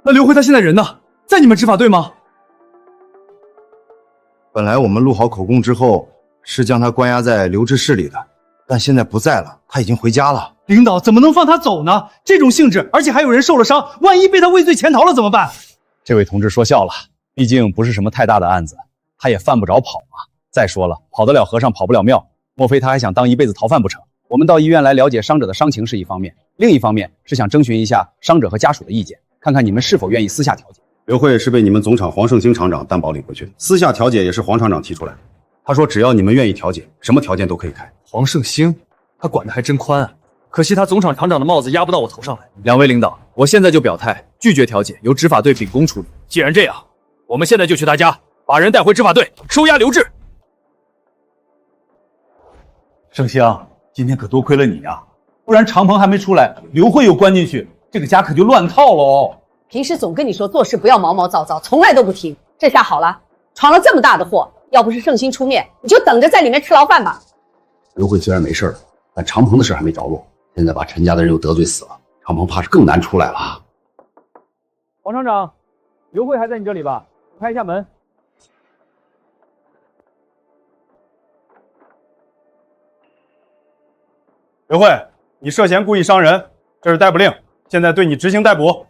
那刘慧她现在人呢？在你们执法队吗？本来我们录好口供之后是将他关押在留置室里的，但现在不在了，他已经回家了。领导怎么能放他走呢？这种性质，而且还有人受了伤，万一被他畏罪潜逃了怎么办？这位同志说笑了，毕竟不是什么太大的案子，他也犯不着跑嘛。再说了，跑得了和尚跑不了庙，莫非他还想当一辈子逃犯不成？我们到医院来了解伤者的伤情是一方面，另一方面是想征询一下伤者和家属的意见，看看你们是否愿意私下调解。刘慧是被你们总厂黄胜兴厂长担保领回去，私下调解也是黄厂长提出来的。他说只要你们愿意调解，什么条件都可以开。黄胜兴，他管得还真宽啊！可惜他总厂厂长的帽子压不到我头上来。两位领导，我现在就表态，拒绝调解，由执法队秉公处理。既然这样，我们现在就去他家，把人带回执法队，收押留置。盛兴，今天可多亏了你啊，不然长鹏还没出来，刘慧又关进去，这个家可就乱套喽。平时总跟你说做事不要毛毛躁躁，从来都不听。这下好了，闯了这么大的祸，要不是盛兴出面，你就等着在里面吃牢饭吧。刘慧虽然没事了，但长鹏的事还没着落，现在把陈家的人又得罪死了，长鹏怕是更难出来了。黄厂长，刘慧还在你这里吧？开一下门。刘慧，你涉嫌故意伤人，这是逮捕令，现在对你执行逮捕。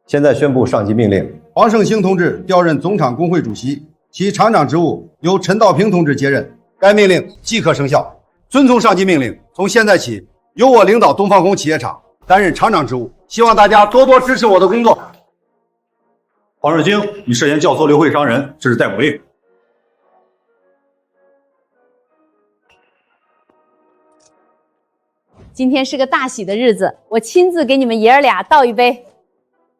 现在宣布上级命令：黄胜兴同志调任总厂工会主席，其厂长职务由陈道平同志接任。该命令即刻生效。遵从上级命令，从现在起由我领导东方红企业厂担任厂长职务，希望大家多多支持我的工作。黄胜兴，你涉嫌教唆刘慧伤人，这是逮捕令。今天是个大喜的日子，我亲自给你们爷儿俩倒一杯。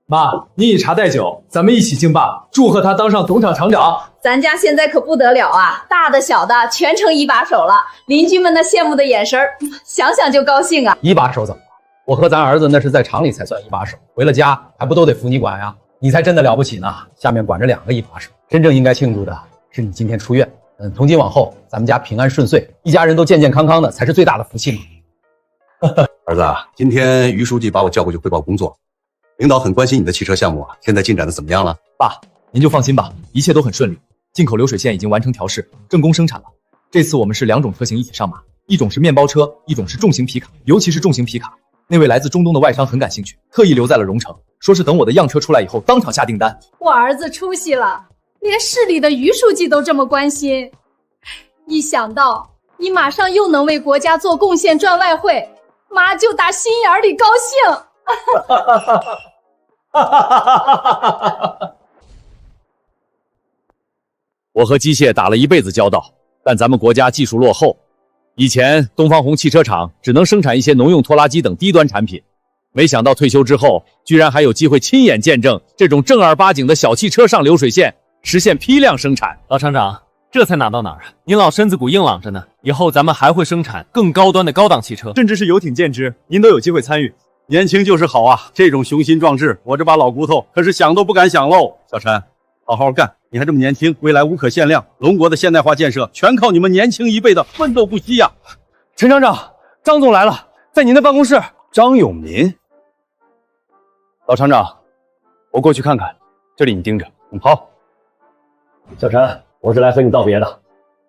妈，你以茶代酒，咱们一起敬爸，祝贺他当上总厂厂长。咱家现在可不得了啊，大的小的全成一把手了，邻居们那羡慕的眼神想想就高兴啊。一把手怎么了？我和咱儿子那是在厂里才算一把手，回了家还不都得服你管呀？你才真的了不起呢，下面管着2个一把手。真正应该庆祝的是你今天出院，从今往后咱们家平安顺遂，一家人都健健康康的才是最大的福气嘛。儿子，今天于书记把我叫过去汇报工作，领导很关心你的汽车项目啊，现在进展的怎么样了？爸，您就放心吧，一切都很顺利。进口流水线已经完成调试，正工生产了。这次我们是2种车型一起上马，一种是面包车，一种是重型皮卡。尤其是重型皮卡，那位来自中东的外商很感兴趣，特意留在了荣城，说是等我的样车出来以后当场下订单。我儿子出息了，连市里的于书记都这么关心。一想到你马上又能为国家做贡献赚外汇，妈就打心眼里高兴。我和机械打了一辈子交道，但咱们国家技术落后，以前东方红汽车厂只能生产一些农用拖拉机等低端产品，没想到退休之后，居然还有机会亲眼见证这种正儿八经的小汽车上流水线，实现批量生产。老厂长，这才哪到哪儿啊？您老身子骨硬朗着呢，以后咱们还会生产更高端的高档汽车，甚至是游艇舰只，您都有机会参与。年轻就是好啊，这种雄心壮志，我这把老骨头可是想都不敢想喽。小陈，好好干，你还这么年轻，未来无可限量。龙国的现代化建设全靠你们年轻一辈的奋斗不息呀！陈厂长，张总来了，在您的办公室。张永民，老厂长，我过去看看，这里你盯着。好。小陈，我是来和你道别的。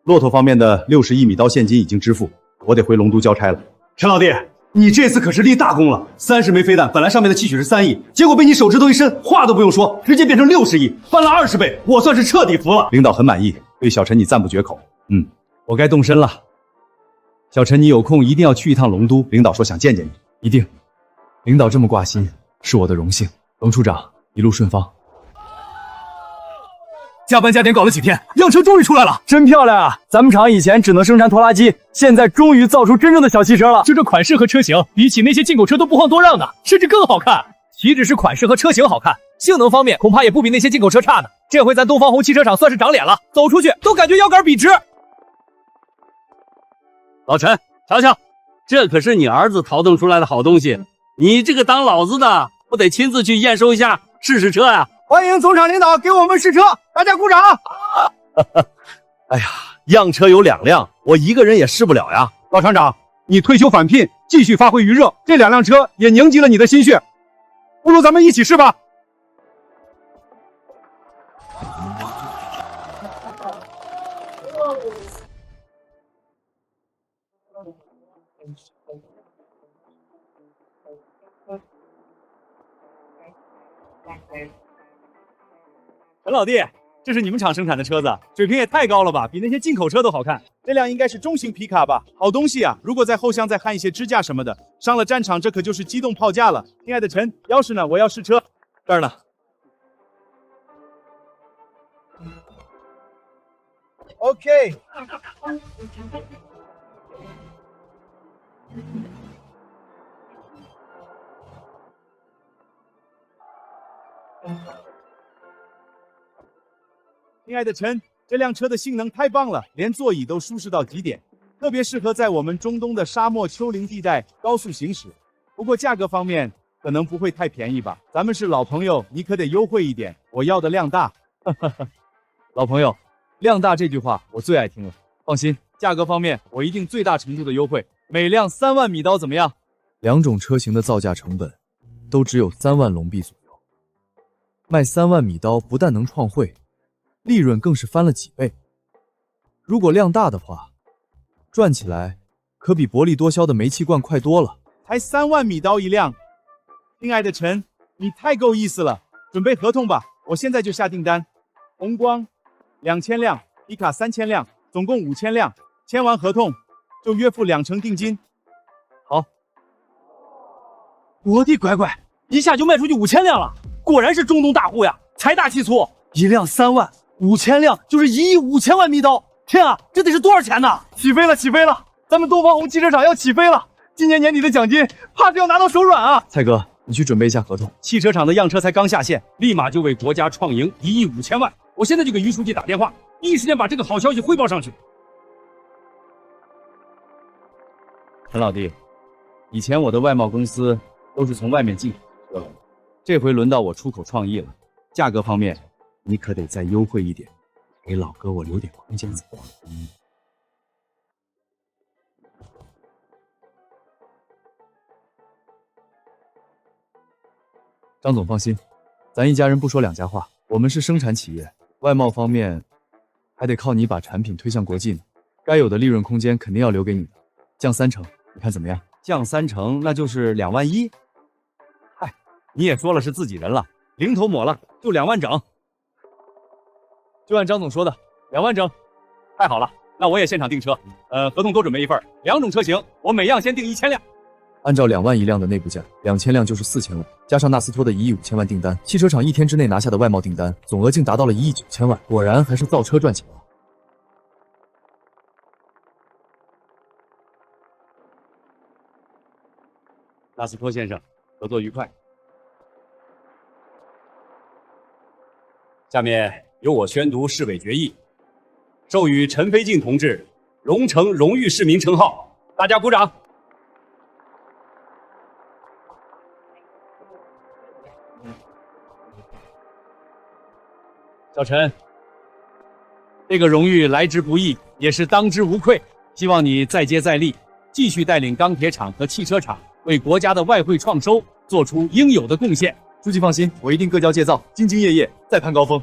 骆驼方面的60亿米刀现金已经支付，我得回龙都交差了。陈老弟，你这次可是立大功了，30枚飞弹，本来上面的期许是3亿，结果被你手指头一伸，话都不用说，直接变成60亿，翻了20倍，我算是彻底服了。领导很满意，对小陈你赞不绝口。我该动身了。小陈，你有空一定要去一趟龙都，领导说想见见你。一定，领导这么挂心，是我的荣幸。龙处长，一路顺芳。加班加点搞了几天，样车终于出来了，真漂亮啊！咱们厂以前只能生产拖拉机，现在终于造出真正的小汽车了。就这款式和车型，比起那些进口车都不遑多让的，甚至更好看。岂止是款式和车型好看，性能方面恐怕也不比那些进口车差呢。这回咱东方红汽车厂算是长脸了，走出去都感觉腰杆笔直。老陈，瞧瞧，这可是你儿子淘腾出来的好东西，你这个当老子的，不得亲自去验收一下，试试车呀！欢迎总厂领导给我们试车，大家鼓掌！哎呀，样车有2辆，我一个人也试不了呀。老厂长，你退休返聘，继续发挥余热，这2辆车也凝集了你的心血，不如咱们一起试吧。陈老弟，这是你们厂生产的车子，水平也太高了吧，比那些进口车都好看。这辆应该是中型皮卡吧，好东西啊！如果在后箱再焊一些支架什么的，上了战场这可就是机动炮架了。亲爱的陈，钥匙呢？我要试车。这儿呢。OK。亲爱的陈，这辆车的性能太棒了，连座椅都舒适到极点，特别适合在我们中东的沙漠丘陵地带高速行驶。不过价格方面可能不会太便宜吧？咱们是老朋友，你可得优惠一点，我要的量大。老朋友，量大这句话我最爱听了。放心，价格方面我一定最大程度的优惠，每辆3万米刀怎么样？2种车型的造价成本都只有3万龙币左右，卖3万米刀不但能创汇，利润更是翻了几倍。如果量大的话，赚起来可比薄利多销的煤气罐快多了。才3万米刀一辆，亲爱的陈，你太够意思了，准备合同吧，我现在就下订单。红光2000辆，皮卡3000辆，总共5000辆，签完合同就约付2成定金。好。我的乖乖，一下就卖出去5000辆了，果然是中东大户呀，财大气粗。1辆3万，5000辆就是1亿5000万米刀，天啊，这得是多少钱呢？起飞了，起飞了！咱们东方红汽车厂要起飞了！今年年底的奖金，怕是要拿到手软啊！蔡哥，你去准备一下合同。汽车厂的样车才刚下线，立马就为国家创营1亿5000万。我现在就给于书记打电话，第一时间把这个好消息汇报上去。陈老弟，以前我的外贸公司都是从外面进口车，这回轮到我出口创意了，价格方面你可得再优惠一点，给老哥我留点空间走。张总放心，咱一家人不说两家话，我们是生产企业，外贸方面还得靠你把产品推向国际呢，该有的利润空间肯定要留给你的，降3成，你看怎么样？降3成，那就是2万1。嗨，你也说了是自己人了，零头抹了，就2万整。就按张总说的，2万整。太好了，那我也现场订车，合同多准备一份，2种车型，我每样先订1000辆。按照2万1辆的内部价，2000辆就是4000万，加上纳斯托的1亿5000万订单，汽车厂1天之内拿下的外贸订单总额竟达到了1亿9000万，果然还是造车赚钱啊！纳斯托先生，合作愉快。下面由我宣读市委决议，授予陈飞静同志龙城荣誉市民称号。大家鼓掌。小陈，这个荣誉来之不易，也是当之无愧。希望你再接再厉，继续带领钢铁厂和汽车厂为国家的外汇创收做出应有的贡献。书记放心，我一定各交戒躁，兢兢业业，再攀高峰。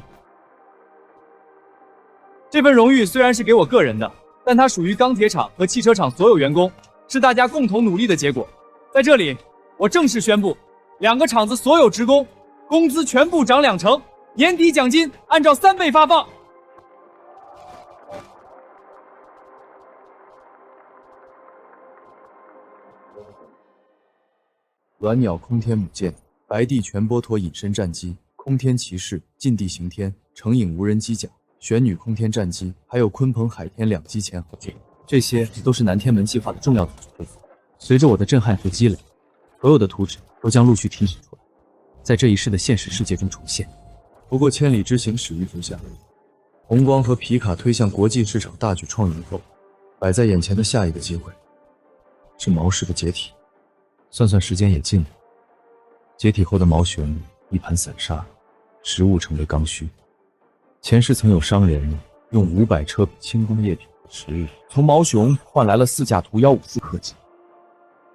这份荣誉虽然是给我个人的，但它属于钢铁厂和汽车厂所有员工，是大家共同努力的结果。在这里，我正式宣布，2个厂子所有职工工资全部涨2成，年底奖金按照3倍发放。鸾鸟空天母舰、白帝全波陀隐身战机、空天骑士、近地刑天、成影无人机甲、玄女空天战机，还有鲲鹏海天2机前后进，这些都是南天门计划的重要图纸恢复。随着我的震撼和积累，所有的图纸都将陆续提取出来，在这一世的现实世界中重现。不过千里之行始于足下，红光和皮卡推向国际市场大举创盈后，摆在眼前的下一个机会是毛氏的解体。算算时间也近了，解体后的毛熊一盘散沙，食物成为刚需。前世曾有商人用500车比轻工业品的食物，从毛熊换来了4架图154客机。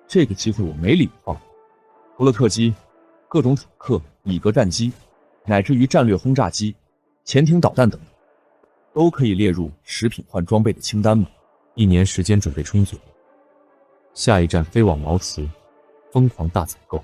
这个机会我没理由放过。除了客机，各种坦克、米格战机，乃至于战略轰炸机、潜艇导弹等等，都可以列入食品换装备的清单吗？1年时间准备充足，下一站飞往毛茨，疯狂大采购。